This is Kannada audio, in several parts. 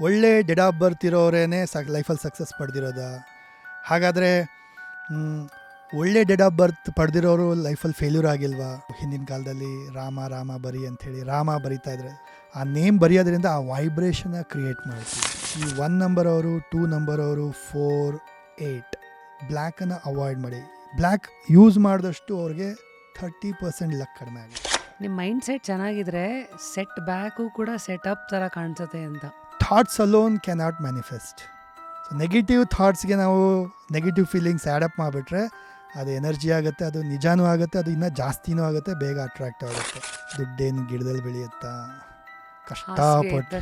ಒಳ್ಳೆ ಡೆಡ್ ಆಫ್ ಬರ್ತ್ ಇರೋರೇನೆ ಲೈಫಲ್ಲಿ ಸಕ್ಸಸ್ ಪಡೆದಿರೋದಾ? ಹಾಗಾದರೆ ಒಳ್ಳೆ ಡೆಡ್ ಆಫ್ ಬರ್ತ್ ಪಡೆದಿರೋರು ಲೈಫಲ್ಲಿ ಫೇಲ್ಯೂರ್ ಆಗಿಲ್ವಾ? ಹಿಂದಿನ ಕಾಲದಲ್ಲಿ ರಾಮ ರಾಮ ಬರಿ ಅಂಥೇಳಿ ರಾಮ ಬರಿತಾ ಇದ್ರೆ ಆ ನೇಮ್ ಬರೆಯೋದ್ರಿಂದ ಆ ವೈಬ್ರೇಷನ್ನ ಕ್ರಿಯೇಟ್ ಮಾಡ್ತೀವಿ. ಈ 1 ನಂಬರ್ ಅವರು 2 ನಂಬರ್ ಅವರು 4 8 ಬ್ಲ್ಯಾಕನ್ನು ಅವಾಯ್ಡ್ ಮಾಡಿ. ಬ್ಲ್ಯಾಕ್ ಯೂಸ್ ಮಾಡಿದಷ್ಟು ಅವ್ರಿಗೆ 30% ಲಕ್ ಕಡಿಮೆ ಆಗುತ್ತೆ. ನಿಮ್ಮ ಮೈಂಡ್ ಸೆಟ್ ಚೆನ್ನಾಗಿದ್ರೆ ಸೆಟ್ ಬ್ಯಾಕು ಕೂಡ ಸೆಟ್ ಅಪ್ ಥರ ಕಾಣಿಸುತ್ತೆ ಅಂತ. Thoughts alone cannot manifest. So negative ಥಾಟ್ಸ್ಗೆ ನಾವು ನೆಗೆಟಿವ್ ಫೀಲಿಂಗ್ಸ್ ಆ್ಯಡಪ್ ಮಾಡಿಬಿಟ್ರೆ ಅದು ಎನರ್ಜಿ ಆಗುತ್ತೆ, ಅದು ನಿಜಾನೂ ಆಗುತ್ತೆ, ಅದು ಇನ್ನೂ ಜಾಸ್ತಿನೂ ಆಗುತ್ತೆ, ಬೇಗ ಅಟ್ರಾಕ್ಟ್ ಆಗುತ್ತೆ. ದುಡ್ಡೇನು ಗಿಡದಲ್ಲಿ ಬೆಳೆಯುತ್ತಾ? ಕಷ್ಟಪಟ್ಟು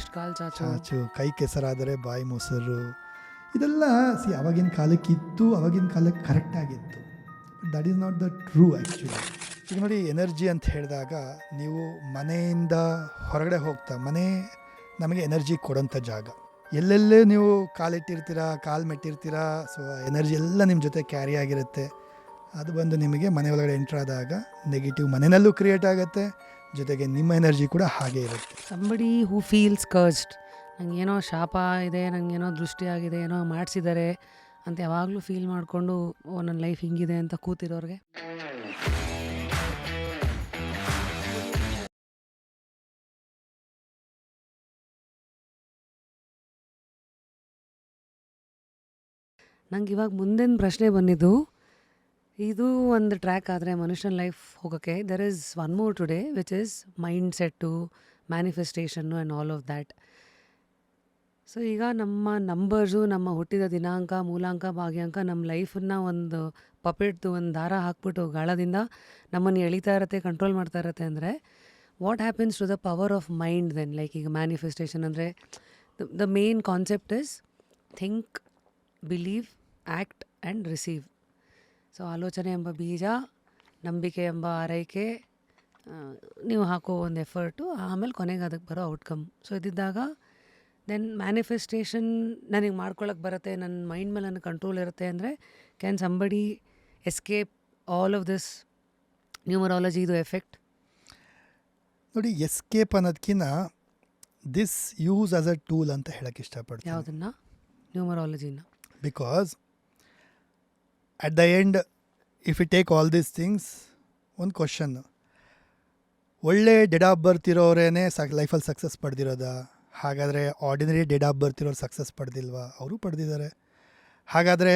ಚಾಚು, ಕೈ ಕೆಸರಾದರೆ ಬಾಯಿ ಮೊಸರು. ಇದೆಲ್ಲ ಅವಾಗಿನ ಕಾಲಕ್ಕೆ ಇತ್ತು, ಅವಾಗಿನ ಕಾಲಕ್ಕೆ ಕರೆಕ್ಟಾಗಿತ್ತು. That is not the true actually. ಈಗ ನೋಡಿ, ಎನರ್ಜಿ ಅಂತ ಹೇಳಿದಾಗ ನೀವು ಮನೆಯಿಂದ ಹೊರಗಡೆ ಹೋಗ್ತಾ, ಮನೆ ನಮಗೆ ಎನರ್ಜಿ ಕೊಡೋಂಥ ಜಾಗ. ಎಲ್ಲೆಲ್ಲೇ ನೀವು ಕಾಲು ಮೆಟ್ಟಿರ್ತೀರ. ಸೊ ಎನರ್ಜಿ ಎಲ್ಲ ನಿಮ್ಮ ಜೊತೆ ಕ್ಯಾರಿ ಆಗಿರುತ್ತೆ. ಅದು ಬಂದು ನಿಮಗೆ ಮನೆ ಒಳಗಡೆ ಎಂಟ್ರ್ ಆದಾಗ ನೆಗೆಟಿವ್ ಮನೆಯಲ್ಲೂ ಕ್ರಿಯೇಟ್ ಆಗುತ್ತೆ, ಜೊತೆಗೆ ನಿಮ್ಮ ಎನರ್ಜಿ ಕೂಡ ಹಾಗೆ ಇರುತ್ತೆ. ಸಂಬಡಿ ಹೂ ಫೀಲ್ಸ್ ಕರ್ಸ್ಡ್, ನನಗೇನೋ ಶಾಪ ಇದೆ, ನನಗೇನೋ ದೃಷ್ಟಿ ಆಗಿದೆ, ಏನೋ ಮಾಡಿಸಿದ್ದಾರೆ ಅಂತ ಯಾವಾಗಲೂ ಫೀಲ್ ಮಾಡಿಕೊಂಡು ನನ್ನ ಲೈಫ್ ಹಿಂಗಿದೆ ಅಂತ ಕೂತಿರೋರಿಗೆ ನಂಗೆ ಇವಾಗ ಮುಂದಿನ ಪ್ರಶ್ನೆ ಬಂದಿದ್ದು, ಇದು ಒಂದು ಟ್ರ್ಯಾಕ್ ಆದರೆ ಮನುಷ್ಯನ ಲೈಫ್ ಹೋಗೋಕ್ಕೆ there is one more today which is mind set, ಮ್ಯಾನಿಫೆಸ್ಟೇಷನ್ನು and all of that. So ಈಗ ನಮ್ಮ ನಂಬರ್ಸು, ನಮ್ಮ ಹುಟ್ಟಿದ ದಿನಾಂಕ, ಮೂಲಾಂಕ, ಭಾಗ್ಯಾಂಕ ನಮ್ಮ ಲೈಫನ್ನು ಒಂದು ಪಪೆಟ್ದು ಒಂದು ದಾರ ಹಾಕ್ಬಿಟ್ಟು ಗಾಳದಿಂದ ನಮ್ಮನ್ನು ಎಳಿತಾ ಇರುತ್ತೆ, ಕಂಟ್ರೋಲ್ ಮಾಡ್ತಾ ಇರುತ್ತೆ. ಅಂದರೆ what happens to the power of mind then? Like ಈಗ ಮ್ಯಾನಿಫೆಸ್ಟೇಷನ್ ಅಂದರೆ the main concept is think, believe, act and receive. So ಆಲೋಚನೆ ಎಂಬ ಬೀಜ, ನಂಬಿಕೆ ಎಂಬ ಆರೈಕೆ, ನೀವು ಹಾಕೋ ಒಂದು ಎಫರ್ಟು, ಆಮೇಲೆ ಕೊನೆಗೆ ಅದಕ್ಕೆ ಬರೋ ಔಟ್ಕಮ್. ಸೊ ಇದ್ದಿದ್ದಾಗ ದೆನ್ ಮ್ಯಾನಿಫೆಸ್ಟೇಷನ್ ನನಗೆ ಮಾಡ್ಕೊಳಕ್ಕೆ ಬರುತ್ತೆ, ನನ್ನ ಮೈಂಡ್ ಮೇಲೆ ನನಗೆ ಕಂಟ್ರೋಲ್ ಇರುತ್ತೆ. ಅಂದರೆ can somebody escape all of this numerology ಇದು ಎಫೆಕ್ಟ್? ನೋಡಿ, ಎಸ್ಕೇಪ್ ಅನ್ನೋದಕ್ಕಿಂತ this use as a tool ಅಂತ ಹೇಳಕ್ಕೆ ಇಷ್ಟಪಡ್ತೀನಿ. ಯಾವುದನ್ನು? ನ್ಯೂಮರಾಲಜಿನ. Because at the end, if you take all these things, ಒಂದು ಕ್ವಶನ್, ಒಳ್ಳೆ ಡೆಡ್ ಆಫ್ ಬರ್ತ್ ಇರೋರೇನೆ ಲೈಫಲ್ಲಿ ಸಕ್ಸಸ್ ಪಡೆದಿರೋದಾ? ಹಾಗಾದರೆ ಆರ್ಡಿನರಿ ಡೆಡ್ ಆಫ್ ಬರ್ತ್ ಇರೋರು ಸಕ್ಸಸ್ ಪಡೆದಿಲ್ವಾ? ಅವರು ಪಡೆದಿದ್ದಾರೆ. ಹಾಗಾದರೆ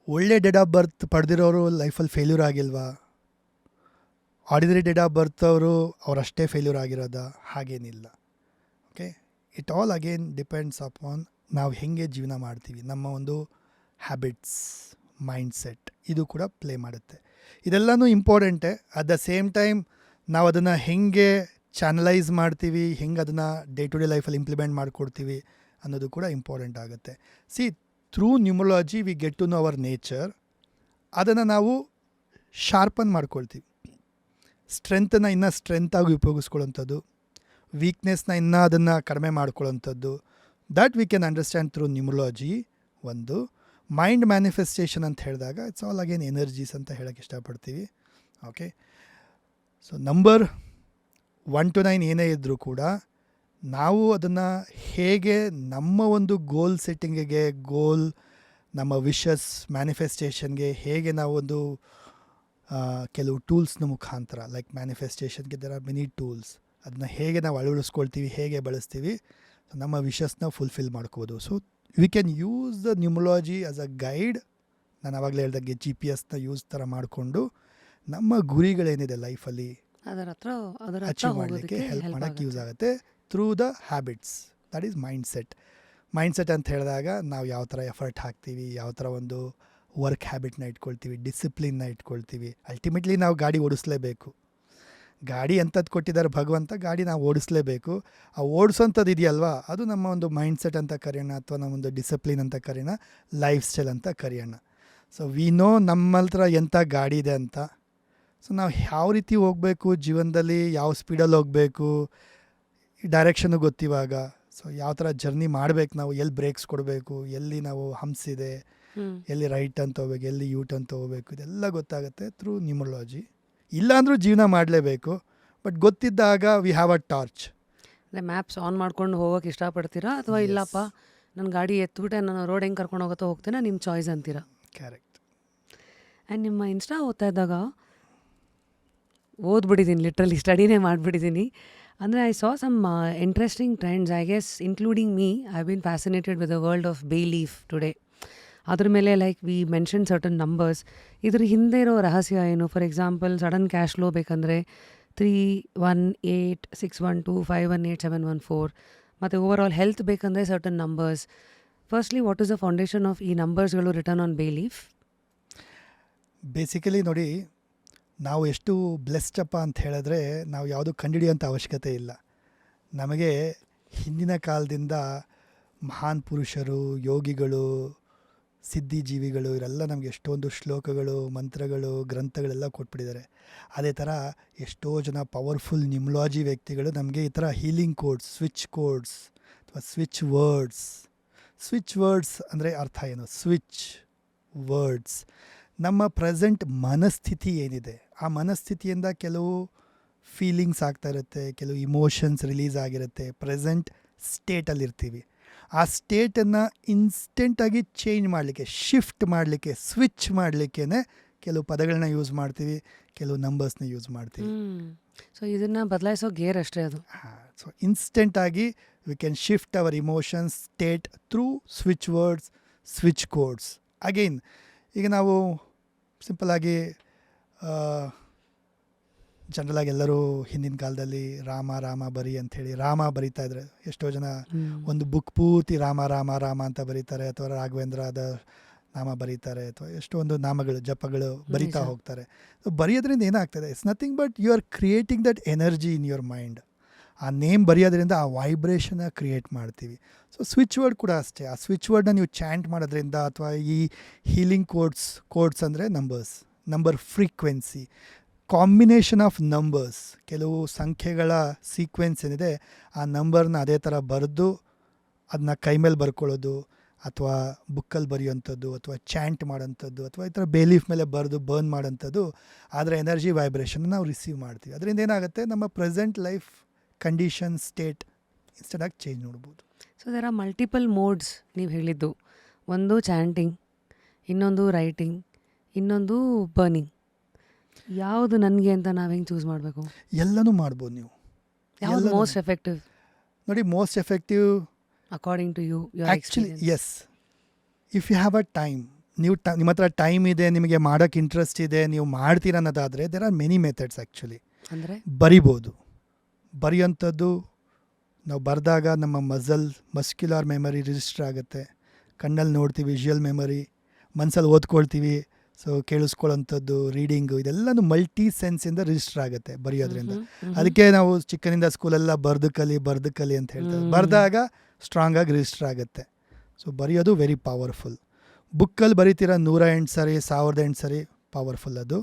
ಒಳ್ಳೆ ಡೆಡ್ ಆಫ್ ಬರ್ತ್ ಪಡೆದಿರೋರು ಲೈಫಲ್ಲಿ ಫೇಲ್ಯೂರ್ ಆಗಿಲ್ವಾ? ಆರ್ಡಿನರಿ ಡೆಡ್ ಆಫ್ ಬರ್ತ್ ಅವರಷ್ಟೇ ಫೇಲ್ಯೂರ್ ಆಗಿರೋದಾ? ಹಾಗೇನಿಲ್ಲ. Okay, it all again depends upon ನಾವು ಹೇಗೆ ಜೀವನ ಮಾಡ್ತೀವಿ, ನಮ್ಮ ಒಂದು ಹ್ಯಾಬಿಟ್ಸ್, ಮೈಂಡ್ಸೆಟ್, ಇದು ಕೂಡ ಪ್ಲೇ ಮಾಡುತ್ತೆ. ಇದೆಲ್ಲನೂ ಇಂಪಾರ್ಟೆಂಟೇ. ಅಟ್ ದ ಸೇಮ್ ಟೈಮ್ ನಾವು ಅದನ್ನು ಹೇಗೆ ಚಾನಲೈಸ್ ಮಾಡ್ತೀವಿ, ಹೆಂಗೆ ಅದನ್ನು ಡೇ ಟು ಡೇ ಲೈಫಲ್ಲಿ ಇಂಪ್ಲಿಮೆಂಟ್ ಮಾಡಿಕೊಡ್ತೀವಿ ಅನ್ನೋದು ಕೂಡ ಇಂಪಾರ್ಟೆಂಟ್ ಆಗುತ್ತೆ. See, through numerology we get to know our nature. ಅದನ್ನು ನಾವು ಶಾರ್ಪನ್ ಮಾಡ್ಕೊಳ್ತೀವಿ. ಸ್ಟ್ರೆಂತನ್ನು ಇನ್ನೂ ಸ್ಟ್ರೆಂತಾಗಿ ಉಪಯೋಗಿಸ್ಕೊಳ್ಳೋಂಥದ್ದು, ವೀಕ್ನೆಸ್ನ ಇನ್ನೂ ಅದನ್ನು ಕಡಿಮೆ ಮಾಡ್ಕೊಳ್ಳೋಂಥದ್ದು, that we can understand through numerology. ಒಂದು ಮೈಂಡ್ ಮ್ಯಾನಿಫೆಸ್ಟೇಷನ್ ಅಂತ ಹೇಳಿದಾಗ ಇಟ್ಸ್ ಆಲ್ ಅಗೇನ್ ಎನರ್ಜೀಸ್ ಅಂತ ಹೇಳೋಕ್ಕೆ ಇಷ್ಟಪಡ್ತೀವಿ. ಓಕೆ, ಸೊ ನಂಬರ್ 1 to 9 ಏನೇ ಇದ್ದರೂ ಕೂಡ ನಾವು ಅದನ್ನು ಹೇಗೆ ನಮ್ಮ ಒಂದು ಗೋಲ್ ಸೆಟ್ಟಿಂಗಿಗೆ, ನಮ್ಮ ವಿಶಸ್ ಮ್ಯಾನಿಫೆಸ್ಟೇಷನ್ಗೆ ಹೇಗೆ ನಾವು ಒಂದು ಕೆಲವು ಟೂಲ್ಸ್ನ ಮುಖಾಂತರ, ಲೈಕ್ ಮ್ಯಾನಿಫೆಸ್ಟೇಷನ್ಗೆ ದೆರ್ ಆರ್ ಮೆನಿ ಟೂಲ್ಸ್, ಅದನ್ನ ಹೇಗೆ ನಾವು ಅಳವಡಿಸ್ಕೊಳ್ತೀವಿ, ಹೇಗೆ ಬಳಸ್ತೀವಿ, ನಮ್ಮ ವಿಶಸ್ನ ಫುಲ್ಫಿಲ್ ಮಾಡ್ಕೋಬೋದು. So we can use the numerology as a guide. ನಾನು ಆವಾಗಲೇ ಹೇಳ್ದಾಗೆ GPS ಯೂಸ್ ಥರ ಮಾಡಿಕೊಂಡು ನಮ್ಮ ಗುರಿಗಳೇನಿದೆ ಲೈಫಲ್ಲಿ ಅಚೀವ್ ಮಾಡಲಿಕ್ಕೆ ಹೆಲ್ಪ್ ಮಾಡೋಕ್ಕೆ ಯೂಸ್ ಆಗುತ್ತೆ through the habits. That is mindset ಅಂತ ಹೇಳಿದಾಗ ನಾವು ಯಾವ ಥರ ಎಫರ್ಟ್ ಹಾಕ್ತೀವಿ, ಯಾವ ಥರ ಒಂದು ವರ್ಕ್ ಹ್ಯಾಬಿಟ್ನ ಇಟ್ಕೊಳ್ತೀವಿ, ಡಿಸಿಪ್ಲಿನ್ನ ಇಟ್ಕೊಳ್ತೀವಿ. ಅಲ್ಟಿಮೇಟ್ಲಿ ನಾವು ಗಾಡಿ ಓಡಿಸ್ಲೇಬೇಕು. ಗಾಡಿ ಎಂಥದ್ದು ಕೊಟ್ಟಿದ್ದಾರೆ ಭಗವಂತ, ಗಾಡಿ ನಾವು ಓಡಿಸ್ಲೇಬೇಕು. ಆ ಓಡಿಸೋಂಥದ್ದು ಇದೆಯಲ್ವಾ, ಅದು ನಮ್ಮ ಒಂದು ಮೈಂಡ್ಸೆಟ್ ಅಂತ ಕರೆಯೋಣ, ಅಥವಾ ನಮ್ಮೊಂದು ಡಿಸಿಪ್ಲಿನ್ ಅಂತ ಕರೆಯೋಣ, ಲೈಫ್ ಸ್ಟೈಲ್ ಅಂತ ಕರೆಯೋಣ. ಸೊ ವಿ ನೋ ನಮ್ಮ ಹತ್ರ ಎಂಥ ಗಾಡಿ ಇದೆ ಅಂತ. ಸೊ ನಾವು ಯಾವ ರೀತಿ ಹೋಗಬೇಕು ಜೀವನದಲ್ಲಿ, ಯಾವ ಸ್ಪೀಡಲ್ಲಿ ಹೋಗಬೇಕು, ಈ ಡೈರೆಕ್ಷನ್ನು ಗೊತ್ತಿವಾಗ. ಸೊ ಯಾವ ಥರ ಜರ್ನಿ ಮಾಡಬೇಕು, ನಾವು ಎಲ್ಲಿ ಬ್ರೇಕ್ಸ್ ಕೊಡಬೇಕು, ಎಲ್ಲಿ ನಾವು ಹಂಪ್ಸಿದೆ, ಎಲ್ಲಿ ರೈಟ್ ಅಂತ ಹೋಗ್ಬೇಕು, ಎಲ್ಲಿ ಯೂಟ್ ಅಂತ ಹೋಗ್ಬೇಕು, ಇದೆಲ್ಲ ಗೊತ್ತಾಗುತ್ತೆ ಥ್ರೂ ನ್ಯೂಮರಾಲಜಿ. ಇಲ್ಲಾಂದ್ರೂ ಜೀವನ ಮಾಡಲೇಬೇಕು, ಬಟ್ ಗೊತ್ತಿದ್ದಾಗ ವಿ ಹ್ಯಾವ್ ಅ ಟಾರ್ಚ್. ಅಂದರೆ ಮ್ಯಾಪ್ಸ್ ಆನ್ ಮಾಡ್ಕೊಂಡು ಹೋಗೋಕೆ ಇಷ್ಟಪಡ್ತೀರಾ ಅಥವಾ Yes. ಇಲ್ಲಪ್ಪ ನನ್ನ ಗಾಡಿ ಎತ್ಬಿಟ್ಟೆ ನಾನು ರೋಡ್ ಹೆಂಗೆ ಕರ್ಕೊಂಡು ಹೋಗುತ್ತೋ ಹೋಗ್ತೀನಾ ನಿಮ್ಮ ಚಾಯ್ಸ್ ಅಂತೀರಾ? ಕರೆಕ್ಟ್. ಆ್ಯಂಡ್ ನಿಮ್ಮ ಇನ್ಸ್ಟಾ ಓದ್ತಾ ಇದ್ದಾಗ ಓದ್ಬಿಟ್ಟಿದ್ದೀನಿ, ಲಿಟ್ರಲಿ ಸ್ಟಡಿನೇ ಮಾಡಿಬಿಟ್ಟಿದ್ದೀನಿ. ಅಂದರೆ I saw some interesting trends, I guess including me. I been fascinated with the world of bay leaf today. ಅದ್ರ ಮೇಲೆ like we mention certain numbers. ಇದ್ರ ಹಿಂದೆ ಇರೋ ರಹಸ್ಯ ಏನು? For example sudden cash flow ಬೇಕಂದರೆ 318612518714, ಮತ್ತು ಓವರ್ ಆಲ್ ಹೆಲ್ತ್ ಬೇಕಂದರೆ certain numbers. Firstly what is the foundation of ಈ ನಂಬರ್ಸ್ಗಳು return on bay leaf? Basically ನೋಡಿ, ನಾವು ಎಷ್ಟು ಬ್ಲೆಸ್ಡಪ್ಪ ಅಂತ ಹೇಳಿದ್ರೆ ನಾವು ಯಾವುದು ಕಂಡುಹಿಡಿಯೋಂಥ ಅವಶ್ಯಕತೆ ಇಲ್ಲ. ನಮಗೆ ಹಿಂದಿನ ಕಾಲದಿಂದ ಮಹಾನ್ ಪುರುಷರು, ಯೋಗಿಗಳು, ಸಿದ್ಧಿಜೀವಿಗಳು ಇವರೆಲ್ಲ ನಮಗೆ ಎಷ್ಟೊಂದು ಶ್ಲೋಕಗಳು, ಮಂತ್ರಗಳು, ಗ್ರಂಥಗಳೆಲ್ಲ ಕೊಟ್ಬಿಟ್ಟಿದ್ದಾರೆ. ಅದೇ ಥರ ಎಷ್ಟೋ ಜನ ಪವರ್ಫುಲ್ ನ್ಯೂಮಲಾಜಿ ವ್ಯಕ್ತಿಗಳು ನಮಗೆ ಈ ಥರ ಹೀಲಿಂಗ್ ಕೋಡ್ಸ್, ಸ್ವಿಚ್ ಕೋಡ್ಸ್ ಅಥವಾ ಸ್ವಿಚ್ ವರ್ಡ್ಸ್ ಅಂದರೆ ಅರ್ಥ ಏನು? ಸ್ವಿಚ್ ವರ್ಡ್ಸ್ ನಮ್ಮ ಪ್ರೆಸೆಂಟ್ ಮನಸ್ಥಿತಿ ಏನಿದೆ, ಆ ಮನಸ್ಥಿತಿಯಿಂದ ಕೆಲವು ಫೀಲಿಂಗ್ಸ್ ಆಗ್ತಾ ಇರುತ್ತೆ, ಕೆಲವು ಇಮೋಷನ್ಸ್ ರಿಲೀಸ್ ಆಗಿರುತ್ತೆ. ಪ್ರೆಸೆಂಟ್ ಸ್ಟೇಟಲ್ಲಿರ್ತೀವಿ. ಆ ಸ್ಟೇಟನ್ನು ಇನ್ಸ್ಟೆಂಟಾಗಿ ಚೇಂಜ್ ಮಾಡಲಿಕ್ಕೆ, ಶಿಫ್ಟ್ ಮಾಡಲಿಕ್ಕೆ, ಸ್ವಿಚ್ ಮಾಡಲಿಕ್ಕೇ ಕೆಲವು ಪದಗಳನ್ನ ಯೂಸ್ ಮಾಡ್ತೀವಿ, ಕೆಲವು ನಂಬರ್ಸ್ನ ಯೂಸ್ ಮಾಡ್ತೀವಿ. ಸೊ ಇದನ್ನು ಬದಲಾಯಿಸೋ ಗೇರ್ ಅಷ್ಟೇ ಅದು. ಸೊ ಇನ್ಸ್ಟೆಂಟಾಗಿ we can shift our emotions state through switch words, switch codes. Again ಈಗ ನಾವು ಸಿಂಪಲ್ಲಾಗಿ ಜನರಲಾಗಿ ಎಲ್ಲರೂ ಹಿಂದಿನ ಕಾಲದಲ್ಲಿ ರಾಮ ರಾಮ ಬರಿ ಅಂಥೇಳಿ ರಾಮ ಬರಿತಾ ಇದ್ರೆ, ಎಷ್ಟೋ ಜನ ಒಂದು ಬುಕ್ ಪೂರ್ತಿ ರಾಮ ರಾಮ ರಾಮ ಅಂತ ಬರೀತಾರೆ, ಅಥವಾ ರಾಘವೇಂದ್ರದ ನಾಮ ಬರೀತಾರೆ, ಅಥವಾ ಎಷ್ಟೊಂದು ನಾಮಗಳು, ಜಪಗಳು ಬರಿತಾ ನಿಜ. ಹೋಗ್ತಾರೆ. ಸೊ ಬರೆಯೋದ್ರಿಂದ ಏನಾಗ್ತದೆ? It's nothing but you are creating that energy in your mind. ಆ ನೇಮ್ ಬರೆಯೋದ್ರಿಂದ ಆ ವೈಬ್ರೇಷನ್ನ ಕ್ರಿಯೇಟ್ ಮಾಡ್ತೀವಿ. ಸೊ ಸ್ವಿಚ್ ವರ್ಡ್ ಕೂಡ ಅಷ್ಟೇ. ಆ ಸ್ವಿಚ್ ವರ್ಡ್ನ ನೀವು ಚಾಂಟ್ ಮಾಡೋದ್ರಿಂದ, ಅಥವಾ ಈ ಹೀಲಿಂಗ್ ಕೋಡ್ಸ್ ಅಂದರೆ number frequency, combination of numbers, ಕೆಲವು ಸಂಖ್ಯೆಗಳ ಸೀಕ್ವೆನ್ಸ್ ಏನಿದೆ ಆ ನಂಬರ್ನ ಅದೇ ಥರ ಬರೆದು ಅದನ್ನ ಕೈ ಮೇಲೆ ಬರ್ಕೊಳ್ಳೋದು, ಅಥವಾ ಬುಕ್ಕಲ್ಲಿ ಬರೆಯೋಂಥದ್ದು, ಅಥವಾ ಚಾಂಟ್ ಮಾಡೋಂಥದ್ದು, ಅಥವಾ ಈ ಥರ ಬೇಲೀಫ್ ಮೇಲೆ ಬರೆದು ಬರ್ನ್ ಮಾಡೋಂಥದ್ದು, ಅದರ ಎನರ್ಜಿ ವೈಬ್ರೇಷನ್ ನಾವು ರಿಸೀವ್ ಮಾಡ್ತೀವಿ. ಅದರಿಂದ ಏನಾಗುತ್ತೆ? ನಮ್ಮ ಪ್ರೆಸೆಂಟ್ ಲೈಫ್ ಕಂಡೀಷನ್ ಸ್ಟೇಟ್ ಇನ್ಸ್ಟೆಂಟಾಗಿ ಚೇಂಜ್ ನೋಡ್ಬೋದು. So there are multiple modes ನೀವು ಹೇಳಿದ್ದು. ಒಂದು ಚಾಂಟಿಂಗ್, ಇನ್ನೊಂದು ರೈಟಿಂಗ್, ಇನ್ನೊಂದು ಬರ್ನಿಂಗ್. ಯಾವುದು ನನಗೆ ಅಂತ ನಾವು ಹೆಂಗೆ ಚೂಸ್ ಮಾಡಬೇಕು? ಎಲ್ಲನೂ ಮಾಡ್ಬೋದು ನೀವು. ಯಾವುದು ಎಲ್ಲನೂ. ಮೋಸ್ಟ್ ಎಫೆಕ್ಟಿವ್ ನೋಡಿ, most effective according to you, your actually experience? Yes, if you have a time, ನಿಮ್ಮ ಹತ್ರ ಟೈಮ್ ಇದೆ, ನಿಮಗೆ ಮಾಡೋಕ್ಕೆ ಇಂಟ್ರೆಸ್ಟ್ ಇದೆ, ನೀವು ಮಾಡ್ತೀರ ಅನ್ನೋದಾದರೆ there are many methods actually. ಅಂದರೆ ಬರಿಬೋದು. ಬರೆಯೋಂಥದ್ದು ನಾವು ಬರೆದಾಗ ನಮ್ಮ ಮಸ್ಕ್ಯುಲರ್ ಮೆಮರಿ ರಿಜಿಸ್ಟರ್ ಆಗುತ್ತೆ. ಕಣ್ಣಲ್ಲಿ ನೋಡ್ತೀವಿ, ವಿಷುವಲ್ ಮೆಮರಿ, ಮನಸ್ಸಲ್ಲಿ ಓದ್ಕೊಳ್ತೀವಿ, ಸೊ ಕೇಳಿಸ್ಕೊಳ್ಳೋಂಥದ್ದು, ರೀಡಿಂಗು, ಇದೆಲ್ಲನೂ ಮಲ್ಟಿ ಸೆನ್ಸಿಂದ ರಿಜಿಸ್ಟರ್ ಆಗುತ್ತೆ ಬರೆಯೋದ್ರಿಂದ. ಅದಕ್ಕೆ ನಾವು ಚಿಕ್ಕನಿಂದ ಸ್ಕೂಲೆಲ್ಲ ಬರೆದು ಕಲಿ ಅಂತ ಹೇಳ್ತಾರೆ. ಬರೆದಾಗ ಸ್ಟ್ರಾಂಗಾಗಿ ರಿಜಿಸ್ಟರ್ ಆಗುತ್ತೆ. ಸೊ ಬರೆಯೋದು ವೆರಿ ಪವರ್ಫುಲ್. ಬುಕ್ಕಲ್ಲಿ ಬರಿತೀರ 108 ಸರಿ, 1008 ಸರಿ, ಪವರ್ಫುಲ್ ಅದು.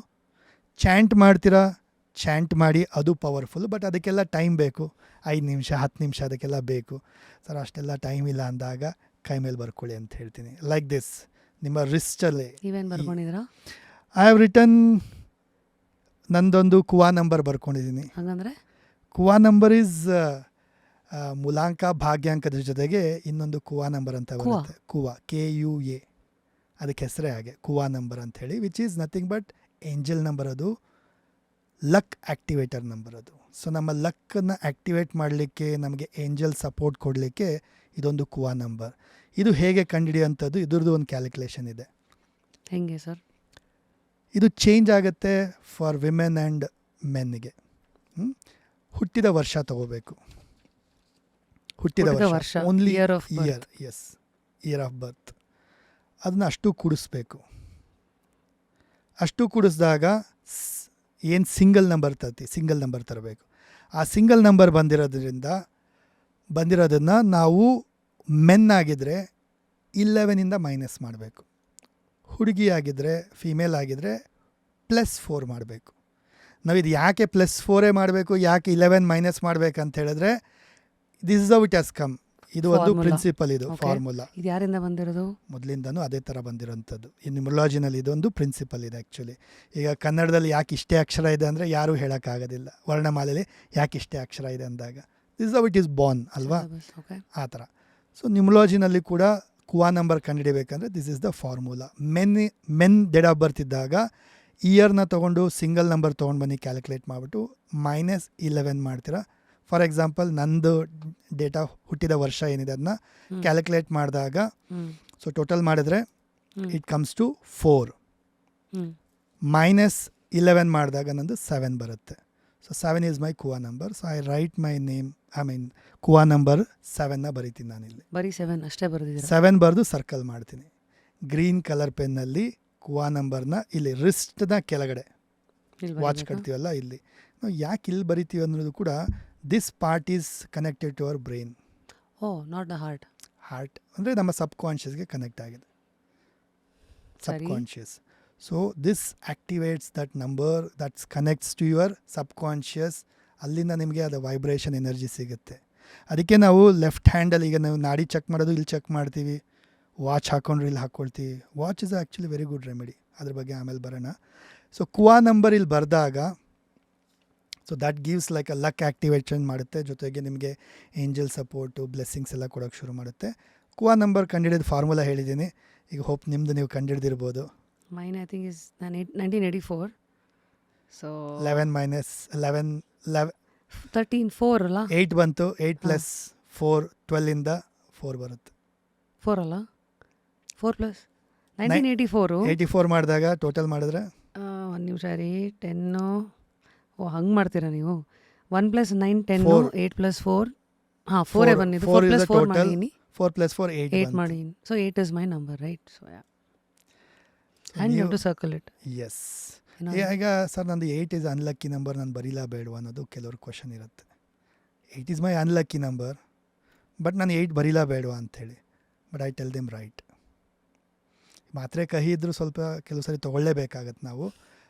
ಚಾಂಟ್ ಮಾಡ್ತೀರಾ, ಚಾಂಟ್ ಮಾಡಿ, ಅದು ಪವರ್ಫುಲ್. ಬಟ್ ಅದಕ್ಕೆಲ್ಲ ಟೈಮ್ ಬೇಕು, 5 ನಿಮಿಷ 10 ನಿಮಿಷ ಅದಕ್ಕೆಲ್ಲ ಬೇಕು. ಸರ್ ಅಷ್ಟೆಲ್ಲ ಟೈಮ್ ಇಲ್ಲ ಅಂದಾಗ ಕೈ ಮೇಲೆ ಬರ್ಕೊಳ್ಳಿ ಅಂತ ಹೇಳ್ತೀನಿ. ಲೈಕ್ ದಿಸ್, ನಿಮ್ಮ ರಿಸ್ಟಲ್ಲಿ. ನೀವೇನು ಬರ್ಕೊಂಡಿದ್ದೀರಾ? ಐ ಹ್ಯಾವ್ ರಿಟನ್, ನಂದೊಂದು ಕುವಾ ನಂಬರ್ ಬರ್ಕೊಂಡಿದ್ದೀನಿ. ಹಂಗಂದ್ರೆ ಕುವಾ ನಂಬರ್ ಈಸ್ ಮೂಲಾಂಕ ಭಾಗ್ಯಾಂಕದ ಜೊತೆಗೆ ಇನ್ನೊಂದು ಕುವಾ ನಂಬರ್ ಅಂತ ಕುವಾ? ಬರುತ್ತೆ. ಕುವಾ, KUA, ಅದಕ್ಕೆ ಹೆಸರೇ ಹಾಗೆ, ಕುವಾ ನಂಬರ್ ಅಂಥೇಳಿ, which is nothing but angel number. ಅದು ಲಕ್ ಆ್ಯಕ್ಟಿವೇಟರ್ ನಂಬರ್ ಅದು. ಸೊ ನಮ್ಮ ಲಕ್ಕನ್ನು ಆ್ಯಕ್ಟಿವೇಟ್ ಮಾಡಲಿಕ್ಕೆ, ನಮಗೆ ಏಂಜಲ್ ಸಪೋರ್ಟ್ ಕೊಡಲಿಕ್ಕೆ ಇದೊಂದು ಕುವಾ ನಂಬರ್. ಇದು ಹೇಗೆ ಕಂಡುಹಿಡಿಯೋಂಥದ್ದು, ಇದ್ರದ್ದು ಒಂದು ಕ್ಯಾಲ್ಕುಲೇಷನ್ ಇದೆ. ಹೆಂಗೆ ಸರ್? ಇದು ಚೇಂಜ್ ಆಗುತ್ತೆ ಫಾರ್ ವಿಮೆನ್ ಆ್ಯಂಡ್ ಮೆನ್ನಿಗೆ. ಹುಟ್ಟಿದ ವರ್ಷ ತಗೋಬೇಕು. ಹುಟ್ಟಿದ ವರ್ಷ, only year of birth. Year, yes, year of birth. ಅದನ್ನ ಅಷ್ಟು ಕೂಡಿಸ್ಬೇಕು. ಅಷ್ಟು ಕೂಡಿಸಿದಾಗ ಏನು ಸಿಂಗಲ್ ನಂಬರ್ ತರಬೇಕು. ಆ ಸಿಂಗಲ್ ನಂಬರ್ ಬಂದಿರೋದನ್ನು ನಾವು ಮೆನ್ ಆಗಿದ್ದರೆ 11ಇಂದ ಮೈನಸ್ ಮಾಡಬೇಕು. ಹುಡುಗಿ ಆಗಿದ್ದರೆ, ಫಿಮೇಲ್ ಆಗಿದ್ದರೆ +4 ಮಾಡಬೇಕು. ನಾವು ಇದು ಯಾಕೆ +4 ಮಾಡಬೇಕು, ಯಾಕೆ 11 ಮೈನಸ್ ಮಾಡಬೇಕಂತ ಹೇಳಿದ್ರೆ, this is how it has come. ಇದು ಒಂದು Formula. ಪ್ರಿನ್ಸಿಪಲ್, ಇದು Okay. ಫಾರ್ಮುಲಾ. ಇದು ಯಾರಿಂದ ಬಂದಿರೋದು? ಮೊದಲಿಂದನೂ ಅದೇ ಥರ ಬಂದಿರೋಂಥದ್ದು. ಈ ನ್ಯೂಮರಾಲಜಿನಲ್ಲಿ ಇದೊಂದು ಪ್ರಿನ್ಸಿಪಲ್ ಇದೆ ಆ್ಯಕ್ಚುಲಿ. ಈಗ ಕನ್ನಡದಲ್ಲಿ ಯಾಕೆ ಇಷ್ಟೇ ಅಕ್ಷರ ಇದೆ ಅಂದರೆ ಯಾರೂ ಹೇಳೋಕ್ಕಾಗೋದಿಲ್ಲ. ವರ್ಣಮಾಲೆಯಲ್ಲಿ ಯಾಕೆ ಇಷ್ಟೇ ಅಕ್ಷರ ಇದೆ ಅಂದಾಗ ದಿಸ್ ಇಟ್ ಈಸ್ ಬಾರ್ನ್ ಅಲ್ವಾ, ಓಕೆ. ಆ ಥರ. ಸೊ ನ್ಯೂಮರಾಲಜಿನಲ್ಲಿ ಕೂಡ ಕುವಾ ನಂಬರ್ ಕಂಡುಹಿಡಿಬೇಕಂದ್ರೆ this is the formula. Men date of birth ಇದ್ದಾಗ ಇಯರ್ನ ತೊಗೊಂಡು ಸಿಂಗಲ್ ನಂಬರ್ ತೊಗೊಂಡು ಬನ್ನಿ ಕ್ಯಾಲ್ಕುಲೇಟ್ ಮಾಡಿಬಿಟ್ಟು -11 ಮಾಡ್ತೀರಾ. ಫಾರ್ ಎಕ್ಸಾಂಪಲ್ ನಂದು ಡೇಟಾ ಹುಟ್ಟಿದ ವರ್ಷ ಏನಿದೆ ಅದನ್ನ ಕ್ಯಾಲ್ಕುಲೇಟ್ ಮಾಡಿದಾಗ ಸೊ ಟೋಟಲ್ ಮಾಡಿದ್ರೆ ಇಟ್ ಕಮ್ಸ್ ಟು 4. -11 ಮಾಡಿದಾಗ ನಂದು 7 ಬರುತ್ತೆ. So 7 is my kua number. So I write my name, kua number 7ನ ಬರಿತೀನಿ ನಾನಿಲ್ಲಿ. ಬರೀ 7 ಅಷ್ಟೇ ಬರೆದಿದ್ದೀರಾ? 7 ಬರೆದು ಸರ್ಕಲ್ ಮಾಡ್ತೀನಿ ಗ್ರೀನ್ ಕಲರ್ ಪೆನ್ನಲ್ಲಿ. ಕುವಾ ನಂಬರ್ನ ಇಲ್ಲಿ ರಿಸ್ಟ್ನ ಕೆಳಗಡೆ ವಾಚ್ ಕಟ್ತೀವಲ್ಲ ಇಲ್ಲಿ. ನಾವು ಯಾಕೆ ಇಲ್ಲಿ ಬರಿತೀವಿ ಅನ್ನೋದು ಕೂಡ this part is connected to our brain. Not the heart. Heart ಅಂದರೆ ನಮ್ಮ ಸಬ್ ಕಾನ್ಷಿಯಸ್ಗೆ ಕನೆಕ್ಟ್ ಆಗಿದೆ, subconscious. So this activates that number that's connects to your subconscious. ಅಲ್ಲಿಂದ ನಿಮಗೆ ಅದು ವೈಬ್ರೇಷನ್ ಎನರ್ಜಿ ಸಿಗುತ್ತೆ. ಅದಕ್ಕೆ ನಾವು ಲೆಫ್ಟ್ ಹ್ಯಾಂಡಲ್ಲಿ ಈಗ ನಾವು ನಾಡಿ ಚೆಕ್ ಮಾಡೋದು ಇಲ್ಲಿ ಚೆಕ್ ಮಾಡ್ತೀವಿ, ವಾಚ್ ಹಾಕೊಂಡ್ರೆ ಇಲ್ಲಿ ಹಾಕ್ಕೊಳ್ತೀವಿ. Watch is actually very good remedy, ಅದ್ರ ಬಗ್ಗೆ ಆಮೇಲೆ ಬರೋಣ. ಸೊ ಕುವಾ ನಂಬರ್ ಇಲ್ಲಿ ಬರೆದಾಗ so that gives like a luck activation ಮಾಡುತ್ತೆ, ಜೊತೆಗೆ ನಿಮಗೆ ಏಂಜಲ್ ಸಪೋರ್ಟು ಬ್ಲೆಸ್ಸಿಂಗ್ಸ್ ಎಲ್ಲ ಕೊಡೋಕ್ಕೆ ಶುರು ಮಾಡುತ್ತೆ. ಕುವಾ ನಂಬರ್ ಕಂಡುಹಿಡಿದ ಫಾರ್ಮುಲಾ ಹೇಳಿದ್ದೀನಿ, ಈಗ ಹೋಪ್ ನಿಮ್ಮದು ನೀವು ಕಂಡುಹಿಡಿದಿರ್ಬೋದು. Mine I think is 1984. So 11 13 4 ಅಲ್ಲ? 8 ಬಂತು. 8 + 4 12ಇಂದ 4 ಬರುತ್ತೆ. 4 ಅಲ್ಲ? 4 + 1984. 84 ಮಾಡಿದಾಗ ಟೋಟಲ್ ಮಾಡಿದ್ರೆ ಒಂದು ನಿಮಿಷ ರೀ. 10 ಹಂಗೆ ಮಾಡ್ತೀರಾ ನೀವು? 1 + 9 10, 8 + 4 4 ಬಂದಿದ್ದು. 4 + 4 ಮಾಡಿದ್ದೀನಿ. 4 + 4 8 ಮಾಡಿದ್ದೀನಿ. So 8 is my number, right? So and you have to circle it. Yes. ಈಗ ಸರ್ ನಂದು 8 ಈಸ್ ಅನ್ಲಕ್ಕಿ ನಂಬರ್, ನಾನು ಬರೀಲಾ ಬೇಡವಾ ಅನ್ನೋದು ಕೆಲವ್ರ ಕ್ವಶನ್ ಇರುತ್ತೆ. 8 is my unlucky number, but ನಾನು 8 ಬರೀಲಾ ಬೇಡವಾ ಅಂಥೇಳಿ. But I tell them right. ಮಾತ್ರೆ ಕಹಿ ಇದ್ದರೂ ಸ್ವಲ್ಪ ಕೆಲವು ಸರಿ ತೊಗೊಳ್ಳೇಬೇಕಾಗತ್ತೆ ನಾವು.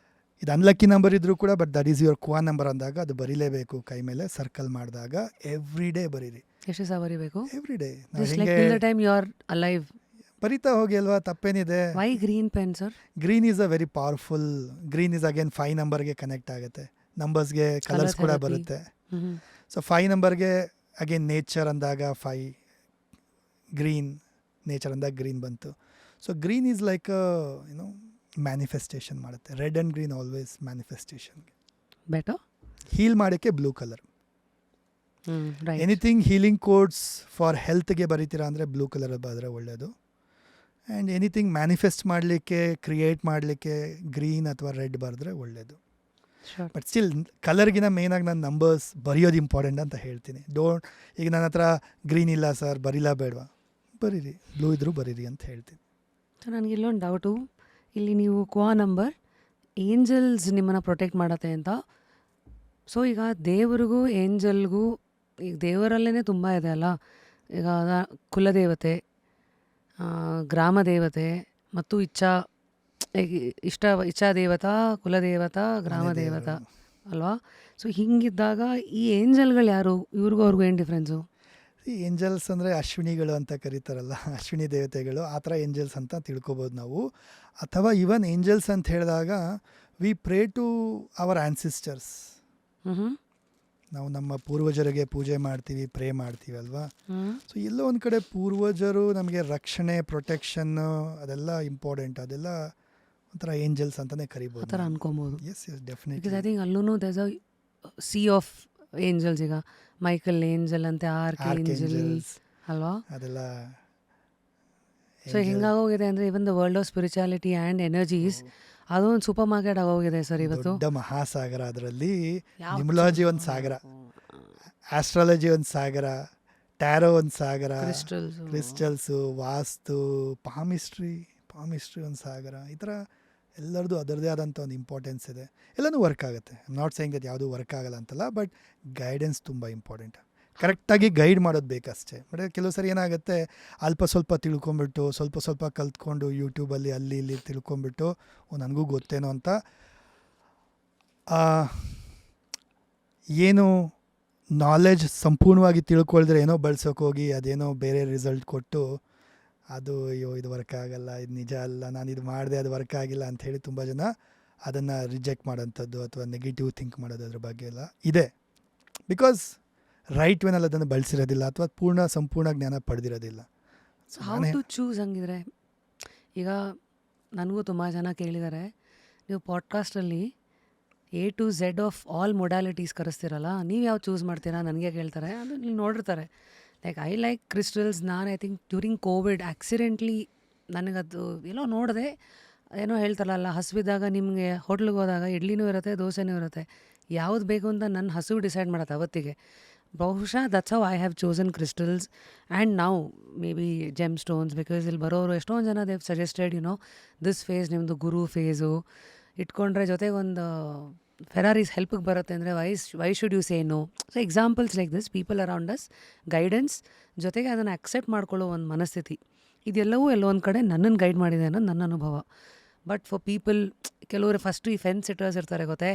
ಇದು ಅನ್ಲಕ್ಕಿ ನಂಬರ್ ಇದ್ದರೂ ಕೂಡ, but that is your kua number ಅಂದಾಗ ಅದು ಬರೀಲೇಬೇಕು. ಕೈ ಮೇಲೆ ಸರ್ಕಲ್ ಮಾಡಿದಾಗ ಎವ್ರಿ ಡೇ ಬರೀರಿ. ಎಷ್ಟು ದಿವಸ ಬರೀಬೇಕು? Every day. Time you are alive ಬರಿತಾ ಹೋಗಿ ಅಲ್ವಾ, ತಪ್ಪೇನಿದೆ. Why green pen sir? Green is a very powerful. Green is again 5 ನಂಬರ್ಗೆ ಕನೆಕ್ಟ್ ಆಗುತ್ತೆ. ನಂಬರ್ಸ್ಗೆ ಕಲರ್ಸ್ ಕೂಡ ಬರುತ್ತೆ. ಸೊ 5 ನಂಬರ್ಗೆ ಅಗೇನ್ ನೇಚರ್ ಅಂದಾಗ 5, ಗ್ರೀನ್ ನೇಚರ್ ಅಂದಾಗ ಗ್ರೀನ್ ಬಂತು. So green is like manifestation ಮಾಡುತ್ತೆ. ರೆಡ್ ಆ್ಯಂಡ್ ಗ್ರೀನ್ ಆಲ್ವೇಸ್ ಮ್ಯಾನಿಫೆಸ್ಟೇಷನ್ಗೆ. ಬೆಟರ್ ಹೀಲ್ ಮಾಡೋಕ್ಕೆ blue colour. Right. Anything healing codes for ಹೆಲ್ತ್ಗೆ ಬರೀತೀರಾ ಅಂದರೆ ಬ್ಲೂ ಕಲರ್ ಬರೆದ್ರೆ ಒಳ್ಳೆಯದು. ಆ್ಯಂಡ್ ಎನಿಥಿಂಗ್ ಮ್ಯಾನಿಫೆಸ್ಟ್ ಮಾಡಲಿಕ್ಕೆ, ಕ್ರಿಯೇಟ್ ಮಾಡಲಿಕ್ಕೆ ಗ್ರೀನ್ ಅಥವಾ ರೆಡ್ ಬರೆದ್ರೆ ಒಳ್ಳೆಯದು. ಬಟ್ ಸ್ಟಿಲ್ ಕಲರ್ಗಿನ ಮೇಯ್ನಾಗಿ ನಾನು ನಂಬರ್ಸ್ ಬರೆಯೋದು ಇಂಪಾರ್ಟೆಂಟ್ ಅಂತ ಹೇಳ್ತೀನಿ. ಈಗ ನನ್ನ ಹತ್ರ ಗ್ರೀನ್ ಇಲ್ಲ ಸರ್, ಬರೀಲಾ ಬೇಡವಾ, ಬರೀರಿ. ಬ್ಲೂ ಇದ್ದರೂ ಬರೀರಿ ಅಂತ ಹೇಳ್ತೀನಿ. ಸೊ ನನಗೆ ಇಲ್ಲೊಂದು ಡೌಟು. ಇಲ್ಲಿ ನೀವು ಕುವಾ ನಂಬರ್ ಏಂಜಲ್ಸ್ ನಿಮ್ಮನ್ನು ಪ್ರೊಟೆಕ್ಟ್ ಮಾಡತ್ತೆ ಅಂತ. ಸೊ ಈಗ ದೇವರಿಗೂ ಏಂಜಲ್ಗೂ ಈಗ ದೇವರಲ್ಲೇ ತುಂಬ ಇದೆ ಅಲ್ಲ. ಈಗ ಕುಲದೇವತೆ, ಗ್ರಾಮ ದೇವತೆ ಮತ್ತು ಇಚ್ಛಾ ದೇವತಾ, ಕುಲದೇವತಾ, ಗ್ರಾಮ ದೇವತಾ ಅಲ್ವಾ? ಸೊ ಹಿಂಗಿದ್ದಾಗ ಈ ಏಂಜಲ್ಗಳು ಯಾರು? ಇವ್ರಿಗೂ ಅವ್ರಿಗೂ ಏನು ಡಿಫ್ರೆನ್ಸು? ಈ ಏಂಜಲ್ಸ್ ಅಂದರೆ ಅಶ್ವಿನಿಗಳು ಅಂತ ಕರೀತಾರಲ್ಲ, ಅಶ್ವಿನಿ ದೇವತೆಗಳು, ಆ ಥರ ಏಂಜಲ್ಸ್ ಅಂತ ತಿಳ್ಕೊಬೋದು ನಾವು. ಅಥವಾ ಈವನ್ ಏಂಜಲ್ಸ್ ಅಂತ ಹೇಳಿದಾಗ we pray to our ancestors. ನಾವು ನಮ್ಮ ಪೂರ್ವಜರಿಗೆ ಪೂಜೆ ಮಾಡ್ತೀವಿ, ಪ್ರೇ ಮಾಡ್ತೀವಿ ಅಲ್ವಾ. ಸೊ ಎಲ್ಲೋ ಒಂದು ಕಡೆ ಪೂರ್ವಜರು ನಮಗೆ ರಕ್ಷಣೆ, ಪ್ರೊಟೆಕ್ಷನ್ನು ಅದೆಲ್ಲ ಇಂಪಾರ್ಟೆಂಟ್. ಅದೆಲ್ಲ ಒಂಥರ ಏಂಜಲ್ಸ್ ಅಂತಲೇ ಕರಿಬೋದು, ಆ ಥರ ಅನ್ಕೊಬೋದು. Yes definitely. Because I think ಅಲ್ಲೂ there's a sea of angels. ಈಗ ಮೈಕಲ್ ಏಂಜಲ್ ಅಂತೆ, ಆರ್ಕ್ ಏಂಜಲ್ ಅಲ್ವಾ, ಅದೆಲ್ಲ. ಸೊ ಹಿಂಗಾಗೋಗಿದೆ ಅಂದರೆ even the world of spirituality and energies ಅದು ಒಂದು ಸೂಪರ್ ಮಾರ್ಕೆಟ್ ಆಗೋಗಿದೆ ಸರ್ ಇವತ್ತು. ದೊಡ್ಡ ಮಹಾಸಾಗರ. ಅದರಲ್ಲಿ ನ್ಯೂಮರಾಲಜಿ ಒಂದು ಸಾಗರ, ಆಸ್ಟ್ರಾಲಜಿ ಒಂದು ಸಾಗರ, ಟ್ಯಾರೋ ಒಂದು ಸಾಗರ, ಕ್ರಿಸ್ಟಲ್ಸು, ವಾಸ್ತು, ಪಾಮಿಸ್ಟ್ರಿ ಒಂದು ಸಾಗರ. ಈ ಥರ ಎಲ್ಲರದ್ದು ಅದರದೇ ಆದಂಥ ಒಂದು ಇಂಪಾರ್ಟೆನ್ಸ್ ಇದೆ. ಎಲ್ಲನೂ ವರ್ಕ್ ಆಗುತ್ತೆ. I am not saying that ಯಾವುದೂ ವರ್ಕ್ ಆಗಲ್ಲ ಅಂತಲ್ಲ, ಬಟ್ ಗೈಡೆನ್ಸ್ ತುಂಬ ಇಂಪಾರ್ಟೆಂಟ್. ಕರೆಕ್ಟಾಗಿ ಗೈಡ್ ಮಾಡೋದು ಬೇಕಷ್ಟೇ. ಬಟ್ ಕೆಲವು ಸರಿ ಏನಾಗುತ್ತೆ, ಸ್ವಲ್ಪ ತಿಳ್ಕೊಂಬಿಟ್ಟು, ಸ್ವಲ್ಪ ಕಲ್ತ್ಕೊಂಡು ಯೂಟ್ಯೂಬಲ್ಲಿ ಅಲ್ಲಿ ಇಲ್ಲಿ ತಿಳ್ಕೊಂಬಿಟ್ಟು ನನಗೂ ಗೊತ್ತೇನೋ ಅಂತ ಏನು ನಾಲೆಜ್ ಸಂಪೂರ್ಣವಾಗಿ ತಿಳ್ಕೊಳ್ದ್ರೆ ಏನೋ ಬಳಸೋಕೋಗಿ ಅದೇನೋ ಬೇರೆ ರಿಸಲ್ಟ್ ಕೊಟ್ಟು ಅದು ಅಯ್ಯೋ ಇದು ವರ್ಕ್ ಆಗಲ್ಲ, ಇದು ನಿಜ ಅಲ್ಲ, ನಾನು ಇದು ಮಾಡಿದೆ ಅದು ವರ್ಕ್ ಆಗಿಲ್ಲ ಅಂಥೇಳಿ ತುಂಬ ಜನ ಅದನ್ನು ರಿಜೆಕ್ಟ್ ಮಾಡೋಂಥದ್ದು ಅಥವಾ ನೆಗೆಟಿವ್ ಥಿಂಕ್ ಮಾಡೋದು ಅದ್ರ ಬಗ್ಗೆ ಎಲ್ಲ ಇದೆ. ಬಿಕಾಸ್ ರೈಟ್ ವೇನಲ್ಲಿ ಅದನ್ನು ಬಳಸಿರೋದಿಲ್ಲ ಅಥವಾ ಸಂಪೂರ್ಣ ಜ್ಞಾನ ಪಡೆದಿರೋದಿಲ್ಲ. ಸೊ ಹೌ ಟು ಚೂಸ್ ಹಂಗಿದ್ರೆ? ಈಗ ನನಗೂ ತುಂಬ ಜನ ಕೇಳಿದ್ದಾರೆ, ನೀವು ಪಾಡ್ಕಾಸ್ಟಲ್ಲಿ A to Z of all modalities ಕರೆಸ್ತಿರಲ್ಲ, ನೀವು ಯಾವ ಚೂಸ್ ಮಾಡ್ತೀರಾ ನನಗೆ ಕೇಳ್ತಾರೆ. ಅದು ನೀವು ನೋಡಿರ್ತಾರೆ. Like I like crystals. ನಾನು I think during Covid accidentally ನನಗದು ಎಲ್ಲೋ ನೋಡಿದೆ. ಏನೋ ಹೇಳ್ತಾರಲ್ಲ, ಹಸಿವಿದ್ದಾಗ ನಿಮಗೆ ಹೋಟ್ಲಿಗೆ ಹೋದಾಗ ಇಡ್ಲಿನೂ ಇರುತ್ತೆ, ದೋಸೆನೂ ಇರುತ್ತೆ. ಯಾವ್ದು ಬೇಕು ಅಂತ ನನ್ನ ಹಸಿವು ಡಿಸೈಡ್ ಮಾಡುತ್ತೆ ಅವತ್ತಿಗೆ. ಬಹುಶಃ that's how I have chosen crystals and now may be GeM stones. Because ಇಲ್ಲಿ ಬರೋರು ಎಷ್ಟೊಂದು ಜನ ದೇವ್ ಸಜೆಸ್ಟೆಡ್ ದಿಸ್ ಫೇಸ್ ನಿಮ್ಮದು ಗುರು ಫೇಸು ಇಟ್ಕೊಂಡ್ರೆ ಜೊತೆಗೆ ಒಂದು ಫೆರಾರೀಸ್ ಹೆಲ್ಪಿಗೆ ಬರುತ್ತೆ ಅಂದರೆ why should you say no? So examples like this, people around us, guidance, ಜೊತೆಗೆ ಅದನ್ನು ಅಕ್ಸೆಪ್ಟ್ ಮಾಡ್ಕೊಳ್ಳೋ ಒಂದು ಮನಸ್ಥಿತಿ, ಇದೆಲ್ಲವೂ ಎಲ್ಲೋ ಒಂದು ಕಡೆ ನನ್ನನ್ನು ಗೈಡ್ ಮಾಡಿದೆ ಅನ್ನೋದು ನನ್ನ ಅನುಭವ. ಬಟ್ ಫಾರ್ ಪೀಪಲ್, ಕೆಲವರು ಫಸ್ಟು ಈ ಫೆನ್ಸ್ ಸಿಟ್ಟರ್ಸ್ ಇರ್ತಾರೆ, ಗೊತ್ತೇ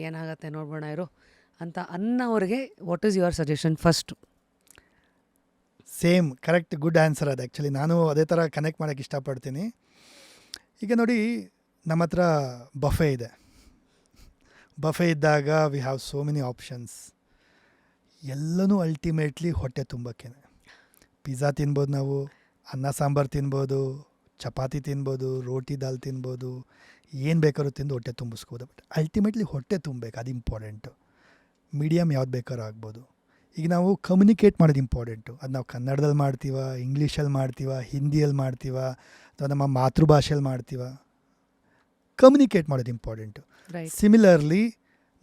ಏನಾಗುತ್ತೆ ನೋಡ್ಬೋಣ ಇರು ಅಂತ ಅನ್ನೋರಿಗೆ what is your suggestion first? Same, correct, good answer ಅದು. ಆ್ಯಕ್ಚುಲಿ ನಾನು ಅದೇ ಥರ ಕನೆಕ್ಟ್ ಮಾಡೋಕ್ಕೆ ಇಷ್ಟಪಡ್ತೀನಿ. ಈಗ ನೋಡಿ, ನಮ್ಮ ಹತ್ರ ಬಫೆ ಇದೆ. ಬಫೆ ಇದ್ದಾಗ we have so many options. ಎಲ್ಲನೂ ಅಲ್ಟಿಮೇಟ್ಲಿ ಹೊಟ್ಟೆ ತುಂಬಕ್ಕೆ. ಪಿಜ್ಜಾ ತಿನ್ಬೋದು, ನಾವು ಅನ್ನ ಸಾಂಬಾರು ತಿನ್ಬೋದು, ಚಪಾತಿ ತಿನ್ಬೋದು, ರೋಟಿ ದಾಲ್ ತಿನ್ಬೋದು, ಏನು ಬೇಕಾದ್ರೂ ತಿಂದು ಹೊಟ್ಟೆ ತುಂಬಿಸ್ಬೋದು. ಬಟ್ ಅಲ್ಟಿಮೇಟ್ಲಿ ಹೊಟ್ಟೆ ತುಂಬಬೇಕು, ಅದು ಇಂಪಾರ್ಟೆಂಟು. ಮೀಡಿಯಮ್ ಯಾವ್ದು ಬೇಕಾದ್ರೂ ಆಗ್ಬೋದು. ಈಗ ನಾವು ಕಮ್ಯುನಿಕೇಟ್ ಮಾಡೋದು ಇಂಪಾರ್ಟೆಂಟು. ಅದು ನಾವು ಕನ್ನಡದಲ್ಲಿ ಮಾಡ್ತೀವ, ಇಂಗ್ಲೀಷಲ್ಲಿ ಮಾಡ್ತೀವ, ಹಿಂದಿಯಲ್ಲಿ ಮಾಡ್ತೀವ, ಅಥವಾ ನಮ್ಮ ಮಾತೃಭಾಷೆಯಲ್ಲಿ ಮಾಡ್ತೀವ, ಕಮ್ಯುನಿಕೇಟ್ ಮಾಡೋದು ಇಂಪಾರ್ಟೆಂಟು. ಸಿಮಿಲರ್ಲಿ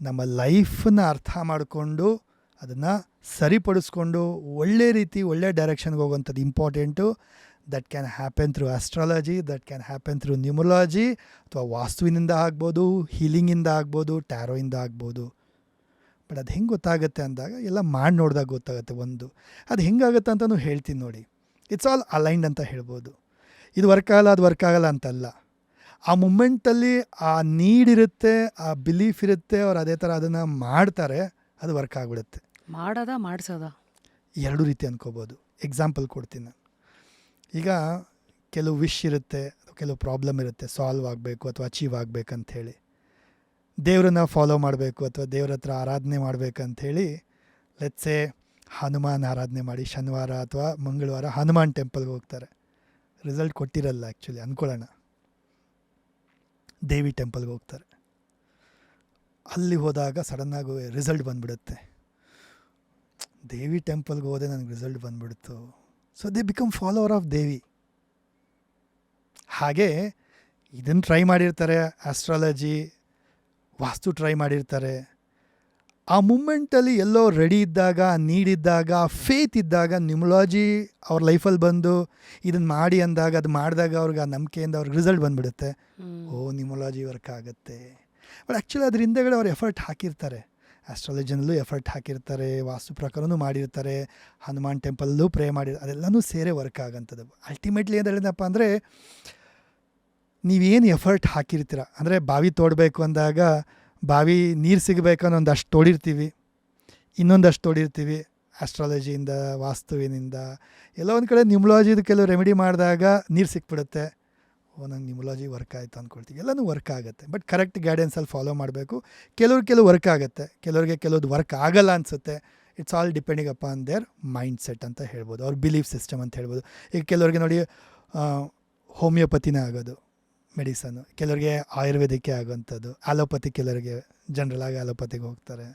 ನಮ್ಮ ಲೈಫನ್ನ ಅರ್ಥ ಮಾಡಿಕೊಂಡು ಅದನ್ನು ಸರಿಪಡಿಸ್ಕೊಂಡು ಒಳ್ಳೆ ರೀತಿ ಒಳ್ಳೆ ಡೈರೆಕ್ಷನ್ಗೆ ಹೋಗುವಂಥದ್ದು important. That can happen through astrology, that can happen through numerology, ಅಥವಾ ವಾಸ್ತುವಿನಿಂದ ಆಗ್ಬೋದು, ಹೀಲಿಂಗಿಂದ ಆಗ್ಬೋದು, ಟ್ಯಾರೋಯಿಂದ ಆಗ್ಬೋದು. ಬಟ್ ಅದು ಹೆಂಗೆ ಗೊತ್ತಾಗುತ್ತೆ ಅಂದಾಗ ಎಲ್ಲ ಮಾಡಿ ನೋಡಿದಾಗ ಗೊತ್ತಾಗುತ್ತೆ. ಅದು ಹೆಂಗಾಗುತ್ತೆ ಅಂತಲೂ ಹೇಳ್ತೀನಿ ನೋಡಿ. ಇಟ್ಸ್ ಆಲ್ ಅಲೈನ್ಡ್ ಅಂತ ಹೇಳ್ಬೋದು. ಇದು ವರ್ಕ್ ಆಗಲ್ಲ, ಅದು ವರ್ಕ್ ಆಗಲ್ಲ ಅಂತಲ್ಲ. ಆ ಮೂಮೆಂಟಲ್ಲಿ ಆ ನೀಡ್ ಇರುತ್ತೆ, ಆ ಬಿಲೀಫ್ ಇರುತ್ತೆ, ಅವ್ರು ಅದೇ ಥರ ಅದನ್ನು ಮಾಡ್ತಾರೆ, ಅದು ವರ್ಕ್ ಆಗಿಬಿಡುತ್ತೆ. ಮಾಡಿಸೋದ ಎರಡು ರೀತಿ ಅನ್ಕೋಬೋದು. ಎಕ್ಸಾಂಪಲ್ ಕೊಡ್ತೀನಿ ನಾನು. ಈಗ ಕೆಲವು ವಿಶ್ ಇರುತ್ತೆ, ಕೆಲವು ಪ್ರಾಬ್ಲಮ್ ಇರುತ್ತೆ, ಸಾಲ್ವ್ ಆಗಬೇಕು ಅಥವಾ ಅಚೀವ್ ಆಗಬೇಕಂಥೇಳಿ. ದೇವ್ರನ್ನ ಫಾಲೋ ಮಾಡಬೇಕು ಅಥವಾ ದೇವ್ರ ಹತ್ರ ಆರಾಧನೆ ಮಾಡಬೇಕಂಥೇಳಿ ಲೆಟ್ಸೆ ಹನುಮಾನ್ ಆರಾಧನೆ ಮಾಡಿ ಶನಿವಾರ ಅಥವಾ ಮಂಗಳವಾರ ಹನುಮಾನ್ ಟೆಂಪಲ್ಗೆ ಹೋಗ್ತಾರೆ. Result ಕೊಟ್ಟಿರಲ್ಲ actually, ಅಂದ್ಕೊಳ್ಳೋಣ. ದೇವಿ ಟೆಂಪಲ್ಗೆ ಹೋಗ್ತಾರೆ. ಅಲ್ಲಿ ಹೋದಾಗ ಸಡನ್ನಾಗಿ ರಿಸಲ್ಟ್ ಬಂದುಬಿಡುತ್ತೆ. ದೇವಿ ಟೆಂಪಲ್ಗೆ ಹೋದೆ ನನಗೆ ರಿಸಲ್ಟ್ ಬಂದುಬಿಡ್ತು. So they become follower of Devi. ಹಾಗೆ ಇದನ್ನು ಟ್ರೈ ಮಾಡಿರ್ತಾರೆ, ಆಸ್ಟ್ರಾಲಜಿ, ವಾಸ್ತು ಟ್ರೈ ಮಾಡಿರ್ತಾರೆ. ಆ ಮೂಮೆಂಟಲ್ಲಿ ಎಲ್ಲೋ ರೆಡಿ ಇದ್ದಾಗ, ನೀಡಿದ್ದಾಗ, ಫೇತ್ ಇದ್ದಾಗ, ನ್ಯೂಮರಾಲಜಿ ಅವ್ರ ಲೈಫಲ್ಲಿ ಬಂದು ಇದನ್ನು ಮಾಡಿ ಅಂದಾಗ, ಅದು ಮಾಡಿದಾಗ ಅವ್ರಿಗೆ ಆ ನಂಬಿಕೆಯಿಂದ ಅವ್ರಿಗೆ ರಿಸಲ್ಟ್ ಬಂದುಬಿಡುತ್ತೆ. ನ್ಯೂಮರಾಲಜಿ ವರ್ಕ್ ಆಗುತ್ತೆ. ಬಟ್ ಆ್ಯಕ್ಚುಲಿ ಅದ್ರ ಹಿಂದೆಗಡೆ ಅವ್ರು ಎಫರ್ಟ್ ಹಾಕಿರ್ತಾರೆ. ಆಸ್ಟ್ರಾಲಜಿನಲ್ಲೂ ಎಫರ್ಟ್ ಹಾಕಿರ್ತಾರೆ, ವಾಸ್ತು ಪ್ರಕಾರನೂ ಮಾಡಿರ್ತಾರೆ, ಹನುಮಾನ್ ಟೆಂಪಲ್ಲೂ ಪ್ರೇ ಅದೆಲ್ಲನೂ ಸೇರೇ ವರ್ಕ್ ಆಗೋಂಥದ್ದು. ಅಲ್ಟಿಮೇಟ್ಲಿ ಏನು ಹೇಳಿದಪ್ಪ ಅಂದರೆ, ನೀವೇನು ಎಫರ್ಟ್ ಹಾಕಿರ್ತೀರ, ಅಂದರೆ ಬಾವಿ ತೋಡಬೇಕು ಅಂದಾಗ ಬಾವಿ ನೀರು ಸಿಗಬೇಕು ಅನ್ನೋ ಒಂದಷ್ಟು ತೋಡಿರ್ತೀವಿ, ಇನ್ನೊಂದಷ್ಟು ತೋಡಿರ್ತೀವಿ ಆಸ್ಟ್ರಾಲಜಿಯಿಂದ, ವಾಸ್ತುವಿನಿಂದ. ಎಲ್ಲೋ ಒಂದು ಕಡೆ ನ್ಯೂಮರಾಲಜಿದು ಕೆಲವು ರೆಮಿಡಿ ಮಾಡಿದಾಗ ನೀರು ಸಿಕ್ಬಿಡುತ್ತೆ. ನಂಗೆ ನ್ಯೂಮರಾಲಜಿ ವರ್ಕ್ ಆಯಿತು ಅಂದ್ಕೊಳ್ತೀವಿ. ಎಲ್ಲನೂ ವರ್ಕ್ ಆಗುತ್ತೆ. ಬಟ್ ಕರೆಕ್ಟ್ ಗೈಡೆನ್ಸಲ್ಲಿ ಫಾಲೋ ಮಾಡಬೇಕು. ಕೆಲವು ವರ್ಕ್ ಆಗುತ್ತೆ, ಕೆಲವ್ರಿಗೆ ಕೆಲವ್ದು ವರ್ಕ್ ಆಗಲ್ಲ ಅನಿಸುತ್ತೆ. It's all depending upon their mind set ಅಂತ ಹೇಳ್ಬೋದು, ಅವ್ರ ಬಿಲೀಫ್ ಸಿಸ್ಟಮ್ ಅಂತ ಹೇಳ್ಬೋದು. ಈಗ ಕೆಲವ್ರಿಗೆ ನೋಡಿ ಹೋಮಿಯೋಪತಿನೇ ಆಗೋದು ಮೆಡಿಸನ್ನು, ಕೆಲವರಿಗೆ ಆಯುರ್ವೇದಿಕ್ಕೆ ಆಗೋವಂಥದ್ದು, ಆಲೋಪತಿ, ಕೆಲವರಿಗೆ ಜನರಲಾಗಿ ಆಲೋಪತಿಗೆ ಹೋಗ್ತಾರೆ,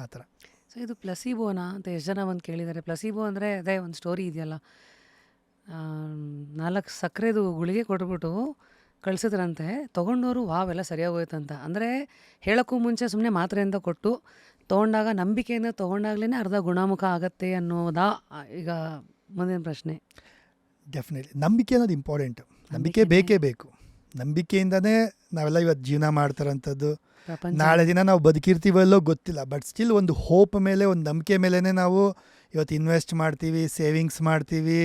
ಆ ಥರ. ಸೊ ಇದು ಪ್ಲಸಿಬೋನಾ ಅಂತ ಎಷ್ಟು ಜನ ಬಂದು ಕೇಳಿದ್ದಾರೆ. ಪ್ಲಸಿಬೋ ಅಂದರೆ ಅದೇ ಒಂದು ಸ್ಟೋರಿ ಇದೆಯಲ್ಲ, 4 ಸಕ್ಕರೆದು ಗುಳಿಗೆ ಕೊಟ್ಬಿಟ್ಟು ಕಳಿಸಿದ್ರಂತೆ, ತೊಗೊಂಡವರು ವಾವೆಲ್ಲ ಸರಿಯಾಗೋಯ್ತಂತ. ಅಂದರೆ ಹೇಳೋಕ್ಕೂ ಮುಂಚೆ ಸುಮ್ಮನೆ ಮಾತ್ರೆಯಿಂದ ಕೊಟ್ಟು ತೊಗೊಂಡಾಗ ನಂಬಿಕೆಯಿಂದ ತೊಗೊಂಡಾಗ್ಲೇ ಅರ್ಧ ಗುಣಮುಖ ಆಗತ್ತೆ ಅನ್ನೋದಾ ಈಗ ಮುಂದಿನ ಪ್ರಶ್ನೆ? ಡೆಫಿನೆಟ್ಲಿ ನಂಬಿಕೆ ಅನ್ನೋದು ಇಂಪಾರ್ಟೆಂಟು. ನಂಬಿಕೆ ಬೇಕೇ ಬೇಕು. ನಂಬಿಕೆಯಿಂದನೇ ನಾವೆಲ್ಲ ಇವತ್ತು ಜೀವನ ಮಾಡ್ತಾರಂಥದ್ದು. ನಾಳೆ ದಿನ ನಾವು ಬದುಕಿರ್ತೀವಲ್ಲೋ ಗೊತ್ತಿಲ್ಲ, ಬಟ್ ಸ್ಟಿಲ್ ಒಂದು ಹೋಪ್ ಮೇಲೆ, ಒಂದು ನಂಬಿಕೆ ಮೇಲೇ ನಾವು ಇವತ್ತು ಇನ್ವೆಸ್ಟ್ ಮಾಡ್ತೀವಿ, ಸೇವಿಂಗ್ಸ್ ಮಾಡ್ತೀವಿ,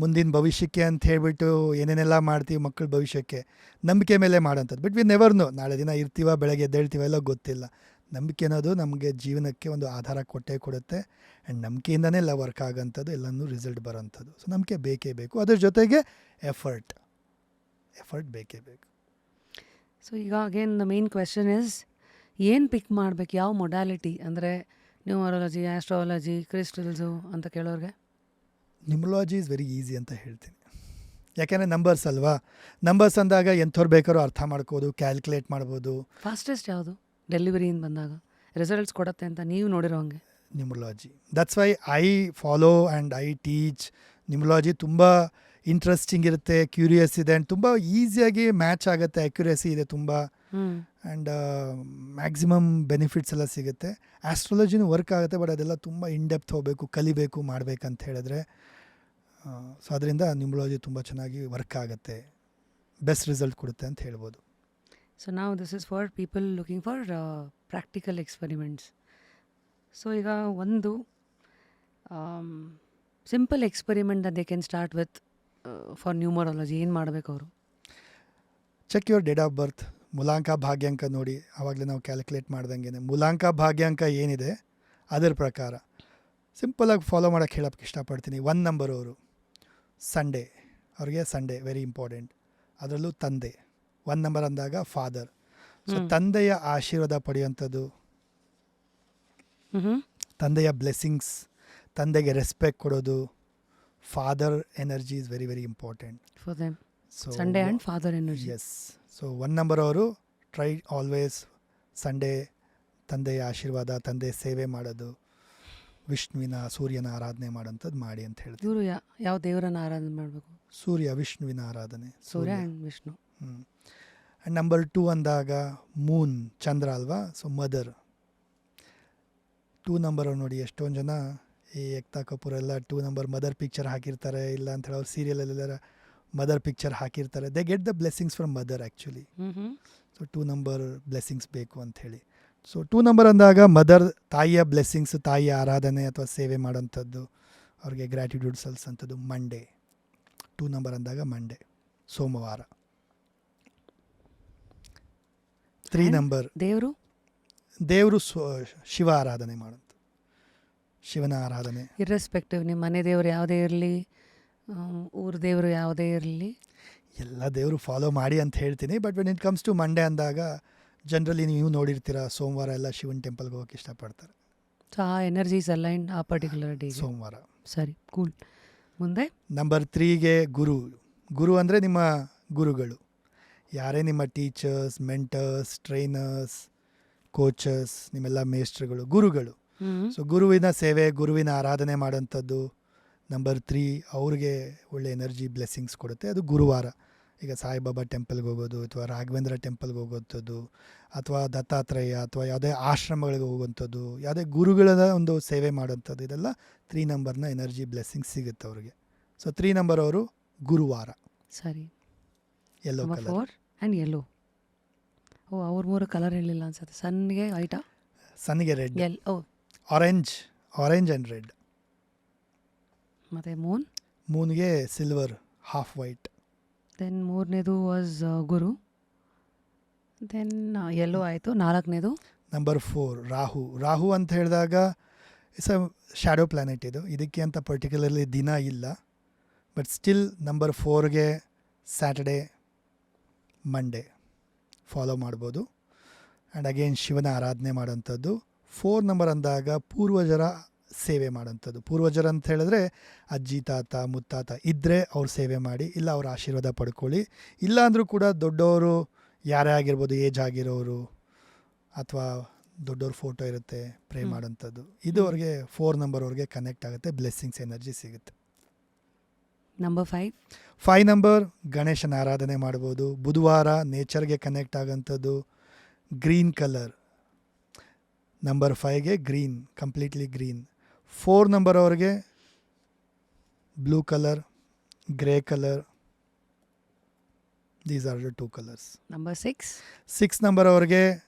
ಮುಂದಿನ ಭವಿಷ್ಯಕ್ಕೆ ಅಂತ ಹೇಳ್ಬಿಟ್ಟು ಏನೇನೆಲ್ಲ ಮಾಡ್ತೀವಿ, ಮಕ್ಕಳ ಭವಿಷ್ಯಕ್ಕೆ ನಂಬಿಕೆ ಮೇಲೆ ಮಾಡೋಂಥದ್ದು. ಬಟ್ ವಿ ನೆವರ್ ನೋ, ನಾಳೆ ದಿನ ಇರ್ತೀವ, ಬೆಳಗ್ಗೆ ಎದ್ದೇಳ್ತೀವ, ಎಲ್ಲ ಗೊತ್ತಿಲ್ಲ. ನಂಬಿಕೆ ಅನ್ನೋದು ನಮಗೆ ಜೀವನಕ್ಕೆ ಒಂದು ಆಧಾರ ಕೊಡುತ್ತೆ. ಆ್ಯಂಡ್ ನಂಬಿಕೆಯಿಂದನೇ ಎಲ್ಲ ವರ್ಕ್ ಆಗೋಂಥದ್ದು, ಎಲ್ಲನೂ ರಿಸಲ್ಟ್ ಬರೋಂಥದ್ದು. ಸೊ ನಂಬಿಕೆ ಬೇಕೇ ಬೇಕು. ಅದ್ರ ಜೊತೆಗೆ ಎಫರ್ಟ್ ಬೇಕೇ ಬೇಕು. ಸೊ ಈಗ again the main question is, ಏನು ಪಿಕ್ ಮಾಡಬೇಕು, ಯಾವ ಮೊಡ್ಯಾಲಿಟಿ? ಅಂದರೆ ನ್ಯೂಮರಾಲಜಿ, ಆಸ್ಟ್ರಾಲಜಿ, ಕ್ರಿಸ್ಟಲ್ಸು ಅಂತ ಕೇಳೋರಿಗೆ? ನ್ಯೂಮರಾಲಜಿ ಇಸ್ ವೆರಿ ಈಸಿ ಅಂತ ಹೇಳ್ತೀನಿ. ಯಾಕೆಂದರೆ ನಂಬರ್ಸ್ ಅಲ್ವಾ, ನಂಬರ್ಸ್ ಅಂದಾಗ ಎಂಥವ್ರು ಬೇಕಾದ್ರೂ ಅರ್ಥ ಮಾಡ್ಕೋದು, ಕ್ಯಾಲ್ಕುಲೇಟ್ ಮಾಡ್ಬೋದು. ಫಾಸ್ಟೆಸ್ಟ್ ಯಾವುದು ಡೆಲಿವರಿಯಿಂದ ಬಂದಾಗ ರಿಸಲ್ಟ್ಸ್ ಕೊಡುತ್ತೆ ಅಂತ ನೀವು ನೋಡಿರೋ ಹಂಗೆ? Numerology. That's why I follow and I teach. Numerology ತುಂಬ ಇಂಟ್ರೆಸ್ಟಿಂಗ್ ಇರುತ್ತೆ, ಕ್ಯೂರಿಯಸ್ ಇದೆ ಆ್ಯಂಡ್ ತುಂಬ ಈಸಿಯಾಗಿ ಮ್ಯಾಚ್ ಆಗುತ್ತೆ, ಅಕ್ಯುರೇಸಿ ಇದೆ ತುಂಬ, ಆ್ಯಂಡ್ ಮ್ಯಾಕ್ಸಿಮಮ್ ಬೆನಿಫಿಟ್ಸ್ ಎಲ್ಲ ಸಿಗುತ್ತೆ. ಆಸ್ಟ್ರಾಲಜಿನೂ ವರ್ಕ್ ಆಗುತ್ತೆ, ಬಟ್ ಅದೆಲ್ಲ ತುಂಬ ಇನ್ಡೆಪ್ತ್ ಹೋಗಬೇಕು, ಕಲಿಬೇಕು, ಮಾಡಬೇಕಂತ ಹೇಳಿದ್ರೆ. ಸೊ ಅದರಿಂದ ನ್ಯೂಮರಾಲಜಿ ತುಂಬ ಚೆನ್ನಾಗಿ ವರ್ಕ್ ಆಗುತ್ತೆ, ಬೆಸ್ಟ್ ರಿಸಲ್ಟ್ ಕೊಡುತ್ತೆ ಅಂತ ಹೇಳ್ಬೋದು. ಸೊ ನಾವು this is for people looking for practical experiments. So ಈಗ ಒಂದು simple experiment that they can start with for numerology ಏನು ಮಾಡಬೇಕು ಅವರು? Check your date of birth, ಮೂಲಾಂಕ ಭಾಗ್ಯಾಂಕ ನೋಡಿ. ಆವಾಗಲೇ ನಾವು ಕ್ಯಾಲ್ಕುಲೇಟ್ ಮಾಡ್ದಂಗೆ ಮೂಲಾಂಕ ಭಾಗ್ಯಾಂಕ ಏನಿದೆ ಅದರ ಪ್ರಕಾರ ಸಿಂಪಲಾಗಿ ಫಾಲೋ ಮಾಡೋಕ್ಕೆ ಹೇಳೋಕ್ಕೆ ಇಷ್ಟಪಡ್ತೀನಿ. 1 ನಂಬರ್ ಅವರು ಸಂಡೇ, ಅವ್ರಿಗೆ ಸಂಡೇ ವೆರಿ ಇಂಪಾರ್ಟೆಂಟ್. ಅದರಲ್ಲೂ ತಂದೆ 1 ನಂಬರ್ ಅಂದಾಗ ಫಾದರ್. ಸೊ ತಂದೆಯ ಆಶೀರ್ವಾದ ಪಡೆಯುವಂಥದ್ದು, ತಂದೆಯ ಬ್ಲೆಸ್ಸಿಂಗ್ಸ್, ತಂದೆಗೆ ರೆಸ್ಪೆಕ್ಟ್ ಕೊಡೋದು, father energy is very very important for them. So Sunday and father energy. Yes. So 1 number ಅವರು ಟ್ರೈ ಆಲ್ವೇಸ್ ಸಂಡೇ ತಂದೆಯ ಆಶೀರ್ವಾದ, ತಂದೆ ಸೇವೆ ಮಾಡೋದು, ವಿಷ್ಣುವಿನ ಸೂರ್ಯನ ಆರಾಧನೆ ಮಾಡೋಂಥದ್ದು ಮಾಡಿ ಅಂತ ಹೇಳ್ತೀವಿ. ಇವರು ಯಾವ ದೇವರನ್ನ ಆರಾಧನೆ ಮಾಡಬೇಕು? ಸೂರ್ಯ, ವಿಷ್ಣುವಿನ ಆರಾಧನೆ, ಸೂರ್ಯ ಆ್ಯಂಡ್ ವಿಷ್ಣು. ಆ್ಯಂಡ್ ನಂಬರ್ 2 ಅಂದಾಗ ಮೂನ್, ಚಂದ್ರ ಅಲ್ವಾ. ಸೊ ಮದರ್ 2 ನಂಬರ್ ನೋಡಿ. ಎಷ್ಟೊಂದು ಜನ ಈ ಏಕ್ತಾ ಕಪೂರ್ ಎಲ್ಲ 2 ನಂಬರ್ ಮದರ್ ಪಿಕ್ಚರ್ ಹಾಕಿರ್ತಾರೆ, ಇಲ್ಲ ಅಂತ ಹೇಳಿ ಅವ್ರು ಸೀರಿಯಲಲ್ಲೆಲ್ಲ ಮದರ್ ಪಿಕ್ಚರ್ ಹಾಕಿರ್ತಾರೆ. They get the blessings from mother actually. So 2 number blessings ಬೇಕು ಅಂಥೇಳಿ. ಸೊ 2 ನಂಬರ್ ಅಂದಾಗ ಮದರ್, ತಾಯಿಯ ಬ್ಲೆಸ್ಸಿಂಗ್ಸ್, ತಾಯಿಯ ಆರಾಧನೆ ಅಥವಾ ಸೇವೆ ಮಾಡೋಂಥದ್ದು, ಅವ್ರಿಗೆ ಗ್ರ್ಯಾಟಿಟ್ಯೂಡ್ ಸಲ್ಲಿಸೋಂಥದ್ದು. ಮಂಡೇ 2 ನಂಬರ್ ಅಂದಾಗ ಮಂಡೇ, ಸೋಮವಾರ. 3 ನಂಬರ್ ದೇವರು ಶಿವ ಆರಾಧನೆ ಮಾಡೋಂಥದ್ದು, ಶಿವನ ಆರಾಧನೆ. ಇರ್ರೆಸ್ಪೆಕ್ಟಿವ್ ನಿಮ್ಮ ಮನೆ ದೇವರು ಯಾವುದೇ ಇರಲಿ, ಊರ ದೇವರು ಯಾವುದೇ ಇರಲಿ, ಎಲ್ಲ ದೇವರು ಫಾಲೋ ಮಾಡಿ ಅಂತ ಹೇಳ್ತೀನಿ. But when it comes to Monday ಅಂದಾಗ ಜನರಲಿ ನೀವು ನೋಡಿರ್ತೀರ, ಸೋಮವಾರ ಎಲ್ಲ ಶಿವನ ಟೆಂಪಲ್ಗೆ ಹೋಗೋಕೆ ಇಷ್ಟಪಡ್ತಾರೆ. ಸೊ ಆ ಎನರ್ಜೀಸ್ ಅಲೈನ್ಡ್ ಆ ಪರ್ಟಿಕ್ಯುಲರ್ ಡೇ, ಸೋಮವಾರ. ಸರಿ, ಕೂಲ್. ಮುಂದೆ ನಂಬರ್ 3ಗೆ ಗುರು. ಗುರು ಅಂದರೆ ನಿಮ್ಮ ಗುರುಗಳು, ಯಾರೇ ನಿಮ್ಮ ಟೀಚರ್ಸ್, ಮೆಂಟರ್ಸ್, ಟ್ರೈನರ್ಸ್, ಕೋಚಸ್, ನಿಮ್ಮೆಲ್ಲ ಮೇಸ್ಟ್ರುಗಳು, ಗುರುಗಳು. ಸೊ ಗುರುವಿನ ಸೇವೆ, ಗುರುವಿನ ಆರಾಧನೆ ಮಾಡೋಂಥದ್ದು. ನಂಬರ್ 3 ಅವ್ರಿಗೆ ಒಳ್ಳೆ ಎನರ್ಜಿ ಬ್ಲೆಸ್ಸಿಂಗ್ಸ್ ಕೊಡುತ್ತೆ, ಅದು ಗುರುವಾರ. ಈಗ ಸಾಯಿಬಾಬಾ ಟೆಂಪಲ್ಗೆ ಹೋಗೋದು, ಅಥವಾ ರಾಘವೇಂದ್ರ ಟೆಂಪಲ್ಗೆ ಹೋಗೋಂಥದ್ದು, ಅಥವಾ ದತ್ತಾತ್ರೇಯ, ಅಥವಾ ಯಾವುದೇ ಆಶ್ರಮಗಳಿಗೆ ಹೋಗುವಂಥದ್ದು, ಯಾವುದೇ ಗುರುಗಳ ಒಂದು ಸೇವೆ ಮಾಡೋಂಥದ್ದು, ಇದೆಲ್ಲ 3 ನಂಬರ್ನ ಎನರ್ಜಿ ಬ್ಲೆಸ್ಸಿಂಗ್ ಸಿಗುತ್ತೆ ಅವ್ರಿಗೆ. ಸೊ 3 ನಂಬರ್ ಅವರು ಗುರುವಾರ. ಸರಿ. Yellow number colour 4 and yellow. Oh, ಅವ್ರ 3 ಕಲರ್ ಹೇಳಿಲ್ಲ ಅನ್ಸುತ್ತೆ. ಸನ್ಗೆ ವೈಟಾ? ಸನ್ಗೆ red, oh, orange and red. ಮತ್ತು ಮೂನ್ಗೆ ಸಿಲ್ವರ್, ಹಾಫ್ ವೈಟ್. ದೆನ್ 3ನೇದು ವಾಸ್ ಗುರು. ದೆನ್ ಯೆಲ್ಲೋ ಆಯಿತು. 4ನೇದು ನಂಬರ್ 4 ರಾಹು. ರಾಹು ಅಂತ ಹೇಳಿದಾಗ ಇಟ್ಸ್ ಅ ಶ್ಯಾಡೋ ಪ್ಲ್ಯಾನೆಟ್. ಇದಕ್ಕೆ ಅಂತ ಪರ್ಟಿಕ್ಯುಲರ್ಲಿ ದಿನ ಇಲ್ಲ, ಬಟ್ ಸ್ಟಿಲ್ ನಂಬರ್ 4ಗೆ ಸ್ಯಾಟರ್ಡೇ, ಮಂಡೇ ಫಾಲೋ ಮಾಡ್ಬೋದು. ಆ್ಯಂಡ್ ಅಗೇನ್ ಶಿವನ ಆರಾಧನೆ ಮಾಡೋಂಥದ್ದು. 4 ನಂಬರ್ ಅಂದಾಗ ಪೂರ್ವಜರ ಸೇವೆ ಮಾಡೋಂಥದ್ದು. ಪೂರ್ವಜರು ಅಂತ ಹೇಳಿದ್ರೆ ಅಜ್ಜಿ, ತಾತ, ಮುತ್ತಾತ ಇದ್ದರೆ ಅವ್ರ ಸೇವೆ ಮಾಡಿ, ಇಲ್ಲ ಅವ್ರ ಆಶೀರ್ವಾದ ಪಡ್ಕೊಳ್ಳಿ. ಇಲ್ಲ ಅಂದರೂ ಕೂಡ ದೊಡ್ಡವರು ಯಾರೇ ಆಗಿರ್ಬೋದು, ಏಜ್ ಆಗಿರೋರು, ಅಥವಾ ದೊಡ್ಡವ್ರ ಫೋಟೋ ಇರುತ್ತೆ, ಪ್ರೇ ಮಾಡೋಂಥದ್ದು. ಇದು ಅವ್ರಿಗೆ 4 ನಂಬರ್ ಅವ್ರಿಗೆ ಕನೆಕ್ಟ್ ಆಗುತ್ತೆ, ಬ್ಲೆಸ್ಸಿಂಗ್ಸ್ ಎನರ್ಜಿ ಸಿಗುತ್ತೆ. ನಂಬರ್ 5 ನಂಬರ್ ಗಣೇಶನ ಆರಾಧನೆ ಮಾಡ್ಬೋದು. ಬುಧವಾರ ನೇಚರ್ಗೆ ಕನೆಕ್ಟ್ ಆಗೋಂಥದ್ದು, ಗ್ರೀನ್ ಕಲರ್. ನಂಬರ್ 5ಗೆ ಗ್ರೀನ್, ಕಂಪ್ಲೀಟ್ಲಿ ಗ್ರೀನ್. 4 ನಂಬರ್ ಅವ್ರಿಗೆ blue colour, grey colour. These are the 2 colours. Number 6 number ಅವ್ರಿಗೆ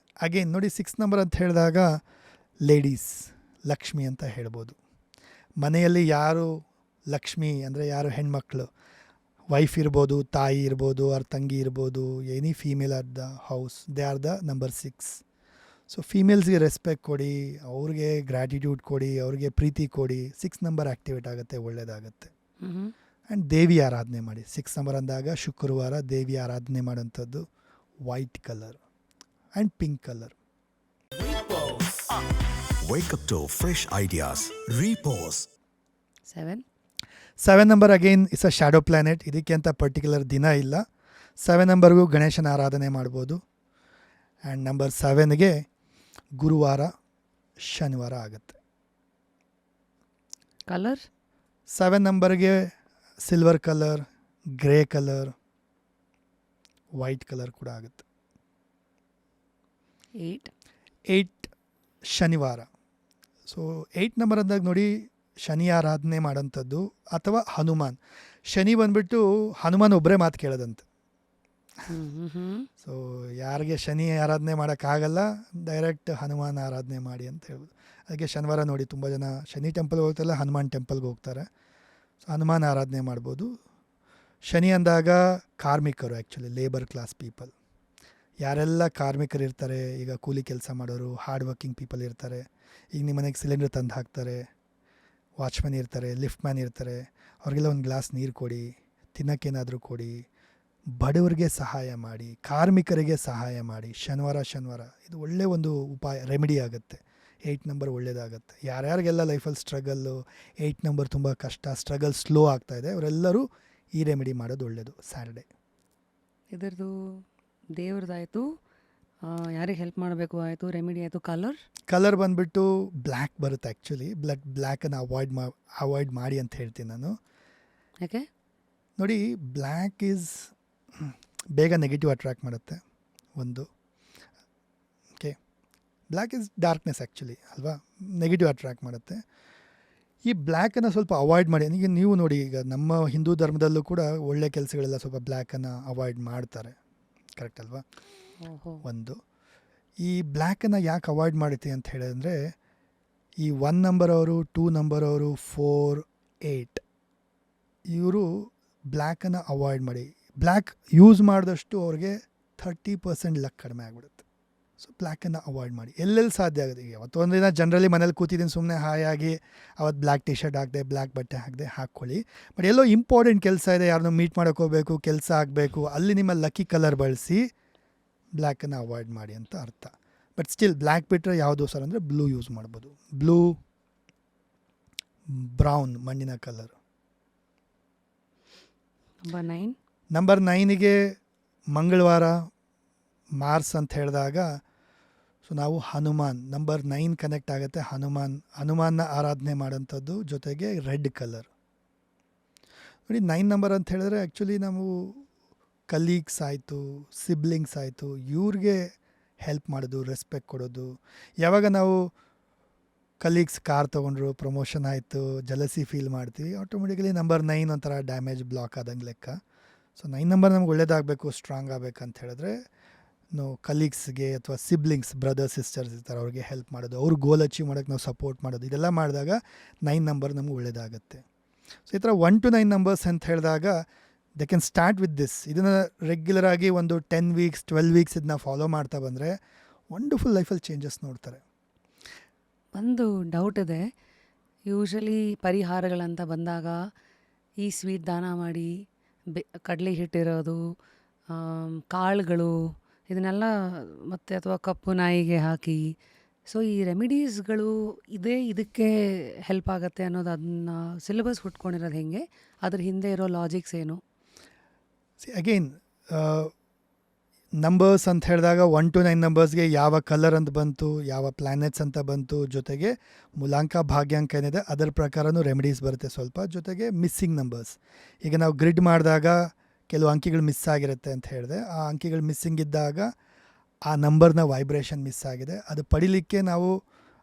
ಅಗೇನ್ ನೋಡಿ, 6 ನಂಬರ್ ಅಂತ ಹೇಳಿದಾಗ ಲೇಡೀಸ್, ಲಕ್ಷ್ಮಿ ಅಂತ ಹೇಳ್ಬೋದು. ಮನೆಯಲ್ಲಿ ಯಾರು ಲಕ್ಷ್ಮಿ ಅಂದರೆ ಯಾರು ಹೆಣ್ಮಕ್ಳು, ವೈಫ್ ಇರ್ಬೋದು, ತಾಯಿ ಇರ್ಬೋದು, ಅವ್ರ ತಂಗಿ ಇರ್ಬೋದು, any female or the house, they are the number 6. ಸೊ ಫೀಮೇಲ್ಸ್ಗೆ ರೆಸ್ಪೆಕ್ಟ್ ಕೊಡಿ, ಅವ್ರಿಗೆ ಗ್ರ್ಯಾಟಿಟ್ಯೂಡ್ ಕೊಡಿ, ಅವ್ರಿಗೆ ಪ್ರೀತಿ ಕೊಡಿ. 6 ನಂಬರ್ ಆ್ಯಕ್ಟಿವೇಟ್ ಆಗುತ್ತೆ, ಒಳ್ಳೆಯದಾಗುತ್ತೆ. ಆ್ಯಂಡ್ ದೇವಿ ಆರಾಧನೆ ಮಾಡಿ. 6 ನಂಬರ್ ಅಂದಾಗ ಶುಕ್ರವಾರ ದೇವಿ ಆರಾಧನೆ ಮಾಡೋಂಥದ್ದು. White colour and pink colour. Wake up to fresh ideas. Repose. 7. 7 number again is a shadow planet. ಇದಕ್ಕೆ ಅಂತ ಪರ್ಟಿಕ್ಯುಲರ್ ದಿನ ಇಲ್ಲ. 7 ನಂಬರ್ಗೂ ಗಣೇಶನ ಆರಾಧನೆ ಮಾಡ್ಬೋದು. ಆ್ಯಂಡ್ ನಂಬರ್ 7ಗೆ ಗುರುವಾರ ಶನಿವಾರ ಆಗುತ್ತೆ. ಕಲರ್ 7 ನಂಬರ್ಗೆ silver colour, grey colour, white colour ಕೂಡ ಆಗುತ್ತೆ. 8. 8 ಶನಿವಾರ. ಸೊ 8 ನಂಬರ್ ಅಂದಾಗ ನೋಡಿ, ಶನಿ ಆರಾಧನೆ ಮಾಡೋಂಥದ್ದು ಅಥವಾ ಹನುಮಾನ್. ಶನಿ ಬಂದುಬಿಟ್ಟು ಹನುಮಾನ್ ಒಬ್ಬರೇ ಮಾತು ಕೇಳೋದಂತೆ. ಸೊ ಯಾರಿಗೆ ಶನಿ ಆರಾಧನೆ ಮಾಡೋಕ್ಕಾಗಲ್ಲ, ಡೈರೆಕ್ಟ್ ಹನುಮಾನ್ ಆರಾಧನೆ ಮಾಡಿ ಅಂತ ಹೇಳ್ಬೋದು. ಅದಕ್ಕೆ ಶನಿವಾರ ನೋಡಿ ತುಂಬ ಜನ ಶನಿ ಟೆಂಪಲ್ಗೆ ಹೋಗ್ತಾರಲ್ಲ, ಹನುಮಾನ್ ಟೆಂಪಲ್ಗೆ ಹೋಗ್ತಾರೆ. ಸೊ ಹನುಮಾನ್ ಆರಾಧನೆ ಮಾಡ್ಬೋದು. ಶನಿ ಅಂದಾಗ ಕಾರ್ಮಿಕರು, ಆ್ಯಕ್ಚುಲಿ ಲೇಬರ್ ಕ್ಲಾಸ್ ಪೀಪಲ್, ಯಾರೆಲ್ಲ ಕಾರ್ಮಿಕರು ಇರ್ತಾರೆ, ಈಗ ಕೂಲಿ ಕೆಲಸ ಮಾಡೋರು, ಹಾರ್ಡ್ ವರ್ಕಿಂಗ್ ಪೀಪಲ್ ಇರ್ತಾರೆ. ಈಗ ನಿಮ್ಮ ಮನೆಗೆ ಸಿಲಿಂಡರ್ ತಂದು ಹಾಕ್ತಾರೆ, ವಾಚ್ಮ್ಯಾನ್ ಇರ್ತಾರೆ, ಲಿಫ್ಟ್ ಮ್ಯಾನ್ ಇರ್ತಾರೆ, ಅವ್ರಿಗೆಲ್ಲ ಒಂದು ಗ್ಲಾಸ್ ನೀರು ಕೊಡಿ, ತಿನ್ನೋಕ್ಕೇನಾದರೂ ಕೊಡಿ, ಬಡವರಿಗೆ ಸಹಾಯ ಮಾಡಿ, ಕಾರ್ಮಿಕರಿಗೆ ಸಹಾಯ ಮಾಡಿ. ಶನಿವಾರ ಇದು ಒಳ್ಳೆಯ ಒಂದು ಉಪಾಯ, ರೆಮಿಡಿ ಆಗುತ್ತೆ. 8 ನಂಬರ್ ಒಳ್ಳೆಯದಾಗುತ್ತೆ. ಯಾರ್ಯಾರಿಗೆಲ್ಲ ಲೈಫಲ್ಲಿ ಸ್ಟ್ರಗಲ್ಲು, 8 ನಂಬರ್ ತುಂಬ ಕಷ್ಟ, ಸ್ಟ್ರಗಲ್ ಸ್ಲೋ ಆಗ್ತಾಯಿದೆ, ಅವರೆಲ್ಲರೂ ಈ ರೆಮಿಡಿ ಮಾಡೋದು ಒಳ್ಳೆಯದು. ಸ್ಯಾಟರ್ಡೆ ಇದರದು ದೇವ್ರದ್ದಾಯಿತು, ಯಾರಿಗೆ ಹೆಲ್ಪ್ ಮಾಡಬೇಕು ಆಯಿತು, ರೆಮಿಡಿ ಆಯಿತು. ಕಲರ್ ಬಂದುಬಿಟ್ಟು ಬ್ಲ್ಯಾಕ್ ಬರುತ್ತೆ. ಆ್ಯಕ್ಚುಲಿ ಬ್ಲ್ಯಾಕನ್ನು ಅವಾಯ್ಡ್ ಮಾಡಿ ಅಂತ ಹೇಳ್ತೀನಿ ನಾನು. ಯಾಕೆ ನೋಡಿ, ಬ್ಲ್ಯಾಕ್ ಈಸ್ ಬೇಗ ನೆಗೆಟಿವ್ ಅಟ್ರ್ಯಾಕ್ಟ್ ಮಾಡುತ್ತೆ ಒಂದು. Okay, black is darkness actually ಅಲ್ವಾ, ನೆಗೆಟಿವ್ ಅಟ್ರ್ಯಾಕ್ಟ್ ಮಾಡುತ್ತೆ. ಈ ಬ್ಲ್ಯಾಕನ್ನು ಸ್ವಲ್ಪ ಅವಾಯ್ಡ್ ಮಾಡಿ. ಈಗ ನೀವು ನೋಡಿ, ಈಗ ನಮ್ಮ ಹಿಂದೂ ಧರ್ಮದಲ್ಲೂ ಕೂಡ ಒಳ್ಳೆ ಕೆಲಸಗಳೆಲ್ಲ ಸ್ವಲ್ಪ ಬ್ಲ್ಯಾಕನ್ನು ಅವಾಯ್ಡ್ ಮಾಡ್ತಾರೆ, ಕರೆಕ್ಟ್ ಅಲ್ವಾ? ಒಂದು ಈ ಬ್ಲ್ಯಾಕನ್ನು ಯಾಕೆ ಅವಾಯ್ಡ್ ಮಾಡುತ್ತೆ ಅಂತ ಹೇಳಿದ್ರೆ, ಈ 1 ನಂಬರ್ ಅವರು, 2 ನಂಬರ್ ಅವರು, 4, 8 ಇವರು ಬ್ಲ್ಯಾಕನ್ನು ಅವಾಯ್ಡ್ ಮಾಡಿ. ಬ್ಲ್ಯಾಕ್ ಯೂಸ್ ಮಾಡಿದಷ್ಟು ಅವ್ರಿಗೆ 30% ಲಕ್ ಕಡಿಮೆ ಆಗಿಬಿಡುತ್ತೆ. ಸೊ ಬ್ಲ್ಯಾಕನ್ನು ಅವಾಯ್ಡ್ ಮಾಡಿ ಎಲ್ಲೆಲ್ಲಿ ಸಾಧ್ಯ ಆಗುತ್ತೆ. ಈಗ ಅವತ್ತೊಂದು ದಿನ ಜನರಲಿ ಮನೇಲಿ ಕೂತಿದ್ದೀನಿ ಸುಮ್ಮನೆ ಹಾಯಾಗಿ, ಅವತ್ತು ಬ್ಲ್ಯಾಕ್ ಟಿ ಶರ್ಟ್ ಹಾಕಿದೆ, ಬ್ಲ್ಯಾಕ್ ಬಟ್ಟೆ ಹಾಕಿದೆ, ಹಾಕ್ಕೊಳ್ಳಿ. ಬಟ್ ಎಲ್ಲೋ ಇಂಪಾರ್ಟೆಂಟ್ ಕೆಲಸ ಇದೆ, ಯಾರನ್ನೋ ಮೀಟ್ ಮಾಡೋಕ್ಕೆ ಹೋಗಬೇಕು, ಕೆಲಸ ಆಗಬೇಕು, ಅಲ್ಲಿ ನಿಮ್ಮ ಲಕ್ಕಿ ಕಲರ್ ಬಳಸಿ ಬ್ಲ್ಯಾಕನ್ನು ಅವಾಯ್ಡ್ ಮಾಡಿ ಅಂತ ಅರ್ಥ. ಬಟ್ ಸ್ಟಿಲ್ ಬ್ಲ್ಯಾಕ್ ಬಿಟ್ಟರೆ ಯಾವುದು ಸರ್ ಅಂದರೆ ಬ್ಲೂ ಯೂಸ್ ಮಾಡ್ಬೋದು. ಬ್ಲೂ, ಬ್ರೌನ್ ಮಣ್ಣಿನ ಕಲರ್. ನಂಬರ್ 9ಗೆ ಮಂಗಳವಾರ, ಮಾರ್ಸ್ ಅಂತ ಹೇಳಿದಾಗ ಸೊ ನಾವು ಹನುಮಾನ್, ನಂಬರ್ 9 ಕನೆಕ್ಟ್ ಆಗುತ್ತೆ. ಹನುಮಾನ್ನ ಆರಾಧನೆ ಮಾಡೋಂಥದ್ದು, ಜೊತೆಗೆ ರೆಡ್ ಕಲರ್. ನೋಡಿ, 9 ನಂಬರ್ ಅಂತ ಹೇಳಿದ್ರೆ ಆ್ಯಕ್ಚುಲಿ ನಾವು ಕಲೀಗ್ಸ್ ಆಯಿತು, ಸಿಬ್ಲಿಂಗ್ಸ್ ಆಯಿತು, ಇವ್ರಿಗೆ ಹೆಲ್ಪ್ ಮಾಡೋದು, ರೆಸ್ಪೆಕ್ಟ್ ಕೊಡೋದು. ಯಾವಾಗ ನಾವು ಕಲೀಗ್ಸ್ ಕಾರ್ ತೊಗೊಂಡ್ರು, ಪ್ರಮೋಷನ್ ಆಯಿತು, ಜಲಸಿ ಫೀಲ್ ಮಾಡ್ತೀವಿ, ಆಟೋಮೆಟಿಕಲಿ ನಂಬರ್ 9 ಒಂಥರ ಡ್ಯಾಮೇಜ್, ಬ್ಲಾಕ್ ಆದಂಗೆ ಲೆಕ್ಕ. ಸೊ 9 ನಂಬರ್ ನಮ್ಗೆ ಒಳ್ಳೇದಾಗಬೇಕು, ಸ್ಟ್ರಾಂಗ್ ಆಗಬೇಕಂತ ಹೇಳಿದ್ರೆ ನಾವು ಕಲೀಗ್ಸ್ಗೆ ಅಥವಾ ಸಿಬ್ಲಿಂಗ್ಸ್, ಬ್ರದರ್ ಸಿಸ್ಟರ್ಸ್ ಇರ್ತಾರೆ, ಅವ್ರಿಗೆ ಹೆಲ್ಪ್ ಮಾಡೋದು, ಅವ್ರ ಗೋಲ್ ಅಚೀವ್ ಮಾಡೋಕ್ಕೆ ನಾವು ಸಪೋರ್ಟ್ ಮಾಡೋದು, ಇದೆಲ್ಲ ಮಾಡಿದಾಗ 9 ನಂಬರ್ ನಮ್ಗೆ ಒಳ್ಳೇದಾಗುತ್ತೆ. ಸೊ ಈ ಥರ 1 to 9 ನಂಬರ್ಸ್ ಅಂತ ಹೇಳಿದಾಗ they can start with this. ಇದನ್ನು ರೆಗ್ಯುಲರಾಗಿ ಒಂದು 10 weeks 12 weeks ಇದನ್ನ ಫಾಲೋ ಮಾಡ್ತಾ ಬಂದರೆ ವಂಡರ್ಫುಲ್ ಲೈಫಲ್ಲಿ ಚೇಂಜಸ್ ನೋಡ್ತಾರೆ. ಒಂದು ಡೌಟ್ ಇದೆ. ಯೂಶಲಿ ಪರಿಹಾರಗಳಂತ ಬಂದಾಗ ಈ ಸ್ವೀಟ್ ದಾನ ಮಾಡಿ, ಕಡಲೆ ಹಿಟ್ಟಿರೋದು, ಕಾಳುಗಳು, ಇದನ್ನೆಲ್ಲ ಮತ್ತು ಅಥವಾ ಕಪ್ಪು ನಾಯಿಗೆ ಹಾಕಿ, ಸೊ ಈ ರೆಮಿಡೀಸ್ಗಳು ಇದಕ್ಕೆ ಹೆಲ್ಪ್ ಆಗುತ್ತೆ ಅನ್ನೋದು, ಅದನ್ನ ಸಿಲೆಬಸ್ ಹುಟ್ಕೊಂಡಿರೋದು ಹೆಂಗೆ, ಅದ್ರ ಹಿಂದೆ ಇರೋ ಲಾಜಿಕ್ಸ್ ಏನು? ಅಗೈನ್ ನಂಬರ್ಸ್ ಅಂತ ಹೇಳಿದಾಗ 1 to 9 ನಂಬರ್ಸ್ಗೆ ಯಾವ ಕಲರ್ ಅಂತ ಬಂತು, ಯಾವ ಪ್ಲ್ಯಾನೆಟ್ಸ್ ಅಂತ ಬಂತು, ಜೊತೆಗೆ ಮೂಲಾಂಕ ಭಾಗ್ಯಾಂಕ ಏನಿದೆ ಅದರ ಪ್ರಕಾರನೂ ರೆಮಿಡೀಸ್ ಬರುತ್ತೆ ಸ್ವಲ್ಪ, ಜೊತೆಗೆ ಮಿಸ್ಸಿಂಗ್ ನಂಬರ್ಸ್. ಈಗ ನಾವು ಗ್ರಿಡ್ ಮಾಡಿದಾಗ ಕೆಲವು ಅಂಕಿಗಳು ಮಿಸ್ ಆಗಿರುತ್ತೆ ಅಂತ ಹೇಳಿದೆ. ಆ ಅಂಕಿಗಳು ಮಿಸ್ಸಿಂಗ್ ಇದ್ದಾಗ ಆ ನಂಬರ್ನ ವೈಬ್ರೇಷನ್ ಮಿಸ್ ಆಗಿದೆ, ಅದು ಪಡಿಲಿಕ್ಕೆ ನಾವು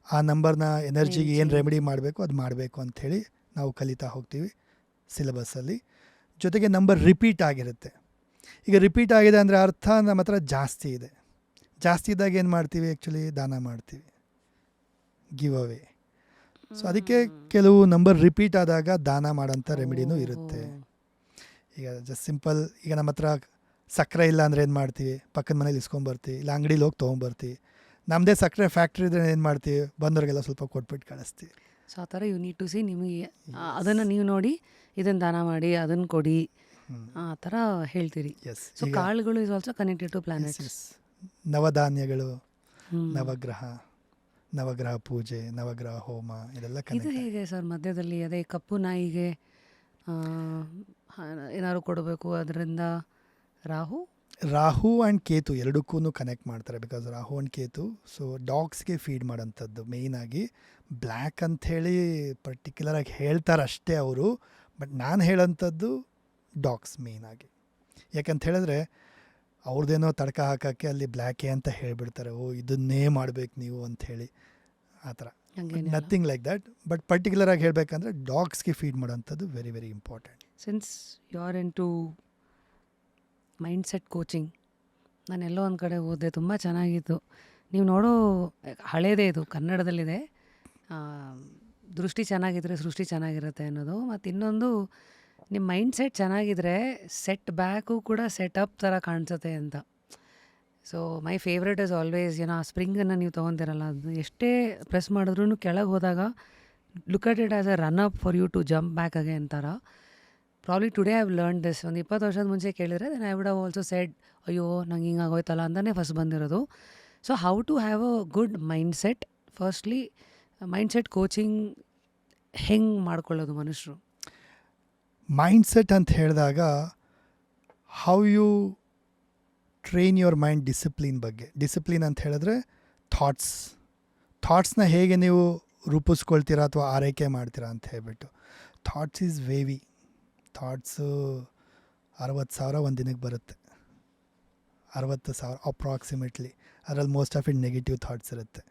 ಆ ನಂಬರ್ನ ಎನರ್ಜಿಗೆ ಏನು ರೆಮಿಡಿ ಮಾಡಬೇಕು ಅದು ಮಾಡಬೇಕು ಅಂಥೇಳಿ ನಾವು ಕಲಿತಾ ಹೋಗ್ತೀವಿ ಸಿಲೆಬಸ್ಸಲ್ಲಿ. ಜೊತೆಗೆ ನಂಬರ್ ರಿಪೀಟ್ ಆಗಿರುತ್ತೆ. ಈಗ ರಿಪೀಟ್ ಆಗಿದೆ ಅಂದರೆ ಅರ್ಥ ನಮ್ಮ ಹತ್ರ ಜಾಸ್ತಿ ಇದೆ. ಜಾಸ್ತಿ ಇದ್ದಾಗ ಏನು ಮಾಡ್ತೀವಿ, ಆ್ಯಕ್ಚುಲಿ ದಾನ ಮಾಡ್ತೀವಿ, ಗಿವ್ ಅವೇ. ಸೊ ಅದಕ್ಕೆ ಕೆಲವು ನಂಬರ್ ರಿಪೀಟ್ ಆದಾಗ ದಾನ ಮಾಡೋಂಥ ರೆಮಿಡಿನೂ ಇರುತ್ತೆ. ಈಗ ಜಸ್ಟ್ ಸಿಂಪಲ್, ಈಗ ನಮ್ಮ ಹತ್ರ ಸಕ್ಕರೆ ಇಲ್ಲ ಅಂದರೆ ಏನು ಮಾಡ್ತೀವಿ, ಪಕ್ಕದ ಮನೇಲಿ ಇಸ್ಕೊಂಬರ್ತೀವಿ, ಇಲ್ಲ ಅಂಗಡೀಲಿ ಹೋಗಿ ತೊಗೊಂಬರ್ತೀವಿ. ನಮ್ಮದೇ ಸಕ್ಕರೆ ಫ್ಯಾಕ್ಟ್ರಿ ಇದ್ರೆ ಏನು ಮಾಡ್ತೀವಿ, ಬಂದವ್ರಿಗೆಲ್ಲ ಸ್ವಲ್ಪ ಕೊಟ್ಬಿಟ್ಟು ಕಳಿಸ್ತೀವಿ. ಸೊ ಆ ಥರ ಯು ನೀಡ್ ಟು ಸಿ, ನಿಮಗೆ ಅದನ್ನು ನೀವು ನೋಡಿ ಇದನ್ನು ದಾನ ಮಾಡಿ, ಅದನ್ನು ಕೊಡಿ, ಆ ಥರ ಹೇಳ್ತೀರಿ. ಸೊ ಕಾಳುಗಳು is also connected to planets. ನವಧಾನ್ಯಗಳು, ನವಗ್ರಹ, ನವಗ್ರಹ ಪೂಜೆ, ನವಗ್ರಹ ಹೋಮ ಇದೆಲ್ಲ ಇದು ಕನೆಕ್ಟ್. ಹೇಗೆ ಸರ್ ಮಧ್ಯದಲ್ಲಿ ಅದೇ ಕಪ್ಪು ನಾಯಿಗೆ ಏನಾದ್ರು ಕೊಡಬೇಕು ಅದರಿಂದ ರಾಹು? ರಾಹು ಆ್ಯಂಡ್ ಕೇತು ಎರಡಕ್ಕೂ ಕನೆಕ್ಟ್ ಮಾಡ್ತಾರೆ. Because Rahu and Ketu so ಡಾಗ್ಸ್ಗೆ ಫೀಡ್ ಮಾಡೋಂಥದ್ದು ಮೇಯ್ನಾಗಿ. ಬ್ಲ್ಯಾಕ್ ಅಂಥೇಳಿ ಪರ್ಟಿಕ್ಯುಲರಾಗಿ ಹೇಳ್ತಾರೆ ಅಷ್ಟೇ ಅವರು, ಬಟ್ ನಾನು ಹೇಳೋಂಥದ್ದು ಡಾಗ್ಸ್ ಮೇಯ್ನಾಗಿ. ಯಾಕಂತ ಹೇಳಿದ್ರೆ ಅವ್ರದ್ದೇನೋ ತಡ್ಕ ಹಾಕೋಕ್ಕೆ ಅಲ್ಲಿ ಬ್ಲ್ಯಾಕೇ ಅಂತ ಹೇಳಿಬಿಡ್ತಾರೆ, ಓ ಇದನ್ನೇ ಮಾಡಬೇಕು ನೀವು ಅಂಥೇಳಿ, ಆ ಥರ. ಹಂಗೇನಿಲ್ಲ. Nothing like that. ಬಟ್ ಪರ್ಟಿಕ್ಯುಲರಾಗಿ ಹೇಳಬೇಕಂದ್ರೆ ಡಾಗ್ಸ್ಗೆ ಫೀಡ್ ಮಾಡೋಂಥದ್ದು very very important. Since you are into mindset coaching, ನಾನೆಲ್ಲೋ ಒಂದು ಕಡೆ ಓದಿದೆ, ತುಂಬ ಚೆನ್ನಾಗಿತ್ತು. ನೀವು ನೋಡೋ ಹಳೇದೇ, ಇದು ಕನ್ನಡದಲ್ಲಿದೆ. ಆ, ದೃಷ್ಟಿ ಚೆನ್ನಾಗಿದ್ರೆ ಸೃಷ್ಟಿ ಚೆನ್ನಾಗಿರುತ್ತೆ ಅನ್ನೋದು. ಮತ್ತು ಇನ್ನೊಂದು, ನಿಮ್ಮ ಮೈಂಡ್ಸೆಟ್ ಚೆನ್ನಾಗಿದ್ರೆ ಸೆಟ್ ಬ್ಯಾಕು ಕೂಡ ಸೆಟಪ್ ಥರ ಕಾಣಿಸುತ್ತೆ ಅಂತ. So my favourite is always, ಏನೋ ಆ ಸ್ಪ್ರಿಂಗನ್ನು ನೀವು ತೊಗೊತಿರಲ್ಲ, ಅದು ಎಷ್ಟೇ ಪ್ರೆಸ್ ಮಾಡಿದ್ರೂ ಕೆಳಗೆ ಹೋದಾಗ look at it as a run up for you to jump back again ಥರ. Probably today I have learn this. ಒಂದು 20 ವರ್ಷದ ಮುಂಚೆ ಕೇಳಿದರೆ then I would have also said, ಅಯ್ಯೋ ನಂಗೆ ಹಿಂಗಾಗೋಯ್ತಲ್ಲ ಅಂತಲೇ ಫಸ್ಟ್ ಬಂದಿರೋದು. So how to have a good mindset, firstly mindset coaching ಹೆಂಗೆ ಮಾಡ್ಕೊಳ್ಳೋದು ಮನುಷ್ಯರು? ಮೈಂಡ್ಸೆಟ್ ಅಂತ ಹೇಳಿದಾಗ how you train your mind discipline ಬಗ್ಗೆ. ಡಿಸಿಪ್ಲಿನ್ ಅಂತ ಹೇಳಿದ್ರೆ ಥಾಟ್ಸ್ನ ಹೇಗೆ ನೀವು ರೂಪಿಸ್ಕೊಳ್ತೀರಾ ಅಥವಾ ಆರೈಕೆ ಮಾಡ್ತೀರಾ ಅಂತ ಹೇಳ್ಬಿಟ್ಟು. Thoughts is ವೇವಿ. ಥಾಟ್ಸು 60,000 ಒಂದು ದಿನಕ್ಕೆ ಬರುತ್ತೆ, 60,000 ಅಪ್ರಾಕ್ಸಿಮೇಟ್ಲಿ. ಅದರಲ್ಲಿ most of it negative thoughts ಇರುತ್ತೆ.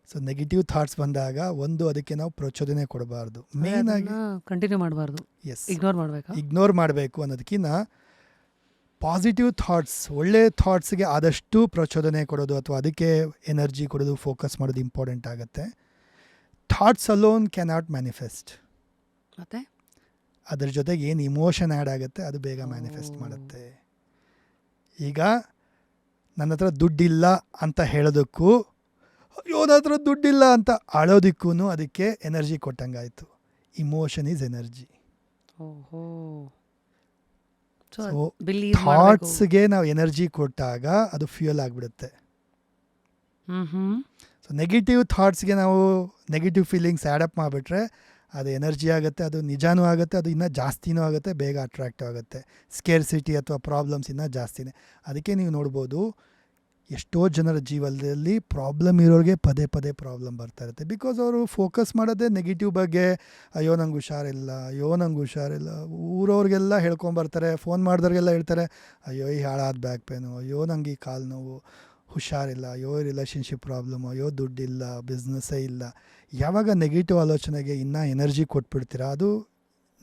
ಸೊ ನೆಗೆಟಿವ್ ಥಾಟ್ಸ್ ಬಂದಾಗ ಒಂದು, ಅದಕ್ಕೆ ನಾವು ಪ್ರಚೋದನೆ ಕೊಡಬಾರ್ದು. ಮೇಯ್ನಾಗಿ ಕಂಟಿನ್ಯೂ ಮಾಡಬಾರ್ದು, ಎಸ್, ಇಗ್ನೋರ್ ಮಾಡಬೇಕಾ? ಇಗ್ನೋರ್ ಮಾಡಬೇಕು. ಅನ್ನೋದಕ್ಕಿಂತ ಪಾಸಿಟಿವ್ ಥಾಟ್ಸ್, ಒಳ್ಳೆ ಥಾಟ್ಸ್ಗೆ ಆದಷ್ಟು ಪ್ರಚೋದನೆ ಕೊಡೋದು ಅಥವಾ ಅದಕ್ಕೆ ಎನರ್ಜಿ ಕೊಡೋದು, ಫೋಕಸ್ ಮಾಡೋದು ಇಂಪಾರ್ಟೆಂಟ್ ಆಗುತ್ತೆ. Thoughts alone cannot manifest. ಮತ್ತೆ ಅದ್ರ ಜೊತೆಗೆ ಏನು ಇಮೋಷನ್ ಆ್ಯಡ್ ಆಗುತ್ತೆ ಅದು ಬೇಗ ಮ್ಯಾನಿಫೆಸ್ಟ್ ಮಾಡುತ್ತೆ. ಈಗ ನನ್ನ ಹತ್ರ ದುಡ್ಡಿಲ್ಲ ಅಂತ ಹೇಳೋದಕ್ಕೂ, ಅಯ್ಯೋ ನನ್ನ ಹತ್ರ ದುಡ್ಡಿಲ್ಲ ಅಂತ ಅಳೋದಕ್ಕೂ ಅದಕ್ಕೆ ಎನರ್ಜಿ ಕೊಟ್ಟಂಗಾಯಿತು. Emotion is energy. ಓಹೋ. ಸೊ ಥಾಟ್ಸ್ಗೆ ನಾವು ಎನರ್ಜಿ ಕೊಟ್ಟಾಗ ಅದು ಫ್ಯೂಯಲ್ ಆಗಿಬಿಡುತ್ತೆ. ಸೊ ನೆಗೆಟಿವ್ ಥಾಟ್ಸ್ಗೆ ನಾವು ನೆಗೆಟಿವ್ ಫೀಲಿಂಗ್ಸ್ ಆ್ಯಡಪ್ ಮಾಡಿಬಿಟ್ರೆ ಅದು ಎನರ್ಜಿ ಆಗುತ್ತೆ, ಅದು ನಿಜಾನೂ ಆಗುತ್ತೆ, ಅದು ಇನ್ನೂ ಜಾಸ್ತಿನೂ ಆಗುತ್ತೆ, ಬೇಗ ಅಟ್ರಾಕ್ಟಿವ್ ಆಗುತ್ತೆ. ಸ್ಕೇರ್ಸಿಟಿ ಅಥವಾ ಪ್ರಾಬ್ಲಮ್ಸ್ ಇನ್ನೂ ಜಾಸ್ತಿನೇ. ಅದಕ್ಕೆ ನೀವು ನೋಡ್ಬೋದು ಎಷ್ಟೋ ಜನರ ಜೀವನದಲ್ಲಿ ಪ್ರಾಬ್ಲಮ್ ಇರೋರಿಗೆ ಪದೇ ಪದೇ ಪ್ರಾಬ್ಲಮ್ ಬರ್ತಾ ಇರುತ್ತೆ. ಬಿಕಾಸ್ ಅವರು ಫೋಕಸ್ ಮಾಡೋದೇ ನೆಗೆಟಿವ್ ಬಗ್ಗೆ. ಅಯ್ಯೋ ನಂಗೆ ಹುಷಾರಿಲ್ಲ, ಅಯ್ಯೋ ನಂಗೆ ಹುಷಾರಿಲ್ಲ. ಊರವ್ರಿಗೆಲ್ಲ ಹೇಳ್ಕೊಂಬರ್ತಾರೆ, ಫೋನ್ ಮಾಡಿದವ್ರಿಗೆಲ್ಲ ಹೇಳ್ತಾರೆ, ಅಯ್ಯೋ ಈ ಹಾಳಾದ ಬ್ಯಾಕ್ ಪೇನು, ಅಯ್ಯೋ ನಂಗೆ ಈ ಕಾಲು ನೋವು, ಹುಷಾರಿಲ್ಲ, ಅಯ್ಯೋ ರಿಲೇಷನ್ಶಿಪ್ ಪ್ರಾಬ್ಲಮ್, ಅಯ್ಯೋ ದುಡ್ಡಿಲ್ಲ, ಬಿಸ್ನೆಸ್ಸೇ ಇಲ್ಲ. ಯಾವಾಗ ನೆಗೆಟಿವ್ ಆಲೋಚನೆಗೆ ಇನ್ನೂ ಎನರ್ಜಿ ಕೊಟ್ಬಿಡ್ತೀರಾ ಅದು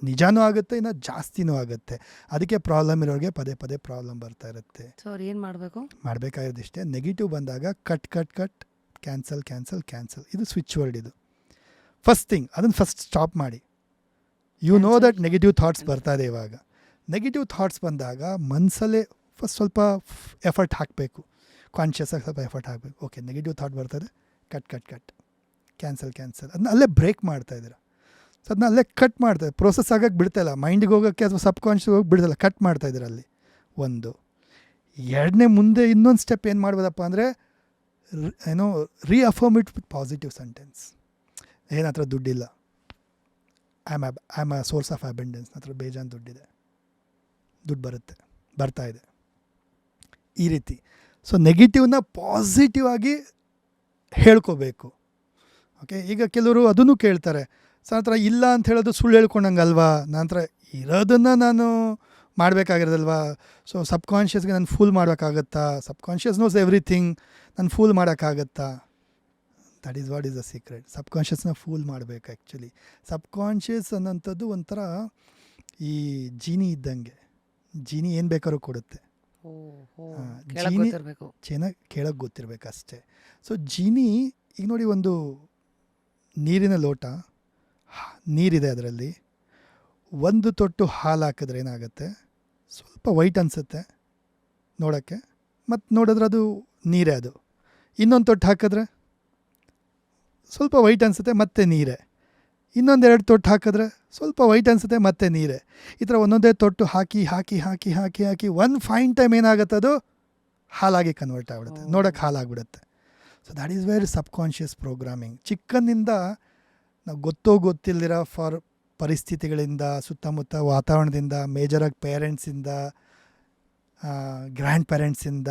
ನಿಜಾನೂ ಆಗುತ್ತೆ, ಇನ್ನು ಜಾಸ್ತಿನೂ ಆಗುತ್ತೆ. ಅದಕ್ಕೆ ಪ್ರಾಬ್ಲಮ್ ಇರೋರಿಗೆ ಪದೇ ಪದೇ ಪ್ರಾಬ್ಲಮ್ ಬರ್ತಾ ಇರುತ್ತೆ. ಸೊ ಅವ್ರು ಏನು ಮಾಡಬೇಕು? ಮಾಡಬೇಕಾಗಿರೋದಿಷ್ಟೇ, ನೆಗೆಟಿವ್ ಬಂದಾಗ cut cut cut, cancel cancel cancel. ಇದು ಸ್ವಿಚ್ ವರ್ಡ್. ಇದು ಫಸ್ಟ್ ಥಿಂಗ್, ಅದನ್ನು ಫಸ್ಟ್ ಸ್ಟಾಪ್ ಮಾಡಿ. You know that negative thoughts ಬರ್ತಾ ಇದೆ. ಇವಾಗ ನೆಗೆಟಿವ್ ಥಾಟ್ಸ್ ಬಂದಾಗ ಮನಸ್ಸಲ್ಲೇ ಫಸ್ಟ್ ಸ್ವಲ್ಪ ಎಫರ್ಟ್ ಹಾಕಬೇಕು, ಕಾನ್ಷಿಯಸ್ಸಾಗಿ ಸ್ವಲ್ಪ ಎಫರ್ಟ್ ಹಾಕಬೇಕು. ಓಕೆ, ನೆಗೆಟಿವ್ ಥಾಟ್ ಬರ್ತದೆ, cut cut cut, cancel cancel. ಅದನ್ನ ಅಲ್ಲೇ ಬ್ರೇಕ್ ಮಾಡ್ತಾಯಿದ್ದೀರ. ಸೊ ಅದನ್ನ ಅಲ್ಲೇ ಕಟ್ ಮಾಡ್ತಾರೆ, ಪ್ರೋಸೆಸ್ ಆಗೋಕ್ಕೆ ಬಿಡ್ತಾಯಿಲ್ಲ, ಮೈಂಡಿಗೆ ಹೋಗೋಕ್ಕೆ ಅಥವಾ ಸಬ್ಕಾನ್ಷಿಯಸ್ ಹೋಗಿ ಬಿಡ್ತಾಯಿಲ್ಲ, ಕಟ್ ಮಾಡ್ತಾಯಿದ್ದೀರ ಅಲ್ಲಿ ಒಂದು. ಎರಡನೇ ಮುಂದೆ ಇನ್ನೊಂದು ಸ್ಟೆಪ್ ಏನು ಮಾಡ್ಬೋದಪ್ಪ ಅಂದರೆ, ಏನೋ ರೀಅಫರ್ಮ್ ಇಟ್ ವಿತ್ ಪಾಸಿಟಿವ್ ಸೆಂಟೆನ್ಸ್. ಏನು ಹತ್ರ ದುಡ್ಡಿಲ್ಲ, I am a source of abundance. ಹತ್ರ ಬೇಜಾನ್ ದುಡ್ಡಿದೆ, ದುಡ್ಡು ಬರುತ್ತೆ, ಬರ್ತಾ ಇದೆ, ಈ ರೀತಿ. ಸೊ ನೆಗೆಟಿವ್ನ ಪಾಸಿಟಿವ್ ಆಗಿ ಹೇಳ್ಕೋಬೇಕು. ಓಕೆ, ಈಗ ಕೆಲವರು ಅದನ್ನು ಕೇಳ್ತಾರೆ, ನನ್ನ ಹತ್ರ ಇಲ್ಲ ಅಂತ ಹೇಳೋದು ಸುಳ್ಳು ಹೇಳ್ಕೊಂಡಂಗಲ್ವಾ, ನನ್ನ ಹತ್ರ ಇರೋದನ್ನು ನಾನು ಮಾಡಬೇಕಾಗಿರೋದಲ್ವಾ. ಸೊ ಸಬ್ಕಾನ್ಷಿಯಸ್ಗೆ ನಾನು ಫೂಲ್ ಮಾಡೋಕ್ಕಾಗತ್ತಾ? ಸಬ್ಕಾನ್ಷಿಯಸ್ ನೋಸ್ ಎವ್ರಿಥಿಂಗ್, ನಾನು ಫೂಲ್ ಮಾಡೋಕ್ಕಾಗತ್ತಾ? That is what is the secret. ಸಬ್ಕಾನ್ಷಿಯಸ್ನ ಫೂಲ್ ಮಾಡಬೇಕು. ಆ್ಯಕ್ಚುಲಿ ಸಬ್ಕಾನ್ಷಿಯಸ್ ಅನ್ನೋಂಥದ್ದು ಒಂಥರ ಈ ಜೀನಿ ಇದ್ದಂಗೆ. ಜೀನಿ ಏನು ಬೇಕಾದ್ರೂ ಕೊಡುತ್ತೆ. ಜೀನಿ ಚೆನ್ನಾಗಿ ಕೇಳೋಕ್ಕೆ ಗೊತ್ತಿರಬೇಕು ಅಷ್ಟೇ. ಸೊ ಜೀನಿ, ಈಗ ನೋಡಿ, ಒಂದು ನೀರಿನ ಲೋಟ, ನೀರಿದೆ, ಅದರಲ್ಲಿ ಒಂದು ತೊಟ್ಟು ಹಾಲು ಹಾಕಿದ್ರೆ ಏನಾಗುತ್ತೆ, ಸ್ವಲ್ಪ ವೈಟ್ ಅನಿಸುತ್ತೆ ನೋಡೋಕ್ಕೆ, ಮತ್ತು ನೋಡಿದ್ರೆ ಅದು ನೀರೇ. ಅದು ಇನ್ನೊಂದು ತೊಟ್ಟು ಹಾಕಿದ್ರೆ ಸ್ವಲ್ಪ ವೈಟ್ ಅನಿಸುತ್ತೆ, ಮತ್ತೆ ನೀರೇ. ಇನ್ನೊಂದೆರಡು ತೊಟ್ಟು ಹಾಕಿದ್ರೆ ಸ್ವಲ್ಪ ವೈಟ್ ಅನಿಸುತ್ತೆ, ಮತ್ತೆ ನೀರೇ. ಈ ಥರ ಒಂದೊಂದೇ ತೊಟ್ಟು ಹಾಕಿ ಹಾಕಿ ಹಾಕಿ ಹಾಕಿ ಹಾಕಿ ಒಂದು ಫೈನ್ ಟೈಮ್ ಏನಾಗುತ್ತೆ, ಅದು ಹಾಲಾಗಿ ಕನ್ವರ್ಟ್ ಆಗಿಬಿಡುತ್ತೆ, ನೋಡೋಕ್ಕೆ ಹಾಲಾಗಿಬಿಡುತ್ತೆ. So that is very subconscious programming. ಚಿಕ್ಕಂದಿಂದ ನಾವು ಗೊತ್ತಿಲ್ದಿರ ಫಾರ್ ಪರಿಸ್ಥಿತಿಗಳಿಂದ, ಸುತ್ತಮುತ್ತ ವಾತಾವರಣದಿಂದ, ಮೇಜರಾಗಿ ಪೇರೆಂಟ್ಸಿಂದ, ಗ್ರ್ಯಾಂಡ್ ಪೇರೆಂಟ್ಸಿಂದ,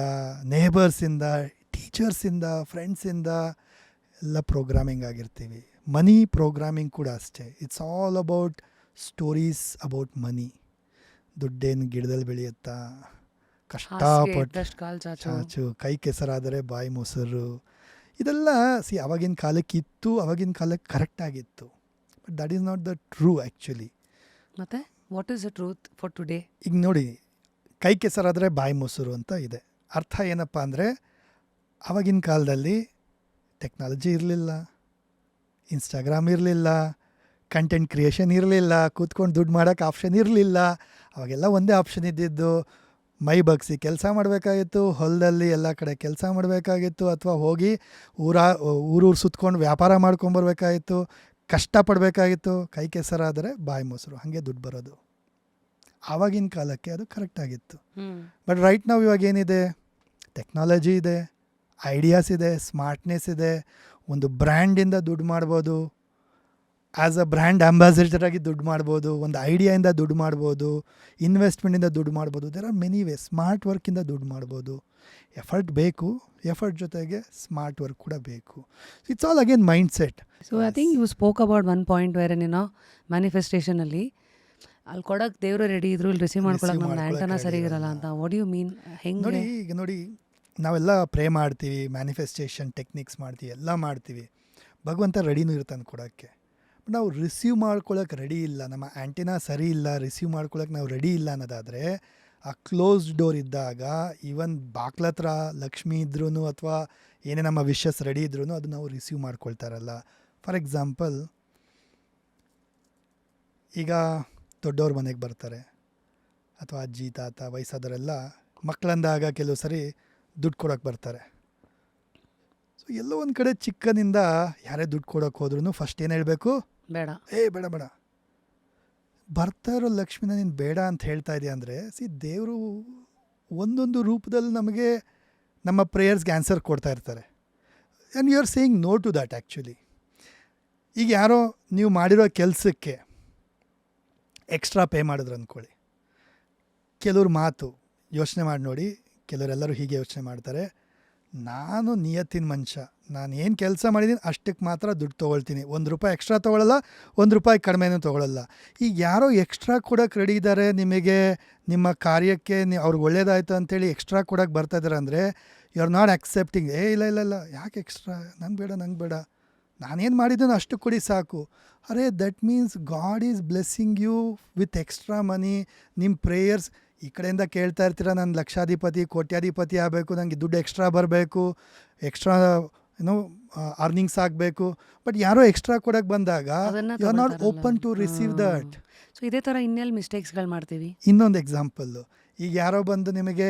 ನೇಬರ್ಸಿಂದ, ಟೀಚರ್ಸಿಂದ, ಫ್ರೆಂಡ್ಸಿಂದ ಎಲ್ಲ ಪ್ರೋಗ್ರಾಮಿಂಗ್ ಆಗಿರ್ತೀವಿ. ಮನಿ ಪ್ರೋಗ್ರಾಮಿಂಗ್ ಕೂಡ ಅಷ್ಟೇ. It's all about stories about money. ದುಡ್ಡೇನು ಗಿಡದಲ್ಲಿ ಬೆಳೆಯುತ್ತಾ, ಕಷ್ಟಪಟ್ಟು ಚಾಚು, ಕೈ ಕೆಸರಾದರೆ ಬಾಯಿ ಮೊಸರು, ಇದೆಲ್ಲ ಅವಾಗಿನ ಕಾಲಕ್ಕೆ ಇತ್ತು, ಅವಾಗಿನ ಕಾಲಕ್ಕೆ ಕರೆಕ್ಟಾಗಿತ್ತು. But that is not the true actually. ಮತ್ತೆ what is the truth for today? ಈಗ ನೋಡಿ, ಕೈ ಕೆಸರಾದರೆ ಬಾಯಿ ಮೊಸರು ಅಂತ ಇದೆ. ಅರ್ಥ ಏನಪ್ಪ ಅಂದರೆ, ಆವಾಗಿನ ಕಾಲದಲ್ಲಿ ಟೆಕ್ನಾಲಜಿ ಇರಲಿಲ್ಲ, ಇನ್ಸ್ಟಾಗ್ರಾಮ್ ಇರಲಿಲ್ಲ, ಕಂಟೆಂಟ್ ಕ್ರಿಯೇಷನ್ ಇರಲಿಲ್ಲ, ಕೂತ್ಕೊಂಡು ದುಡ್ಡು ಮಾಡೋಕ್ಕೆ ಆಪ್ಷನ್ ಇರಲಿಲ್ಲ. ಅವಾಗೆಲ್ಲ ಒಂದೇ ಆಪ್ಷನ್ ಇದ್ದಿದ್ದು, ಮೈ ಬಗ್ಸಿ ಕೆಲಸ ಮಾಡಬೇಕಾಗಿತ್ತು, ಹೊಲದಲ್ಲಿ ಎಲ್ಲ ಕಡೆ ಕೆಲಸ ಮಾಡಬೇಕಾಗಿತ್ತು, ಅಥವಾ ಹೋಗಿ ಊರೂರು ಸುತ್ಕೊಂಡು ವ್ಯಾಪಾರ ಮಾಡ್ಕೊಂಬರ್ಬೇಕಾಗಿತ್ತು, ಕಷ್ಟಪಡಬೇಕಾಗಿತ್ತು. ಕೈ ಕೆಸರಾದರೆ ಬಾಯಿ ಮೊಸರು, ಹಾಗೆ ದುಡ್ಡು ಬರೋದು. ಆವಾಗಿನ ಕಾಲಕ್ಕೆ ಅದು ಕರೆಕ್ಟಾಗಿತ್ತು. ಬಟ್ ರೈಟ್ ನಾವು ಇವಾಗ ಏನಿದೆ, ಟೆಕ್ನಾಲಜಿ ಇದೆ, ಐಡಿಯಾಸ್ ಇದೆ, ಸ್ಮಾರ್ಟ್ನೆಸ್ ಇದೆ, ಒಂದು ಬ್ರ್ಯಾಂಡಿಂದ ದುಡ್ಡು ಮಾಡ್ಬೋದು, ಆ್ಯಸ್ ಅ ಬ್ರ್ಯಾಂಡ್ ಅಂಬಾಸಿಡರ್ ಆಗಿ ದುಡ್ಡು ಮಾಡ್ಬೋದು, ಒಂದು ಐಡಿಯಾಯಿಂದ ದುಡ್ಡು ಮಾಡ್ಬೋದು, ಇನ್ವೆಸ್ಟ್ಮೆಂಟಿಂದ ದುಡ್ಡು ಮಾಡ್ಬೋದು. There are many way. Smart ವರ್ಕಿಂದ ದುಡ್ಡು ಮಾಡ್ಬೋದು. ಎಫರ್ಟ್ ಬೇಕು, ಎಫರ್ಟ್ ಜೊತೆಗೆ ಸ್ಮಾರ್ಟ್ ವರ್ಕ್ ಕೂಡ ಬೇಕು. It's all again mindset. So I think you spoke about one point where ಮ್ಯಾನಿಫೆಸ್ಟೇಷನಲ್ಲಿ ಅಲ್ಲಿ ಕೊಡೋಕೆ ದೇವರು ರೆಡಿ ಇದ್ರು, ಇಲ್ಲಿ ರಿಸೀವ್ ಮಾಡ್ಕೊಳಕ್ಕೆ ನಮ್ಮ ಆ್ಯಂಟನ ಸರಿ ಇರಲ್ಲ ಅಂತ. What you mean? ಹೆಂಗೆ ನೋಡಿ ನಾವೆಲ್ಲ ಪ್ರೇ ಮಾಡ್ತೀವಿ, ಮ್ಯಾನಿಫೆಸ್ಟೇಷನ್ ಟೆಕ್ನಿಕ್ಸ್ ಮಾಡ್ತೀವಿ, ಎಲ್ಲ ಮಾಡ್ತೀವಿ. ಭಗವಂತ ರೆಡಿನೂ ಇರ್ತಾನೆ ಕೊಡೋಕ್ಕೆ. ಬಟ್ ನಾವು ರಿಸೀವ್ ಮಾಡ್ಕೊಳ್ಳೋಕೆ ರೆಡಿ ಇಲ್ಲ, ನಮ್ಮ ಆ್ಯಂಟಿನಾ ಸರಿ ಇಲ್ಲ, ರಿಸೀವ್ ಮಾಡ್ಕೊಳ್ಳೋಕೆ ನಾವು ರೆಡಿ ಇಲ್ಲ ಅನ್ನೋದಾದರೆ, ಆ ಕ್ಲೋಸ್ಡ್ ಡೋರ್ ಇದ್ದಾಗ ಈವನ್ ಬಾಕ್ಲತ್ರ ಲಕ್ಷ್ಮಿ ಇದ್ರೂ ಅಥವಾ ಏನೇ ನಮ್ಮ ವಿಶಸ್ ರೆಡಿ ಇದ್ರೂ ಅದು ನಾವು ರಿಸೀವ್ ಮಾಡ್ಕೊಳ್ತಾರಲ್ಲ. ಫಾರ್ ಎಕ್ಸಾಂಪಲ್, ಈಗ ದೊಡ್ಡವ್ರ ಮನೆಗೆ ಬರ್ತಾರೆ, ಅಥವಾ ಅಜ್ಜಿ ತಾತ ವಯಸ್ಸಾದವರೆಲ್ಲ ಮಕ್ಕಳಂದಾಗ ಕೆಲವು ಸರಿ ದುಡ್ಡು ಕೊಡೋಕೆ ಬರ್ತಾರೆ. ಸೊ ಎಲ್ಲೋ ಒಂದು ಕಡೆ ಚಿಕ್ಕನಿಂದ ಯಾರೇ ದುಡ್ಡು ಕೊಡೋಕೆ ಹೋದ್ರೂ ಫಸ್ಟ್ ಏನು ಹೇಳಬೇಕು? ಬೇಡ, ಬೇಡ ಬೇಡ. ಬರ್ತಾ ಇರೋ ಲಕ್ಷ್ಮಿನ ನೀನು ಬೇಡ ಅಂತ ಹೇಳ್ತಾ ಇದೆಯಾ ಅಂದರೆ, ದೇವರು ಒಂದೊಂದು ರೂಪದಲ್ಲಿ ನಮಗೆ ನಮ್ಮ ಪ್ರೇಯರ್ಸ್ಗೆ ಆನ್ಸರ್ ಕೊಡ್ತಾ ಇರ್ತಾರೆ. And you are saying no to that actually. ಈಗ ಯಾರೋ ನೀವು ಮಾಡಿರೋ ಕೆಲಸಕ್ಕೆ ಎಕ್ಸ್ಟ್ರಾ ಪೇ ಮಾಡಿದ್ರು ಅಂದ್ಕೊಳ್ಳಿ. ಕೆಲವ್ರ ಮಾತು ಯೋಚನೆ ಮಾಡಿ ನೋಡಿ, ಕೆಲವರೆಲ್ಲರೂ ಹೀಗೆ ಯೋಚನೆ ಮಾಡ್ತಾರೆ, ನಾನು ನಿಯತ್ತಿನ ಮನುಷ್ಯ, ನಾನು ಏನು ಕೆಲಸ ಮಾಡಿದ್ದೀನಿ ಅಷ್ಟಕ್ಕೆ ಮಾತ್ರ ದುಡ್ಡು ತೊಗೊಳ್ತೀನಿ, ₹1 ಎಕ್ಸ್ಟ್ರಾ ತೊಗೊಳ್ಳಲ್ಲ, ₹1 ಕಡಿಮೆನೂ ತೊಗೊಳ್ಳಲ್ಲ. ಈಗ ಯಾರೋ ಎಕ್ಸ್ಟ್ರಾ ಕೊಡೋಕ್ಕೆ ರೆಡಿ ಇದ್ದಾರೆ, ನಿಮಗೆ ನಿಮ್ಮ ಕಾರ್ಯಕ್ಕೆ ಅವ್ರಿಗೆ ಒಳ್ಳೇದಾಯಿತು ಅಂತೇಳಿ ಎಕ್ಸ್ಟ್ರಾ ಕೊಡೋಕ್ಕೆ ಬರ್ತಾಯಿದ್ದಾರೆ ಅಂದರೆ, ಯು ಆರ್ ನಾಟ್ ಅಕ್ಸೆಪ್ಟಿಂಗ್. ಇಲ್ಲ, ಯಾಕೆ ಎಕ್ಸ್ಟ್ರಾ? ನಂಗೆ ಬೇಡ, ನಾನೇನು ಮಾಡಿದ್ದೀನೋ ಅಷ್ಟು ಕೊಡಿ ಸಾಕು. ಅರೆ, that means god is blessing you with extra money. ನಿಮ್ಮ ಪ್ರೇಯರ್ಸ್ ಈ ಕಡೆಯಿಂದ ಕೇಳ್ತಾ ಇರ್ತೀರ, ನಾನು ಲಕ್ಷಾಧಿಪತಿ ಕೋಟ್ಯಾಧಿಪತಿ ಆಗಬೇಕು, ನನಗೆ ದುಡ್ಡು ಎಕ್ಸ್ಟ್ರಾ ಬರಬೇಕು, ಎಕ್ಸ್ಟ್ರಾ ಅರ್ನಿಂಗ್ಸ್ ಆಗಬೇಕು. ಬಟ್ ಯಾರೋ ಎಕ್ಸ್ಟ್ರಾ ಕೊಡೋಕ್ಕೆ ಬಂದಾಗ you are not open to receive that. So ಇದೇ ಥರ ಇನ್ನೆಲ್ಲಿ ಮಿಸ್ಟೇಕ್ಸ್ಗಳು ಮಾಡ್ತೀವಿ. ಇನ್ನೊಂದು ಎಕ್ಸಾಂಪಲ್ಲು, ಈಗ ಯಾರೋ ಬಂದು ನಿಮಗೆ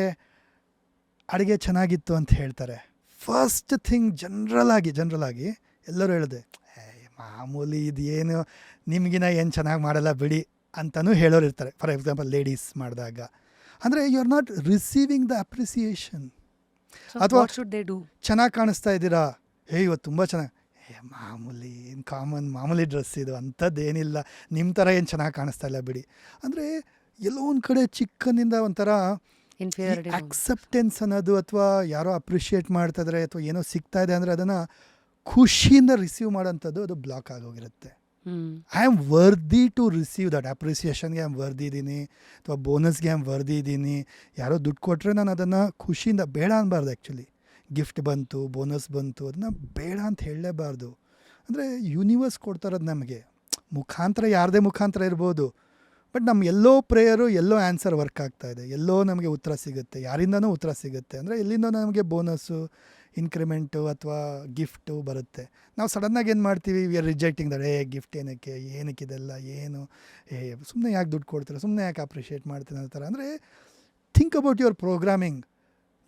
ಅಡುಗೆ ಚೆನ್ನಾಗಿತ್ತು ಅಂತ ಹೇಳ್ತಾರೆ. ಫಸ್ಟ್ ಥಿಂಗ್ ಜನರಲ್ ಆಗಿ ಎಲ್ಲರೂ ಹೇಳಿದೆ, ಮಾಮೂಲಿ ಇದು ಏನು ನಿಮಗಿನ ಏನು ಚೆನ್ನಾಗಿ ಮಾಡಲ್ಲ ಬಿಡಿ ಅಂತಲೂ ಹೇಳೋರು ಇರ್ತಾರೆ. ಫಾರ್ ಎಕ್ಸಾಂಪಲ್ ಲೇಡೀಸ್ ಮಾಡಿದಾಗ, ಅಂದರೆ you are not receiving the appreciation. ಅಥವಾ ಚೆನ್ನಾಗಿ ಕಾಣಿಸ್ತಾ ಇದ್ದೀರಾ, ಇವತ್ತು ತುಂಬ ಚೆನ್ನಾಗಿ, ಮಾಮೂಲಿ ಏನು ಮಾಮೂಲಿ ಡ್ರೆಸ್ ಇದು, ಅಂಥದ್ದೇನಿಲ್ಲ, ನಿಮ್ಮ ಥರ ಏನು ಚೆನ್ನಾಗಿ ಕಾಣಿಸ್ತಾ ಇಲ್ಲ ಬಿಡಿ. ಅಂದರೆ ಎಲ್ಲೋ ಒಂದು ಕಡೆ ಚಿಕ್ಕನಿಂದ ಒಂಥರ ಅಕ್ಸೆಪ್ಟೆನ್ಸ್ ಅನ್ನೋದು, ಅಥವಾ ಯಾರೋ ಅಪ್ರಿಷಿಯೇಟ್ ಮಾಡ್ತಾಯಿದ್ರೆ ಅಥವಾ ಏನೋ ಸಿಗ್ತಾ ಇದೆ ಅಂದರೆ ಅದನ್ನು ಖುಷಿಯಿಂದ ರಿಸೀವ್ ಮಾಡೋಂಥದ್ದು ಅದು ಬ್ಲಾಕ್ ಆಗೋಗಿರುತ್ತೆ. I am worthy to receive that ಅಪ್ರಿಸಿಯೇಷನ್ಗೆ ಐ ಆಮ್ ವರ್ದಿ ಇದ್ದೀನಿ, ಅಥವಾ ಬೋನಸ್ಗೆ ಐ ಆಮ್ ವರ್ದಿ ಇದ್ದೀನಿ. ಯಾರೋ ದುಡ್ಡು ಕೊಟ್ಟರೆ ನಾನು ಅದನ್ನು ಖುಷಿಯಿಂದ ಬೇಡ ಅನ್ನಬಾರ್ದು. ಆ್ಯಕ್ಚುಲಿ ಗಿಫ್ಟ್ ಬಂತು, ಬೋನಸ್ ಬಂತು, ಅದನ್ನು ಬೇಡ ಅಂತ ಹೇಳಲೇಬಾರ್ದು. ಅಂದರೆ ಯೂನಿವರ್ಸ್ ಕೊಡ್ತಾರದು ನಮಗೆ ಮುಖಾಂತರ, ಯಾರದೇ ಮುಖಾಂತರ ಇರ್ಬೋದು. ಬಟ್ ನಮ್ಮ ಎಲ್ಲೋ ಪ್ರೇಯರು ಎಲ್ಲೋ ಆನ್ಸರ್ ವರ್ಕ್ ಆಗ್ತಾಯಿದೆ, ಎಲ್ಲೋ ನಮಗೆ ಉತ್ತರ ಸಿಗುತ್ತೆ, ಯಾರಿಂದನೂ ಉತ್ತರ ಸಿಗುತ್ತೆ. ಅಂದರೆ ಎಲ್ಲಿಂದ ನಮಗೆ ಬೋನಸ್ಸು, ಇನ್ಕ್ರಿಮೆಂಟು ಅಥವಾ ಗಿಫ್ಟು ಬರುತ್ತೆ. ನಾವು ಸಡನ್ನಾಗಿ ಏನು ಮಾಡ್ತೀವಿ, we are rejecting that. Gift ಏನಕ್ಕಿದೆಲ್ಲ ಏನು, ಸುಮ್ಮನೆ ಯಾಕೆ ದುಡ್ಡು ಕೊಡ್ತಾರೆ, ಸುಮ್ಮನೆ ಯಾಕೆ ಅಪ್ರಿಷಿಯೇಟ್ ಮಾಡ್ತೀನಿ ಅನ್ನೋ ಥರ. ಅಂದರೆ ಥಿಂಕ್ ಅಬೌಟ್ ಯುವರ್ ಪ್ರೋಗ್ರಾಮಿಂಗ್.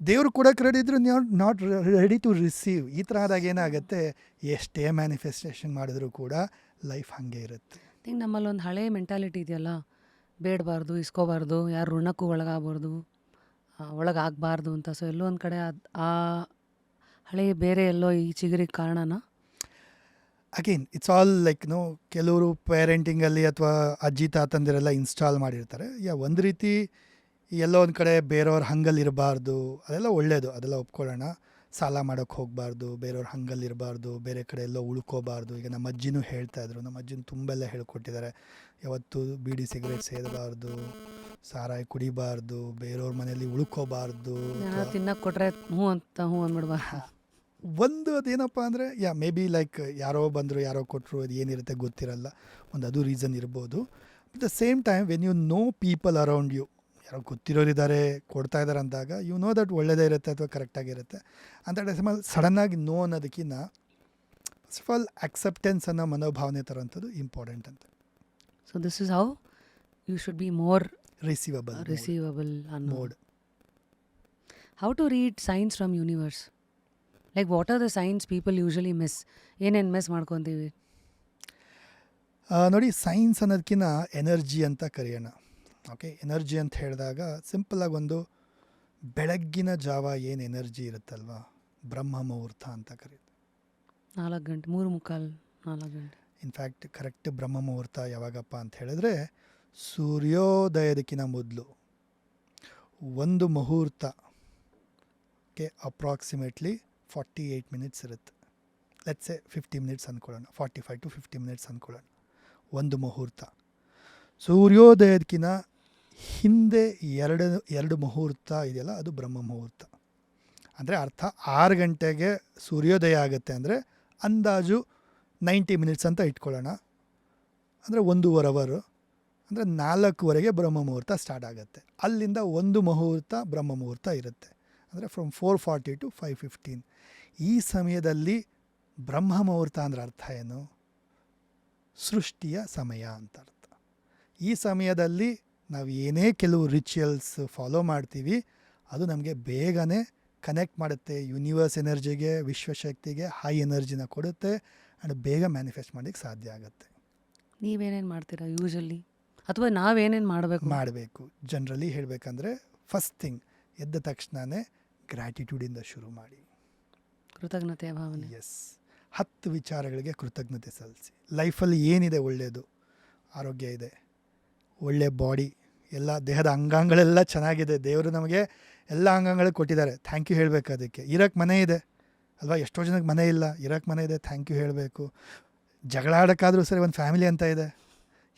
ದೇವ್ರು ಕೊಡೋಕ್ಕೆ ರೆಡಿ ಇದ್ರು ನೀವು ನಾಟ್ ರೆಡಿ ಟು ರಿಸೀವ್. ಈ ಥರ ಆದಾಗ ಏನಾಗುತ್ತೆ, ಎಷ್ಟೇ ಮ್ಯಾನಿಫೆಸ್ಟೇಷನ್ ಮಾಡಿದ್ರೂ ಕೂಡ ಲೈಫ್ ಹಾಗೆ ಇರುತ್ತೆ. ಥಿಂಕ್ ನಮ್ಮಲ್ಲಿ ಒಂದು ಹಳೆ ಮೆಂಟಾಲಿಟಿ ಇದೆಯಲ್ಲ, ಬೇಡಬಾರ್ದು, ಇಸ್ಕೋಬಾರ್ದು, ಯಾರು ಋಣಕ್ಕೂ ಒಳಗಾಗಬಾರ್ದು ಅಂತ. ಸೊ ಎಲ್ಲೋ ಒಂದು ಕಡೆ ಹಳೆಯ ಬೇರೆ ಎಲ್ಲೋ ಈ ಚಿಗುರಿಗೆ ಕಾರಣನಾ? ಅಗೇನ್ ಇಟ್ಸ್ ಆಲ್ ಲೈಕ್ ಕೆಲವರು ಪೇರೆಂಟಿಂಗಲ್ಲಿ ಅಥವಾ ಅಜ್ಜಿ ತಾತಂದಿರೆಲ್ಲ ಇನ್ಸ್ಟಾಲ್ ಮಾಡಿರ್ತಾರೆ. ಒಂದು ರೀತಿ ಎಲ್ಲೋ ಒಂದು ಕಡೆ ಬೇರೆಯವ್ರ ಹಂಗಲ್ಲಿ ಇರಬಾರ್ದು, ಅದೆಲ್ಲ ಒಳ್ಳೆಯದು, ಅದೆಲ್ಲ ಒಪ್ಕೊಳ್ಳೋಣ. ಸಾಲ ಮಾಡೋಕ್ಕೆ ಹೋಗಬಾರ್ದು, ಬೇರೆಯವ್ರ ಹಂಗಲ್ಲಿ ಇರಬಾರ್ದು, ಬೇರೆ ಕಡೆ ಎಲ್ಲೋ ಉಳ್ಕೋಬಾರ್ದು. ಈಗ ನಮ್ಮ ಅಜ್ಜಿನೂ ಹೇಳ್ತಾಯಿದ್ರು, ನಮ್ಮ ಅಜ್ಜಿನ ತುಂಬೆಲ್ಲ ಹೇಳ್ಕೊಟ್ಟಿದ್ದಾರೆ. ಯಾವತ್ತೂ ಬೀಡಿ ಸಿಗರೇಟ್ ಸೇದಬಾರ್ದು, ಸಾರಾಯಿ ಕುಡಿಬಾರ್ದು, ಬೇರೆಯವ್ರ ಮನೆಯಲ್ಲಿ ಉಳ್ಕೋಬಾರ್ದು. ತಿನ್ನಕ್ಕೆ ಕೊಟ್ರೆ ಹ್ಞೂ ಅಂದ್ಬಿಡ್ಬಾ. ಒಂದು ಅದೇನಪ್ಪ ಅಂದರೆ ಮೇ ಬಿ ಲೈಕ್ ಯಾರೋ ಬಂದರು, ಯಾರೋ ಕೊಟ್ಟರು, ಅದು ಏನಿರುತ್ತೆ ಗೊತ್ತಿರಲ್ಲ, ಅದು ರೀಸನ್ ಇರ್ಬೋದು. At the same time when you know people around you, ಯಾರೋ ಗೊತ್ತಿರೋರಿದ್ದಾರೆ ಕೊಡ್ತಾ ಇದ್ದಾರೆ ಅಂದಾಗ ಯು ನೋ ದಟ್ ಒಳ್ಳೆಯದೇ ಇರುತ್ತೆ ಅಥವಾ ಕರೆಕ್ಟಾಗಿರುತ್ತೆ ಅಂತ ಟೈಮಲ್ಲಿ ಸಡನ್ನಾಗಿ ನೋ ಅನ್ನೋದಕ್ಕಿಂತ ಫಸ್ಟ್ ಆಫ್ ಆಲ್ ಅಕ್ಸೆಪ್ಟೆನ್ಸ್ ಅನ್ನೋ ಮನೋಭಾವನೆ ತರೋಂಥದ್ದು ಇಂಪಾರ್ಟೆಂಟ್ ಅಂತ. So this is how you should be more receivable mode. How to read signs from universe? Like what are the signs people usually miss? ಏನೇನು ಮಿಸ್ ಮಾಡ್ಕೊತೀವಿ? ನೋಡಿ, ಸೈನ್ಸ್ ಅನ್ನೋದಕ್ಕಿಂತ ಎನರ್ಜಿ ಅಂತ ಕರೆಯೋಣ. ಓಕೆ, ಎನರ್ಜಿ ಅಂತ ಹೇಳಿದಾಗ ಸಿಂಪಲ್ಲಾಗಿ ಒಂದು ಬೆಳಗ್ಗಿನ ಜಾವ ಏನು ಎನರ್ಜಿ ಇರುತ್ತಲ್ವ, ಬ್ರಹ್ಮ ಮುಹೂರ್ತ ಅಂತ ಕರೀತಾರೆ. 4 ಗಂಟೆ, 3:45, 4 ಗಂಟೆ. ಇನ್ಫ್ಯಾಕ್ಟ್ ಕರೆಕ್ಟ್ ಬ್ರಹ್ಮ ಮುಹೂರ್ತ ಯಾವಾಗಪ್ಪ ಅಂತ ಹೇಳಿದ್ರೆ ಸೂರ್ಯೋದಯದಕ್ಕಿಂತ ಮೊದಲು ಒಂದು ಮುಹೂರ್ತ ಅಪ್ರಾಕ್ಸಿಮೇಟ್ಲಿ 48 ಮಿನಿಟ್ಸ್ ಇರುತ್ತೆ. ಲೆಟ್ಸ್ ಸೇ 50 ಮಿನಿಟ್ಸ್ ಅಂದ್ಕೊಳ್ಳೋಣ, 45 to 50 ಮಿನಿಟ್ಸ್ ಅಂದ್ಕೊಳ್ಳೋಣ. ಒಂದು ಮುಹೂರ್ತ. ಸೂರ್ಯೋದಯದಕ್ಕಿಂತ ಹಿಂದೆ ಎರಡು ಮುಹೂರ್ತ ಇದೆಯಲ್ಲ, ಅದು ಬ್ರಹ್ಮ ಮುಹೂರ್ತ. ಅಂದರೆ ಅರ್ಥ 6 ಗಂಟೆಗೆ ಸೂರ್ಯೋದಯ ಆಗುತ್ತೆ ಅಂದರೆ ಅಂದಾಜು 90 ಮಿನಿಟ್ಸ್ ಅಂತ ಇಟ್ಕೊಳ್ಳೋಣ. ಅಂದರೆ 1.5 ಅವರು, ಅಂದರೆ 4:00ವರೆಗೆ ಬ್ರಹ್ಮ ಮುಹೂರ್ತ ಸ್ಟಾರ್ಟ್ ಆಗುತ್ತೆ. ಅಲ್ಲಿಂದ ಒಂದು ಮುಹೂರ್ತ ಬ್ರಹ್ಮ ಮುಹೂರ್ತ ಇರುತ್ತೆ. ಅಂದರೆ ಫ್ರಮ್ 4:40 to 5:15. ಈ ಸಮಯದಲ್ಲಿ ಬ್ರಹ್ಮ ಮುಹೂರ್ತ ಅಂದರೆ ಅರ್ಥ ಏನು? ಸೃಷ್ಟಿಯ ಸಮಯ ಅಂತ ಅರ್ಥ. ಈ ಸಮಯದಲ್ಲಿ ನಾವು ಏನೇ ಕೆಲವು ರಿಚುವಲ್ಸ್ ಫಾಲೋ ಮಾಡ್ತೀವಿ, ಅದು ನಮಗೆ ಬೇಗನೆ ಕನೆಕ್ಟ್ ಮಾಡುತ್ತೆ ಯೂನಿವರ್ಸ್ ಎನರ್ಜಿಗೆ, ವಿಶ್ವಶಕ್ತಿಗೆ, ಹೈ ಎನರ್ಜಿನ ಕೊಡುತ್ತೆ ಆ್ಯಂಡ್ ಬೇಗ ಮ್ಯಾನಿಫೆಸ್ಟ್ ಮಾಡೋಕ್ಕೆ ಸಾಧ್ಯ ಆಗುತ್ತೆ. ನೀವೇನೇನು ಮಾಡ್ತೀರಾ ಯೂಶಲಿ, ಅಥವಾ ನಾವೇನೇನು ಮಾಡಬೇಕು? ಜನರಲಿ ಹೇಳಬೇಕಂದ್ರೆ ಫಸ್ಟ್ ಥಿಂಗ್, ಎದ್ದ ತಕ್ಷಣವೇ ಗ್ರ್ಯಾಟಿಟ್ಯೂಡಿಂದ ಶುರು ಮಾಡಿ. ಕೃತಜ್ಞತೆಯ ಭಾವನೆ. 10 ವಿಚಾರಗಳಿಗೆ ಕೃತಜ್ಞತೆ ಸಲ್ಲಿಸಿ. ಲೈಫಲ್ಲಿ ಏನಿದೆ ಒಳ್ಳೆಯದು, ಆರೋಗ್ಯ ಇದೆ, ಒಳ್ಳೆಯ ಬಾಡಿ, ಎಲ್ಲ ದೇಹದ ಅಂಗಾಂಗಳೆಲ್ಲ ಚೆನ್ನಾಗಿದೆ, ದೇವರು ನಮಗೆ ಎಲ್ಲ ಅಂಗಾಂಗಳು ಕೊಟ್ಟಿದ್ದಾರೆ, ಥ್ಯಾಂಕ್ ಯು ಹೇಳಬೇಕು. ಅದಕ್ಕೆ ಇರೋಕ್ಕೆ ಮನೆ ಇದೆ ಅಲ್ವಾ, ಎಷ್ಟೋ ಜನಕ್ಕೆ ಮನೆ ಇಲ್ಲ, ಇರೋಕ್ಕೆ ಮನೆ ಇದೆ, ಥ್ಯಾಂಕ್ ಯು ಹೇಳಬೇಕು. ಜಗಳ ಆಡೋಕ್ಕಾದರೂ ಸರಿ ಒಂದು ಫ್ಯಾಮಿಲಿ ಅಂತ ಇದೆ.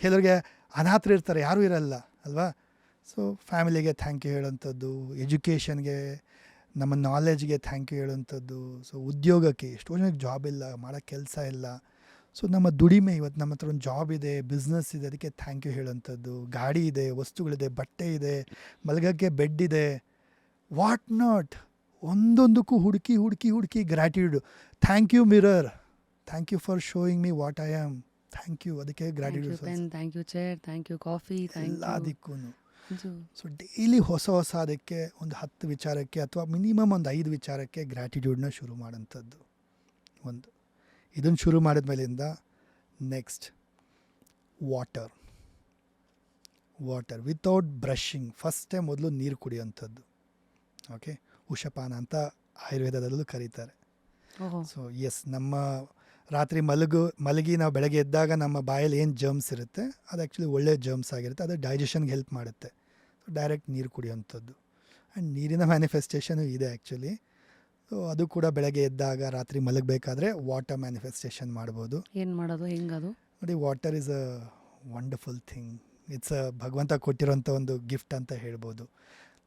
ಕೆಲವ್ರಿಗೆ ಅನಾಥರು ಇರ್ತಾರೆ, ಯಾರೂ ಇರಲ್ಲ ಅಲ್ವಾ. ಸೊ ಫ್ಯಾಮಿಲಿಗೆ ಥ್ಯಾಂಕ್ ಯು ಹೇಳೋಂಥದ್ದು, ಎಜುಕೇಷನ್ಗೆ, ನಮ್ಮ ನಾಲೆಜ್ಗೆ ಥ್ಯಾಂಕ್ ಯು ಹೇಳೋಂಥದ್ದು. ಸೊ ಉದ್ಯೋಗಕ್ಕೆ, ಎಷ್ಟೋ ಜನಕ್ಕೆ ಜಾಬ್ ಇಲ್ಲ, ಮಾಡೋಕ್ಕೆ ಕೆಲಸ ಇಲ್ಲ. ಸೊ ನಮ್ಮ ದುಡಿಮೆ, ಇವತ್ತು ನಮ್ಮ ಹತ್ರ ಒಂದು ಜಾಬ್ ಇದೆ, ಬಿಸ್ನೆಸ್ ಇದೆ, ಅದಕ್ಕೆ ಥ್ಯಾಂಕ್ ಯು ಹೇಳೋಂಥದ್ದು. ಗಾಡಿ ಇದೆ, ವಸ್ತುಗಳಿದೆ, ಬಟ್ಟೆ ಇದೆ, ಮಲಗೋಕ್ಕೆ ಬೆಡ್ ಇದೆ, ವಾಟ್ ನಾಟ್. ಒಂದೊಂದಕ್ಕೂ ಹುಡುಕಿ gratitude. Thank you mirror, thank you for showing me what I am, thank you. ಅದಕ್ಕೆ gratitude. Thank you chair, thank you coffee, ಎಲ್ಲದಕ್ಕೂ. ಸೊ ಡೈಲಿ ಹೊಸ ಅದಕ್ಕೆ ಒಂದು 10 ವಿಚಾರಕ್ಕೆ ಅಥವಾ ಮಿನಿಮಮ್ ಒಂದು 5 ವಿಚಾರಕ್ಕೆ ಗ್ರ್ಯಾಟಿಟ್ಯೂಡ್ನ ಶುರು ಮಾಡೋಂಥದ್ದು ಒಂದು. ಇದನ್ನು ಶುರು ಮಾಡಿದ್ಮೇಲಿಂದ ನೆಕ್ಸ್ಟ್ ವಾಟರ್ ವಿತೌಟ್ ಬ್ರಷಿಂಗ್. ಫಸ್ಟೇ ಮೊದಲು ನೀರು ಕುಡಿಯೋಂಥದ್ದು. ಓಕೆ, ಉಷಪಾನ ಅಂತ ಆಯುರ್ವೇದದಲ್ಲೂ ಕರೀತಾರೆ. ಸೊ ನಮ್ಮ ರಾತ್ರಿ ಮಲಗಿ ನಾವು ಬೆಳಗ್ಗೆ ಎದ್ದಾಗ ನಮ್ಮ ಬಾಯಲ್ಲಿ ಏನು ಜರ್ಮ್ಸ್ ಇರುತ್ತೆ, ಅದು ಆ್ಯಕ್ಚುಲಿ ಒಳ್ಳೆ ಜರ್ಮ್ಸ್ ಆಗಿರುತ್ತೆ, ಅದು ಡೈಜೆಷನ್ಗೆ ಹೆಲ್ಪ್ ಮಾಡುತ್ತೆ. ಸೊ ಡೈರೆಕ್ಟ್ ನೀರು ಕುಡಿಯೋಂಥದ್ದು. ಆ್ಯಂಡ್ ನೀರಿನ ಮ್ಯಾನಿಫೆಸ್ಟೇಷನು ಇದೆ ಆ್ಯಕ್ಚುಲಿ. ಸೊ ಅದು ಕೂಡ ಬೆಳಗ್ಗೆ ಎದ್ದಾಗ, ರಾತ್ರಿ ಮಲಗಬೇಕಾದ್ರೆ ವಾಟರ್ ಮ್ಯಾನಿಫೆಸ್ಟೇಷನ್ ಮಾಡ್ಬೋದು. ಏನು ಮಾಡೋದು, ಹೆಂಗದು? ನೋಡಿ, water is a wonderful thing. It's ಭಗವಂತ ಕೊಟ್ಟಿರೋಂಥ ಒಂದು ಗಿಫ್ಟ್ ಅಂತ ಹೇಳ್ಬೋದು.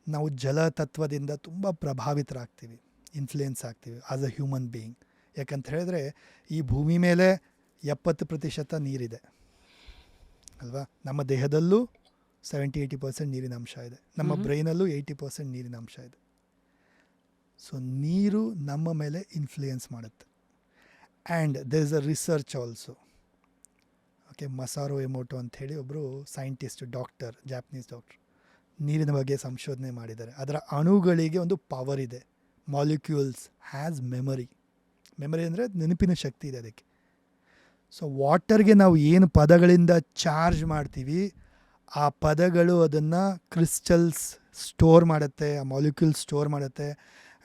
ನಾವು ಜಲ ತತ್ವದಿಂದ ತುಂಬ ಪ್ರಭಾವಿತರಾಗ್ತೀವಿ, ಇನ್ಫ್ಲೂಯೆನ್ಸ್ ಆಗ್ತೀವಿ ಆಸ್ ಅ ಹ್ಯೂಮನ್ ಬೀಯಿಂಗ್. ಯಾಕಂತ ಹೇಳಿದ್ರೆ ಈ ಭೂಮಿ ಮೇಲೆ 70% ನೀರಿದೆ ಅಲ್ವಾ. ನಮ್ಮ ದೇಹದಲ್ಲೂ 70-80% ನೀರಿನ ಅಂಶ ಇದೆ, ನಮ್ಮ ಬ್ರೈನಲ್ಲೂ 80% ನೀರಿನ ಅಂಶ ಇದೆ. ಸೊ ನೀರು ನಮ್ಮ ಮೇಲೆ ಇನ್ಫ್ಲೂಯೆನ್ಸ್ ಮಾಡುತ್ತೆ. And there is a research also. Okay, Masaru Emoto ಅಂಥೇಳಿ ಒಬ್ಬರು ಸೈಂಟಿಸ್ಟ್, ಡಾಕ್ಟರ್, ಜಾಪನೀಸ್ ಡಾಕ್ಟರ್, ನೀರಿನ ಬಗ್ಗೆ ಸಂಶೋಧನೆ ಮಾಡಿದ್ದಾರೆ. ಅದರ ಅಣುಗಳಿಗೆ ಒಂದು ಪವರ್ ಇದೆ. ಮಾಲಿಕ್ಯೂಲ್ಸ್ ಹ್ಯಾಸ್ ಮೆಮರಿ ಅಂದರೆ ನೆನಪಿನ ಶಕ್ತಿ ಇದೆ ಅದಕ್ಕೆ. ಸೊ ವಾಟರ್ಗೆ ನಾವು ಏನು ಪದಗಳಿಂದ ಚಾರ್ಜ್ ಮಾಡ್ತೀವಿ, ಆ ಪದಗಳು ಅದನ್ನು ಕ್ರಿಸ್ಟಲ್ಸ್ ಸ್ಟೋರ್ ಮಾಡುತ್ತೆ, ಆ ಮಾಲಿಕ್ಯೂಲ್ಸ್ ಸ್ಟೋರ್ ಮಾಡುತ್ತೆ.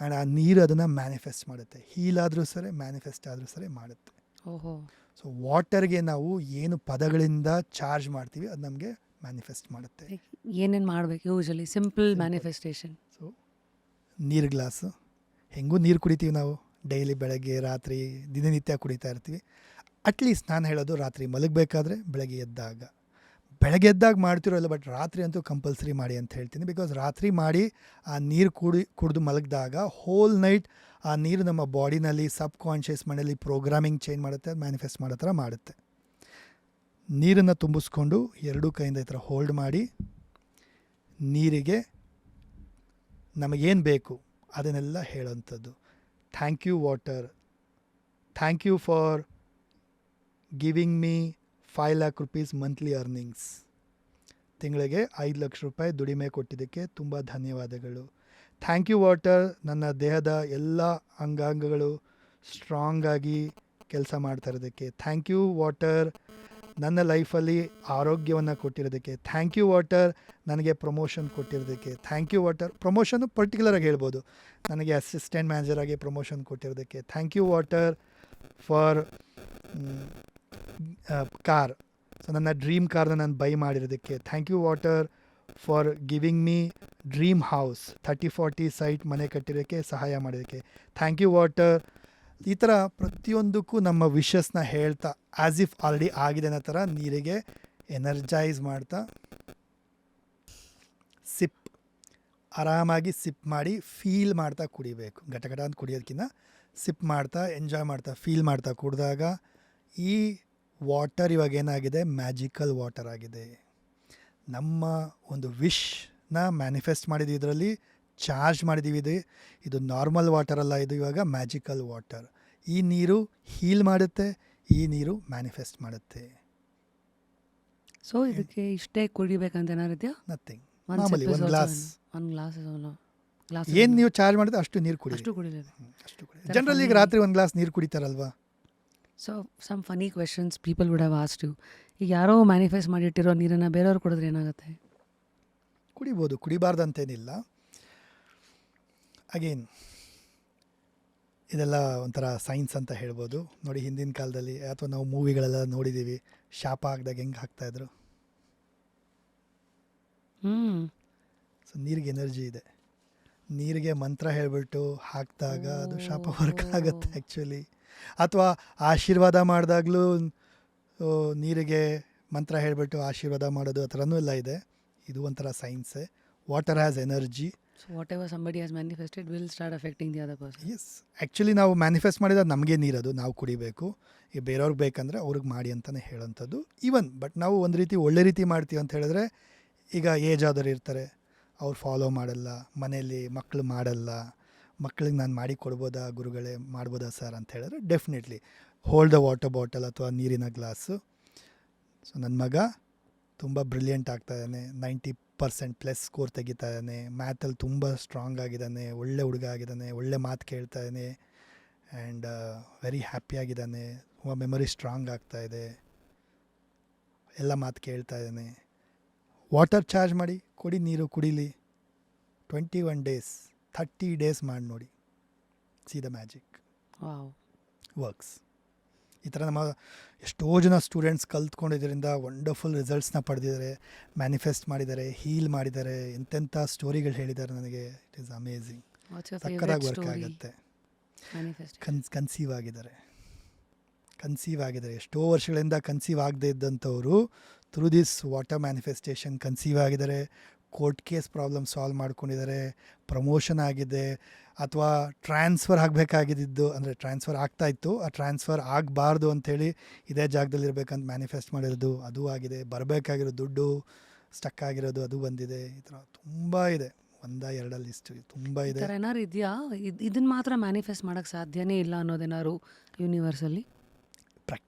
ಆ್ಯಂಡ್ ಆ ನೀರು ಅದನ್ನು ಮ್ಯಾನಿಫೆಸ್ಟ್ ಮಾಡುತ್ತೆ. ಹೀಲ್ ಆದರೂ ಸರಿ, ಮ್ಯಾನಿಫೆಸ್ಟ್ ಆದರೂ ಸರಿ ಮಾಡುತ್ತೆ. ಓಹೋ. ಸೊ ವಾಟರ್ಗೆ ನಾವು ಏನು ಪದಗಳಿಂದ ಚಾರ್ಜ್ ಮಾಡ್ತೀವಿ ಅದು ನಮಗೆ ಮ್ಯಾನಿಫೆಸ್ಟ್ ಮಾಡುತ್ತೆ. ಏನೇನು ಮಾಡಬೇಕು ಯೂಶಲಿ ಸಿಂಪಲ್ ಮ್ಯಾನಿಫೆಸ್ಟೇಷನ್? ಸೊ ನೀರು ಗ್ಲಾಸು, ಹೆಂಗೂ ನೀರು ಕುಡಿತೀವಿ ನಾವು ಡೈಲಿ, ಬೆಳಗ್ಗೆ ರಾತ್ರಿ ದಿನನಿತ್ಯ ಕುಡಿತಾ ಇರ್ತೀವಿ. ಅಟ್ಲೀಸ್ಟ್ ನಾನು ಹೇಳೋದು ರಾತ್ರಿ ಮಲಗಬೇಕಾದ್ರೆ, ಬೆಳಗ್ಗೆ ಎದ್ದಾಗ ಮಾಡ್ತಿರೋ ಇಲ್ಲ, ಬಟ್ ರಾತ್ರಿ ಅಂತೂ ಕಂಪಲ್ಸರಿ ಮಾಡಿ ಅಂತ ಹೇಳ್ತೀನಿ. ಬಿಕಾಸ್ ರಾತ್ರಿ ಮಾಡಿ ಆ ನೀರು ಕುಡಿದು ಮಲಗಿದಾಗ ಹೋಲ್ ನೈಟ್ ಆ ನೀರು ನಮ್ಮ ಬಾಡಿನಲ್ಲಿ ಸಬ್ ಕಾನ್ಷಿಯಸ್ ಮೈಂಡಲ್ಲಿ ಪ್ರೋಗ್ರಾಮಿಂಗ್ ಚೇಂಜ್ ಮಾಡುತ್ತೆ, ಮ್ಯಾನಿಫೆಸ್ಟ್ ಮಾಡೋ ಥರ ಮಾಡುತ್ತೆ. ನೀರನ್ನು ತುಂಬಿಸ್ಕೊಂಡು ಎರಡೂ ಕೈಯಿಂದ ಈ ಥರ ಹೋಲ್ಡ್ ಮಾಡಿ ನೀರಿಗೆ ನಮಗೇನು ಬೇಕು ಅದನ್ನೆಲ್ಲ ಹೇಳೋವಂಥದ್ದು. Thank you water, thank you for giving me 5 lakh rupees monthly earnings. ತಿಂಗಳಿಗೆ 5 ಲಕ್ಷ ರೂಪಾಯಿ ದುಡಿಮೆ ಕೊಟ್ಟಿದ್ದಕ್ಕೆ ತುಂಬ ಧನ್ಯವಾದಗಳು. ಥ್ಯಾಂಕ್ ಯು ವಾಟರ್, ನನ್ನ ದೇಹದ ಎಲ್ಲ ಅಂಗಾಂಗಗಳು ಸ್ಟ್ರಾಂಗಾಗಿ ಕೆಲಸ ಮಾಡ್ತಾ ಇರೋದಕ್ಕೆ. ಥ್ಯಾಂಕ್ ಯು ವಾಟರ್, ನನ್ನ ಲೈಫಲ್ಲಿ ಆರೋಗ್ಯವನ್ನು ಕೊಟ್ಟಿರೋದಕ್ಕೆ. ಥ್ಯಾಂಕ್ ಯು ವಾಟರ್, ನನಗೆ ಪ್ರಮೋಷನ್ ಕೊಟ್ಟಿರೋದಕ್ಕೆ. ಥ್ಯಾಂಕ್ ಯು ವಾಟರ್, ಪ್ರಮೋಷನ್ನು ಪರ್ಟಿಕ್ಯುಲರಾಗಿ ಹೇಳ್ಬೋದು, ನನಗೆ ಅಸಿಸ್ಟೆಂಟ್ ಮ್ಯಾನೇಜರಾಗಿ ಪ್ರಮೋಷನ್ ಕೊಟ್ಟಿರೋದಕ್ಕೆ. Thank you water for car, so ನನ್ನ ಡ್ರೀಮ್ ಕಾರ್ನ ನಾನು ಬೈ ಮಾಡಿರೋದಕ್ಕೆ. Thank you water for giving me dream house, 30-40 site ಮನೆ ಕಟ್ಟಿರೋಕ್ಕೆ ಸಹಾಯ ಮಾಡೋದಕ್ಕೆ. Thank you water. ಈ ಥರ ಪ್ರತಿಯೊಂದಕ್ಕೂ ನಮ್ಮ ವಿಶಸ್ನ ಹೇಳ್ತಾ ಆ್ಯಸ್ ಇಫ್ ಆಲ್ರೆಡಿ ಆಗಿದೆ ಅನ್ನೋ ಥರ ನೀರಿಗೆ ಎನರ್ಜೈಸ್ ಮಾಡ್ತಾ ಸಿಪ್, ಆರಾಮಾಗಿ ಸಿಪ್ ಮಾಡಿ ಫೀಲ್ ಮಾಡ್ತಾ ಕುಡಿಬೇಕು. ಘಟಘಟ ಅಂತ ಕುಡಿಯೋದಕ್ಕಿಂತ ಸಿಪ್ ಮಾಡ್ತಾ ಎಂಜಾಯ್ ಮಾಡ್ತಾ ಫೀಲ್ ಮಾಡ್ತಾ ಕುಡಿದಾಗ ಈ ವಾಟರ್ ಇವಾಗ ಏನಾಗಿದೆ, ಮ್ಯಾಜಿಕಲ್ ವಾಟರ್ ಆಗಿದೆ. ನಮ್ಮ ಒಂದು ವಿಶ್ನ ಮ್ಯಾನಿಫೆಸ್ಟ್ ಮಾಡಿದ್ದೀವಿ, ಇದರಲ್ಲಿ ಚಾರ್ಜ್ ಮಾಡಿದ್ದೀವಿ. ಇದು ನಾರ್ಮಲ್ ವಾಟರ್ ಅಲ್ಲ, ಇದು ಇವಾಗ ಮ್ಯಾಜಿಕಲ್ ವಾಟರ್. ಈ ನೀರು ಹೀಲ್ ಮಾಡುತ್ತೆ, ಈ ನೀರು ಮ್ಯಾನಿಫೆಸ್ಟ್ ಮಾಡುತ್ತೆ. ಸೊ ಇದಕ್ಕೆ ಇಷ್ಟೇ ಕುಡಿಬೇಕಂತ ಏನಾರು ಇದೆಯಾ? ನಥಿಂಗ್, ಮಾಮೂಲಿ ಒಂದು ಗ್ಲಾಸ್ ಏನು ಏನು ನೀವು ಚಾರ್ಜ್ ಮಾಡಿದ್ರೆ ಅಷ್ಟು ನೀರು ಕುಡಿ. ಅಷ್ಟು ಕುಡಿలేదు. ಅಷ್ಟು ಕುಡಿ. ಜನರಲಿ ಈಗ ರಾತ್ರಿ ಒಂದು ಗ್ಲಾಸ್ ನೀರು ಕುಡಿತಾರಲ್ವಾ. So some funny questions people would have asked you. ಈಗ ಯಾರೋ ಮ್ಯಾನಿಫೆಸ್ಟ್ ಮಾಡಿಟ್ಟಿರೋ ನೀರನ್ನು ಬೇರೆಯವ್ರು ಕುಡಿದ್ರೆ ಏನಾಗುತ್ತೆ? ಕುಡಿಬೋದು, ಕುಡಿಬಾರ್ದಂತೇನಿಲ್ಲ. ಅಗೇನ್ ಇದೆಲ್ಲ ಒಂಥರ ಸೈನ್ಸ್ ಅಂತ ಹೇಳ್ಬೋದು. ನೋಡಿ, ಹಿಂದಿನ ಕಾಲದಲ್ಲಿ ಅಥವಾ ನಾವು ಮೂವಿಗಳೆಲ್ಲ ನೋಡಿದ್ದೀವಿ, ಶಾಪ ಹಾಕಿದಾಗ ಹೆಂಗೆ ಹಾಕ್ತಾಯಿದ್ರು. ಸೊ ನೀರಿಗೆ ಎನರ್ಜಿ ಇದೆ. ನೀರಿಗೆ ಮಂತ್ರ ಹೇಳಿಬಿಟ್ಟು ಹಾಕಿದಾಗ ಅದು ಶಾಪ ವರ್ಕ್ ಆಗುತ್ತೆ ಆ್ಯಕ್ಚುಲಿ. ಅಥವಾ ಆಶೀರ್ವಾದ ಮಾಡಿದಾಗಲೂ ನೀರಿಗೆ ಮಂತ್ರ ಹೇಳಿಬಿಟ್ಟು ಆಶೀರ್ವಾದ ಮಾಡೋದು ಆ ಥರನೂ ಎಲ್ಲ ಇದೆ. ಇದು ಒಂಥರ ಸೈನ್ಸೇ. Water has energy. So whatever somebody has manifested will start affecting the other person. Yes, actually ನಾವು ಮ್ಯಾನಿಫೆಸ್ಟ್ ಮಾಡಿದಾಗ ನಮಗೆ ನೀರದು ನಾವು ಕುಡಿಬೇಕು. ಈಗ ಬೇರೆಯವ್ರಿಗೆ ಬೇಕಂದರೆ ಅವ್ರಿಗೆ ಮಾಡಿ ಅಂತಲೇ ಹೇಳೋಂಥದ್ದು. ಈವನ್ ಬಟ್ ನಾವು ಒಂದು ರೀತಿ ಒಳ್ಳೆ ರೀತಿ ಮಾಡ್ತೀವಿ ಅಂತ ಹೇಳಿದ್ರೆ, ಈಗ ಏಜ್ ಆದವ್ರು ಇರ್ತಾರೆ, ಅವ್ರು ಫಾಲೋ ಮಾಡಲ್ಲ, ಮನೆಯಲ್ಲಿ ಮಕ್ಕಳು ಮಾಡಲ್ಲ, ಮಕ್ಕಳಿಗೆ ನಾನು ಮಾಡಿ ಕೊಡ್ಬೋದಾ ಗುರುಗಳೇ, ಮಾಡ್ಬೋದಾ ಸರ್ ಅಂತ ಹೇಳಿದ್ರೆ definitely hold the water bottle ಅಥವಾ ನೀರಿನ ಗ್ಲಾಸು. ಸೊ ನನ್ನ ಮಗ ತುಂಬ ಬ್ರಿಲಿಯಂಟ್ ಆಗ್ತಾಯಿದ್ದಾನೆ, 90% ಸ್ಕೋರ್ ತೆಗಿತಾ ಇದ್ದಾನೆ, ಮ್ಯಾಥಲ್ಲಿ ತುಂಬ ಸ್ಟ್ರಾಂಗ್ ಆಗಿದ್ದಾನೆ, ಒಳ್ಳೆ ಹುಡುಗ ಆಗಿದ್ದಾನೆ, ಒಳ್ಳೆ ಮಾತು ಕೇಳ್ತಾ ಇದ್ದಾನೆ, ಆ್ಯಂಡ್ ವೆರಿ ಹ್ಯಾಪಿಯಾಗಿದ್ದಾನೆ, ತುಂಬ ಮೆಮೊರಿ ಸ್ಟ್ರಾಂಗ್ ಆಗ್ತಾಯಿದೆ, ಎಲ್ಲ ಮಾತು ಕೇಳ್ತಾ ಇದ್ದಾನೆ. ವಾಟರ್ ಚಾರ್ಜ್ ಮಾಡಿ ಕೊಡಿ, ನೀರು ಕುಡೀಲಿ. 21 days 30 days ಮಾಡಿ ನೋಡಿ, C the magic. Wow, works. ಈ ಥರ ನಮ್ಮ ಎಷ್ಟೋ ಜನ ಸ್ಟೂಡೆಂಟ್ಸ್ ಕಲ್ತ್ಕೊಂಡಿದ್ದರಿಂದ ವಂಡರ್ಫುಲ್ ರಿಸಲ್ಟ್ಸ್ನ ಪಡೆದಿದ್ದಾರೆ, ಮ್ಯಾನಿಫೆಸ್ಟ್ ಮಾಡಿದ್ದಾರೆ, ಹೀಲ್ ಮಾಡಿದ್ದಾರೆ, ಎಂತೆಂಥ ಸ್ಟೋರಿಗಳು ಹೇಳಿದ್ದಾರೆ ನನಗೆ. It is amazing. ಸಕ್ಕತ್ತಾಗಿ ವರ್ಕ್ ಆಗುತ್ತೆ. ಕನ್ಸೀವ್ ಆಗಿದ್ದಾರೆ. ಎಷ್ಟೋ ವರ್ಷಗಳಿಂದ ಕನ್ಸೀವ್ ಆಗದೆ ಇದ್ದಂಥವರು through this water manifestation conceive ಆಗಿದ್ದಾರೆ, ಕೋರ್ಟ್ ಕೇಸ್ ಪ್ರಾಬ್ಲಮ್ ಸಾಲ್ವ್ ಮಾಡ್ಕೊಂಡಿದ್ದಾರೆ, ಪ್ರಮೋಷನ್ ಆಗಿದೆ, ಅಥವಾ ಟ್ರಾನ್ಸ್ಫರ್ ಆಗಬೇಕಾಗಿದ್ದು ಅಂದರೆ ಟ್ರಾನ್ಸ್ಫರ್ ಆಗ್ತಾಯಿತ್ತು, ಆ ಟ್ರಾನ್ಸ್ಫರ್ ಆಗಬಾರ್ದು ಅಂಥೇಳಿ ಇದೇ ಜಾಗದಲ್ಲಿ ಇರಬೇಕಂತ ಮ್ಯಾನಿಫೆಸ್ಟ್ ಮಾಡಿರೋದು ಅದು ಆಗಿದೆ, ಬರಬೇಕಾಗಿರೋ ದುಡ್ಡು ಸ್ಟಕ್ ಆಗಿರೋದು ಅದು ಬಂದಿದೆ. ಈ ಥರ ತುಂಬ ಇದೆ, 1-2 ಲಿಸ್ಟ್ ತುಂಬ ಇದೆ. ಥರ ಏನಾರು ಇದೆಯಾ? ಇದನ್ನು ಮಾತ್ರ ಮ್ಯಾನಿಫೆಸ್ಟ್ ಮಾಡೋಕ್ಕೆ ಸಾಧ್ಯನೇ ಇಲ್ಲ ಅನ್ನೋದೇನಾದ್ರು ಯೂನಿವರ್ಸಲ್ಲಿ?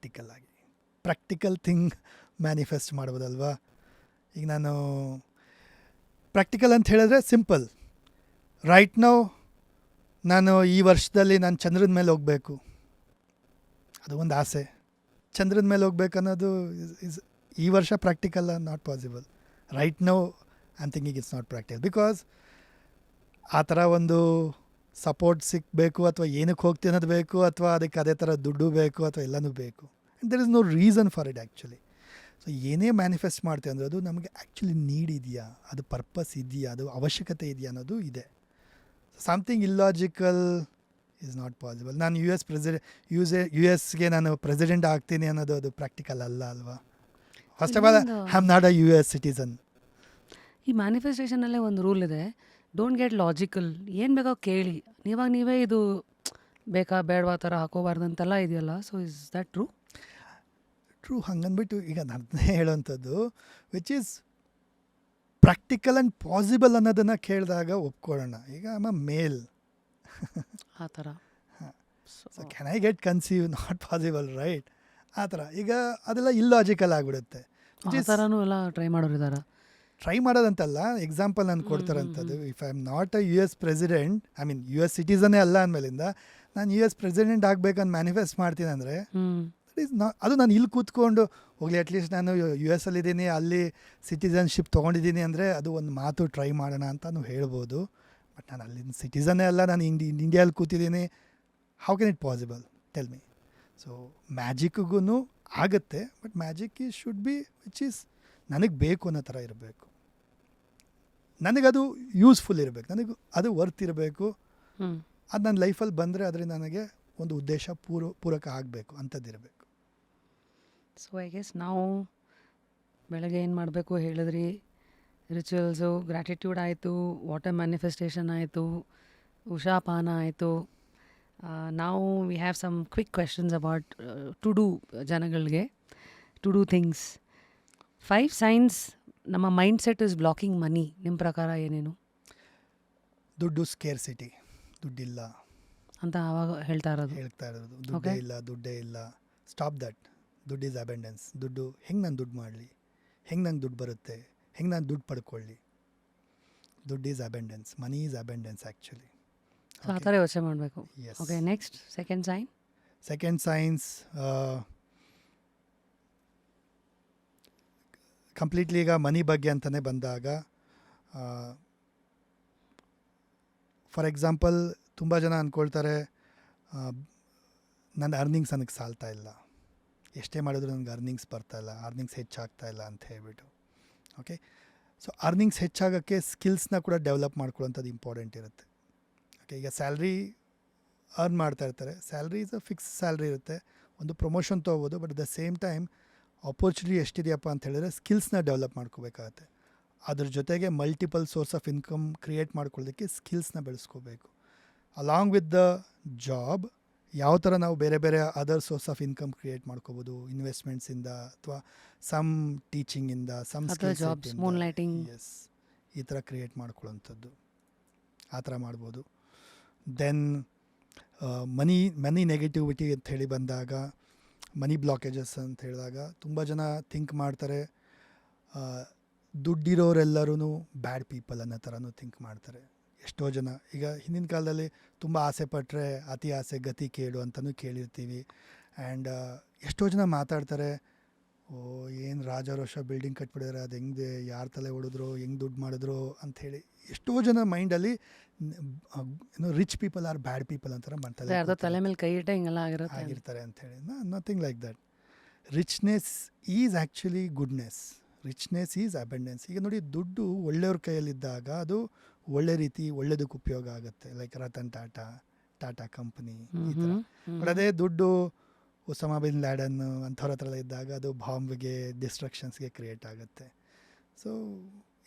ಪ್ರಾಕ್ಟಿಕಲ್ ಥಿಂಗ್ ಮ್ಯಾನಿಫೆಸ್ಟ್ ಮಾಡ್ಬೋದಲ್ವಾ. ಈಗ ನಾನು ಪ್ರಾಕ್ಟಿಕಲ್ ಅಂತ ಹೇಳಿದ್ರೆ ಸಿಂಪಲ್. ರೈಟ್ ನೌ ನಾನು ಈ ವರ್ಷದಲ್ಲಿ ನಾನು ಚಂದ್ರದ ಮೇಲೆ ಹೋಗಬೇಕು, ಅದು ಒಂದು ಆಸೆ. ಚಂದ್ರದ ಮೇಲೆ ಹೋಗ್ಬೇಕು ಅನ್ನೋದು ಈ ವರ್ಷ practical not possible. Right now I am thinking it's not practical, because ಆ ಥರ ಒಂದು ಸಪೋರ್ಟ್ ಸಿಕ್ಕಬೇಕು ಅಥವಾ ಏನಕ್ಕೆ ಹೋಗ್ತೀನಿ ಅನ್ನೋದು ಬೇಕು ಅಥವಾ ಅದಕ್ಕೆ ಅದೇ ಥರ ದುಡ್ಡು ಬೇಕು ಅಥವಾ ಎಲ್ಲನೂ ಬೇಕು. And there is no reason for it actually. So ಏನೇ ಮ್ಯಾನಿಫೆಸ್ಟ್ ಮಾಡ್ತೀವಿ ಅಂದರೆ ಅದು ನಮಗೆ ಆ್ಯಕ್ಚುಲಿ ನೀಡ್ ಇದೆಯಾ, ಅದು ಪರ್ಪಸ್ ಇದೆಯಾ, ಅದು ಅವಶ್ಯಕತೆ ಇದೆಯಾ ಅನ್ನೋದು ಇದೆ. Something illogical is not possible. ನಾನು ಯು ಎಸ್ಗೆ ನಾನು ಪ್ರೆಸಿಡೆಂಟ್ ಆಗ್ತೀನಿ ಅನ್ನೋದು ಅದು ಪ್ರಾಕ್ಟಿಕಲ್ ಅಲ್ಲ ಅಲ್ವಾ. First of all I am not a U S citizen. ಈ ಮ್ಯಾನಿಫೆಸ್ಟೇಷನಲ್ಲೇ ಒಂದು ರೂಲ್ ಇದೆ, ಡೋಂಟ್ ಗೆಟ್ ಲಾಜಿಕಲ್. ಏನು ಬೇಕೋ ಕೇಳಿ, ನೀವೇ ಇದು ಬೇಕಾ ಬೇಡವಾ ಥರ ಹಾಕೋಬಾರ್ದು ಅಂತೆಲ್ಲ ಇದೆಯಲ್ಲ. So is that true? True. ಹಂಗನ್ಬಿಟ್ಟು ಈಗ ನಾನು ಹೇಳೋವಂಥದ್ದು which is practical and possible ಅನ್ನೋದನ್ನು ಕೇಳಿದಾಗ ಒಪ್ಕೊಳ್ಳೋಣ. ಈಗ ಐ ಮೇಲ್, ಆ ಥರ. So can I get conceive, not possible, right? ಆ ಥರ ಈಗ ಅದೆಲ್ಲ ಇಲ್ಲಾಜಿಕಲ್ ಆಗಿಬಿಡುತ್ತೆ. ಆ ಥರನೂ ಎಲ್ಲ ಟ್ರೈ ಮಾಡೋರಿದ್ದಾರೆ. ಟ್ರೈ ಮಾಡೋದಂತಲ್ಲ, ಎಕ್ಸಾಂಪಲ್ ನಾನು ಕೊಡ್ತಾರಂಥದ್ದು. If I am not a U S president, I mean U S ಸಿಟಿಸನ್ನೇ ಅಲ್ಲ ಅಂದಮೇಲಿಂದ ನಾನು ಯು ಎಸ್ ಪ್ರೆಸಿಡೆಂಟ್ ಆಗಬೇಕಂತ ಮ್ಯಾನಿಫೆಸ್ಟ್ ಮಾಡ್ತೀನಿ ಅಂದರೆ ಅದು ನಾನು ಇಲ್ಲಿ ಕೂತ್ಕೊಂಡು ಹೋಗಲಿ ಅಟ್ಲೀಸ್ಟ್ ನಾನು ಯು ಎಸ್ ಅಲ್ಲಿದ್ದೀನಿ, ಅಲ್ಲಿ ಸಿಟಿಸನ್ಶಿಪ್ ತೊಗೊಂಡಿದ್ದೀನಿ ಅಂದರೆ ಅದು ಒಂದು ಮಾತು ಟ್ರೈ ಮಾಡೋಣ ಅಂತಲೂ ಹೇಳ್ಬೋದು. ಬಟ್ ನಾನು ಅಲ್ಲಿನ ಸಿಟಿಸನ್ನೇ ಅಲ್ಲ, ನಾನು ಇಂಡಿಯಾದಲ್ಲಿ ಕೂತಿದ್ದೀನಿ. How can it possible? Tell me. So ಮ್ಯಾಜಿಕ್ಗೂ ಆಗುತ್ತೆ, but magic is should be which is ನನಗೆ ಬೇಕು ಅನ್ನೋ ಥರ ಇರಬೇಕು. ನನಗದು ಯೂಸ್ಫುಲ್ ಇರಬೇಕು, ನನಗೆ ಅದು ವರ್ತ್ ಇರಬೇಕು. ಅದು ನನ್ನ ಲೈಫಲ್ಲಿ ಬಂದರೆ ಅದರಿಂದ ನನಗೆ ಒಂದು ಉದ್ದೇಶ ಪೂರಕ ಆಗಬೇಕು ಅಂಥದ್ದಿರಬೇಕು. ಸೊ ಐ ಗೆಸ್ ನಾವು ಬೆಳಗ್ಗೆ ಏನು ಮಾಡಬೇಕು ಹೇಳಿದ್ರಿ, ರಿಚುವಲ್ಸು, ಗ್ರ್ಯಾಟಿಟ್ಯೂಡ್ ಆಯಿತು, ವಾಟರ್ ಮ್ಯಾನಿಫೆಸ್ಟೇಷನ್ ಆಯಿತು, ಉಷಾಪಾನ ಆಯಿತು. ನಾವು we have some quick questions about to do ಜನಗಳಿಗೆ, ಟು ಡೂ ಥಿಂಗ್ಸ್. 5 ಸೈನ್ಸ್ ನಮ್ಮ mind set is blocking money. ನಿಮ್ಮ ಪ್ರಕಾರ ಏನೇನು? ದುಡ್ಡು, ಸ್ಕೇರ್ಸಿಟಿ, ದುಡ್ಡಿಲ್ಲ ಅಂತ ಆವಾಗ ಹೇಳ್ತಾ ಇರೋದು. ದುಡ್ಡೇ ಇಲ್ಲ. Stop that. ದುಡ್ಡು ಈಸ್ ಅಬೆಂಡೆನ್ಸ್. ದುಡ್ಡು ಹೆಂಗೆ ನಾನು ದುಡ್ಡು ಮಾಡಲಿ, ಹೆಂಗೆ ನಂಗೆ ದುಡ್ಡು ಬರುತ್ತೆ, ಹೆಂಗೆ ನಾನು ದುಡ್ಡು ಪಡ್ಕೊಳ್ಳಿ. ದುಡ್ಡು is abundance, money is abundance actually. ಆ ಥರ ಯೋಚನೆ ಮಾಡಬೇಕು. Yes. Okay, next second signs completely ಈಗ ಮನಿ ಬಗ್ಗೆ ಅಂತಲೇ ಬಂದಾಗ, ಫಾರ್ ಎಕ್ಸಾಂಪಲ್ ತುಂಬ ಜನ ಅಂದ್ಕೊಳ್ತಾರೆ ನನ್ನ ಅರ್ನಿಂಗ್ಸ್ ನನಗೆ ಸಾಲ್ತಾ ಇಲ್ಲ, ಎಷ್ಟೇ ಮಾಡಿದ್ರು ನನಗೆ ಅರ್ನಿಂಗ್ಸ್ ಬರ್ತಾಯಿಲ್ಲ, ಅರ್ನಿಂಗ್ಸ್ ಹೆಚ್ಚಾಗ್ತಾ ಇಲ್ಲ ಅಂತ ಹೇಳ್ಬಿಟ್ಟು. ಓಕೆ, ಸೊ ಅರ್ನಿಂಗ್ಸ್ ಹೆಚ್ಚಾಗೋಕ್ಕೆ ಸ್ಕಿಲ್ಸ್ನ ಕೂಡ ಡೆವಲಪ್ ಮಾಡ್ಕೊಳ್ಳೋಂಥದ್ದು ಇಂಪಾರ್ಟೆಂಟ್ ಇರುತ್ತೆ. ಓಕೆ, ಈಗ ಸ್ಯಾಲ್ರಿ ಅರ್ನ್ ಮಾಡ್ತಾ ಇರ್ತಾರೆ, salary is a fix salary ಇರುತ್ತೆ, ಒಂದು ಪ್ರಮೋಷನ್ ತೊಗೋಬೋದು. But at the same time opportunity ಎಷ್ಟಿದೆಯಪ್ಪ ಅಂತ ಹೇಳಿದ್ರೆ ಸ್ಕಿಲ್ಸ್ನ ಡೆವಲಪ್ ಮಾಡ್ಕೋಬೇಕಾಗತ್ತೆ. ಅದ್ರ ಜೊತೆಗೆ multiple source of income create ಮಾಡ್ಕೊಳ್ಳೋದಕ್ಕೆ ಸ್ಕಿಲ್ಸ್ನ ಬೆಳೆಸ್ಕೋಬೇಕು. ಅಲಾಂಗ್ ವಿತ್ ದ ಜಾಬ್ ಯಾವ ಥರ ನಾವು ಬೇರೆ ಬೇರೆ other source of income create ಮಾಡ್ಕೋಬೋದು, ಇನ್ವೆಸ್ಟ್ಮೆಂಟ್ಸಿಂದ ಅಥವಾ ಸಮ್ ಟೀಚಿಂಗಿಂದ, ಸಮ್ ಸ್ಕಿಲ್ಸ್, ಎಸ್, ಈ ಥರ ಕ್ರಿಯೇಟ್ ಮಾಡ್ಕೊಳ್ಳೋಂಥದ್ದು, ಆ ಥರ ಮಾಡ್ಬೋದು. ದೆನ್ ಮನಿ ನೆಗೆಟಿವಿಟಿ ಅಂತ ಹೇಳಿ ಬಂದಾಗ, ಮನಿ ಬ್ಲಾಕೇಜಸ್ ಅಂತ ಹೇಳಿದಾಗ ತುಂಬ ಜನ ಥಿಂಕ್ ಮಾಡ್ತಾರೆ ದುಡ್ಡಿರೋರೆಲ್ಲರೂ ಬ್ಯಾಡ್ ಪೀಪಲ್ ಅನ್ನೋ ಥರನೂ ಥಿಂಕ್ ಮಾಡ್ತಾರೆ. ಎಷ್ಟೋ ಜನ ಈಗ ಹಿಂದಿನ ಕಾಲದಲ್ಲಿ ತುಂಬ ಆಸೆ ಪಟ್ಟರೆ ಅತಿ ಆಸೆ ಗತಿ ಕೇಡು ಅಂತಲೂ ಕೇಳಿರ್ತೀವಿ. ಆ್ಯಂಡ್ ಎಷ್ಟೋ ಜನ ಮಾತಾಡ್ತಾರೆ, ಓ ಏನು ರಾಜಾರೋಷ ಬಿಲ್ಡಿಂಗ್ ಕಟ್ಬಿಡಿದ್ರೆ ಅದು ಹೆಂಗೆ, ಯಾರ ತಲೆ ಹೊಡೆದ್ರು, ಹೆಂಗೆ ದುಡ್ಡು ಮಾಡಿದ್ರು ಅಂಥೇಳಿ ಎಷ್ಟೋ ಜನ ಮೈಂಡಲ್ಲಿ rich people are bad people ಅಂತಾರೆ ಮಾಡ್ತಾರೆ, ತಲೆ ಮೇಲೆ ಕೈ ಇಟ್ಟೆ ಹಿಂಗೆಲ್ಲ ಆಗಿರ್ತಾರೆ ಅಂಥೇಳಿ. Nothing like that. Richness is actually goodness, richness is abundance. ಈಗ ನೋಡಿ, ದುಡ್ಡು ಒಳ್ಳೆಯವ್ರ ಕೈಯಲ್ಲಿದ್ದಾಗ ಅದು ಒಳ್ಳೆ ರೀತಿ ಒಳ್ಳೆದಕ್ಕೆ ಉಪಯೋಗ ಆಗುತ್ತೆ. ಲೈಕ್ ರತನ್ ಟಾಟಾ ಕಂಪ್ನಿ ಈ ಥರ. ಬಟ್ ಅದೇ ದುಡ್ಡು ಒಸಾಮಾ ಬಿನ್ ಲ್ಯಾಡನ್ ಅಂಥವ್ರ ಹತ್ರ ಇದ್ದಾಗ ಅದು ಬಾಂಬ್ಗೆ, ಡಿಸ್ಟ್ರಕ್ಷನ್ಸ್ಗೆ ಕ್ರಿಯೇಟ್ ಆಗುತ್ತೆ. ಸೊ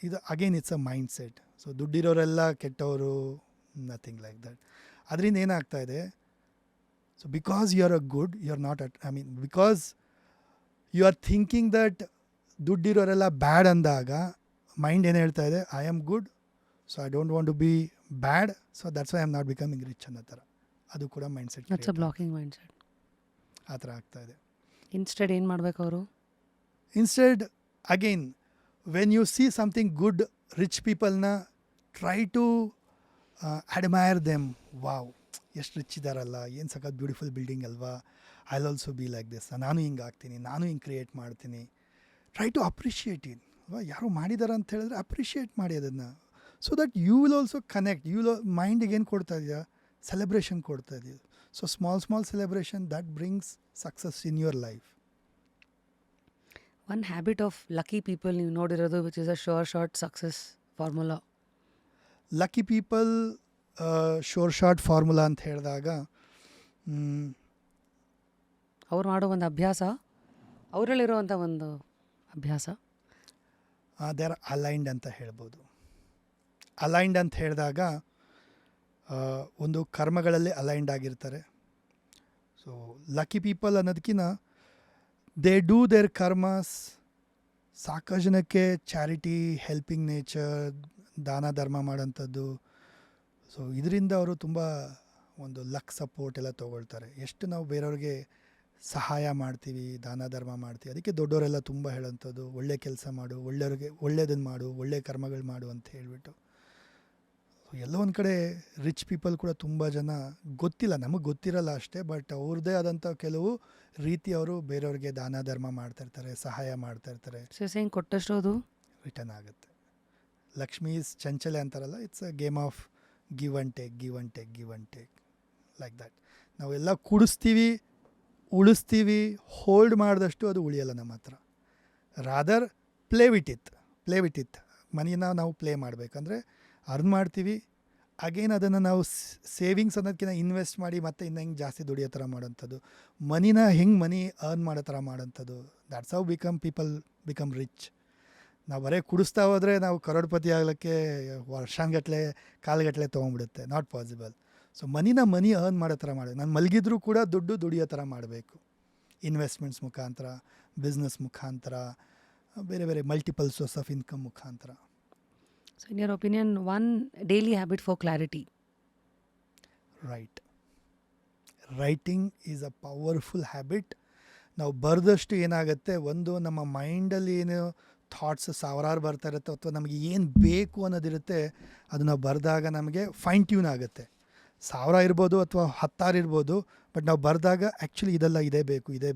ಇದು again it's a mindset. So ದುಡ್ಡಿರೋರೆಲ್ಲ ಕೆಟ್ಟವರು, ನಥಿಂಗ್ ಲೈಕ್ ದಟ್. ಅದರಿಂದ ಏನಾಗ್ತಾ ಇದೆ, so because you are a good, you are not because you are thinking that ದುಡ್ಡಿರೋರೆಲ್ಲ ಬ್ಯಾಡ್ ಅಂದಾಗ ಮೈಂಡ್ ಏನು ಹೇಳ್ತಾ ಇದೆ, I am good, so I don't want to be bad, so that's why I am not becoming rich ಅನ್ನೋ ಥರ. ಅದು ಕೂಡ mindset, blocking mind set ಆ ಥರ ಆಗ್ತಾ ಇದೆ. ಇನ್ಸ್ಟೆಡ್ ಏನು ಮಾಡಬೇಕು ಅವರು? Instead again when you see something good, rich ಪೀಪಲ್ನ try to admire them. Wow, ಎಷ್ಟು ರಿಚ್ ಇದ್ದಾರಲ್ಲ, ಏನು ಸಖತ್ ಬ್ಯೂಟಿಫುಲ್ ಬಿಲ್ಡಿಂಗ್ ಅಲ್ವಾ, I will also be like this, ನಾನು ಹಿಂಗೆ ಆಗ್ತೀನಿ, ನಾನು ಹಿಂಗೆ ಕ್ರಿಯೇಟ್ ಮಾಡ್ತೀನಿ. Try to appreciate it. ಯಾರು ಮಾಡಿದ್ದಾರೆ ಅಂತ ಹೇಳಿದ್ರೆ ಅಪ್ರಿಷಿಯೇಟ್ ಮಾಡಿ ಅದನ್ನು. So that you will also connect. ಮೈಂಡಿಗೆ ಏನು ಕೊಡ್ತಾ ಇದೆಯಾ, ಸೆಲೆಬ್ರೇಷನ್ ಕೊಡ್ತಾ ಇದ್ದೀವಿ. So small celebration that brings success in your life. One habit of lucky people ನೀವು ನೋಡಿರೋದು which is a short success formula. Lucky people short formula ಅಂತ ಹೇಳಿದಾಗ ಅವ್ರು ಮಾಡೋ ಒಂದು ಅಭ್ಯಾಸ, ಅವರಲ್ಲಿರುವಂಥ ಒಂದು ಅಭ್ಯಾಸ. ದೇ ಆರ್ ಅಲೈನ್ಡ್ ಅಂತ ಹೇಳ್ಬೋದು. ಅಲೈನ್ಡ್ ಅಂತ ಹೇಳಿದಾಗ ಒಂದು ಕರ್ಮಗಳಲ್ಲಿ ಅಲೈನ್ಡ್ ಆಗಿರ್ತಾರೆ. ಸೊ ಲಕ್ಕಿ ಪೀಪಲ್ ಅನ್ನೋದಕ್ಕಿಂತ ದೇ ಡೂ ದೇರ್ ಕರ್ಮಸ್. ಸಾಕಷ್ಟು ಜನಕ್ಕೆ ಚಾರಿಟಿ, ಹೆಲ್ಪಿಂಗ್ ನೇಚರ್, ದಾನ ಧರ್ಮ ಮಾಡೋಂಥದ್ದು. ಸೊ ಇದರಿಂದ ಅವರು ತುಂಬ ಒಂದು ಲಕ್ ಸಪೋರ್ಟ್ ಎಲ್ಲ ತೊಗೊಳ್ತಾರೆ. ಎಷ್ಟು ನಾವು ಬೇರೆಯವ್ರಿಗೆ ಸಹಾಯ ಮಾಡ್ತೀವಿ, ದಾನ ಧರ್ಮ ಮಾಡ್ತೀವಿ. ಅದಕ್ಕೆ ದೊಡ್ಡವರೆಲ್ಲ ತುಂಬ ಹೇಳೋಂಥದ್ದು ಒಳ್ಳೆ ಕೆಲಸ ಮಾಡು, ಒಳ್ಳೆಯವ್ರಿಗೆ ಒಳ್ಳೆಯದನ್ನು ಮಾಡು, ಒಳ್ಳೆ ಕರ್ಮಗಳು ಮಾಡು ಅಂತ ಹೇಳಿಬಿಟ್ಟು. ಎಲ್ಲೋ ಒಂದು ಕಡೆ ರಿಚ್ ಪೀಪಲ್ ಕೂಡ ತುಂಬ ಜನ ಗೊತ್ತಿಲ್ಲ, ನಮಗೆ ಗೊತ್ತಿರಲ್ಲ ಅಷ್ಟೇ, ಬಟ್ ಅವ್ರದ್ದೇ ಆದಂಥ ಕೆಲವು ರೀತಿ ಅವರು ಬೇರೆಯವ್ರಿಗೆ ದಾನ ಧರ್ಮ ಮಾಡ್ತಾಯಿರ್ತಾರೆ, ಸಹಾಯ ಮಾಡ್ತಾಯಿರ್ತಾರೆ. ಹೆಂಗೆ ಕೊಟ್ಟಷ್ಟು ಅದು ರಿಟರ್ನ್ ಆಗುತ್ತೆ. ಲಕ್ಷ್ಮೀ ಈಸ್ ಚಂಚಲೆ ಅಂತಾರಲ್ಲ, it's a game of give and take like that. ನಾವೆಲ್ಲ ಕೂಡಿಸ್ತೀವಿ, ಉಳಿಸ್ತೀವಿ, ಹೋಲ್ಡ್ ಮಾಡಿದಷ್ಟು ಅದು ಉಳಿಯಲ್ಲ ನಮ್ಮ ಹತ್ರ. Rather play with it. ಮನಿನ ನಾವು ಪ್ಲೇ ಮಾಡಬೇಕಂದ್ರೆ ಅರ್ನ್ ಮಾಡ್ತೀವಿ, ಅಗೇನ್ ಅದನ್ನು ನಾವು ಸೇವಿಂಗ್ಸ್ ಅನ್ನೋದಕ್ಕಿಂತ ಇನ್ವೆಸ್ಟ್ ಮಾಡಿ ಮತ್ತೆ ಇನ್ನು ಹೆಂಗೆ ಜಾಸ್ತಿ ದುಡಿಯೋ ಥರ ಮಾಡೋಂಥದ್ದು, ಮನಿನ ಹೆಂಗೆ ಮನಿ ಅರ್ನ್ ಮಾಡೋ ಥರ ಮಾಡೋಂಥದ್ದು. That's how people become rich. ನಾವು ಬರೀ ಕುಡಿಸ್ತಾ ಹೋದರೆ ನಾವು ಕರೋಡ್ಪತಿ ಆಗಲಿಕ್ಕೆ ವರ್ಷಾನ್ಗಟ್ಲೆ ಕಾಲ್ಗಟ್ಟಲೆ ತೊಗೊಂಡ್ಬಿಡುತ್ತೆ. Not possible. So money earn ಮಾಡೋ ಥರ ಮಾಡಿ, ನಾನು ಮಲಗಿದ್ರೂ ಕೂಡ ದುಡ್ಡು ದುಡಿಯೋ ಥರ ಮಾಡಬೇಕು. ಇನ್ವೆಸ್ಟ್ಮೆಂಟ್ಸ್ ಮುಖಾಂತರ, ಬಿಸ್ನೆಸ್ ಮುಖಾಂತರ, ಬೇರೆ ಬೇರೆ ಮಲ್ಟಿಪಲ್ ಸೋರ್ಸ್ ಆಫ್ ಇನ್ಕಮ್ ಮುಖಾಂತರ. So in your opinion one daily habit for clarity? Writing is a powerful habit. ನಾವು ಬರೆದಷ್ಟು ಏನಾಗುತ್ತೆ, ಒಂದು ನಮ್ಮ ಮೈಂಡಲ್ಲಿ ಏನು ಥಾಟ್ಸ್ ಸಾವಿರಾರು ಬರ್ತಾ ಇರುತ್ತೆ, ಅಥವಾ ನಮಗೆ ಏನು ಬೇಕು ಅನ್ನೋದಿರುತ್ತೆ, ಅದು ನಾವು ಬರೆದಾಗ ನಮಗೆ ಫೈನ್ ಟ್ಯೂನ್ ಆಗುತ್ತೆ. 1000 ಇರ್ಬೋದು ಅಥವಾ 10,000 ಇರ್ಬೋದು, ಬಟ್ ನಾವು ಬರೆದಾಗ ಆ್ಯಕ್ಚುಲಿ ಇದೆಲ್ಲ ಇದೇ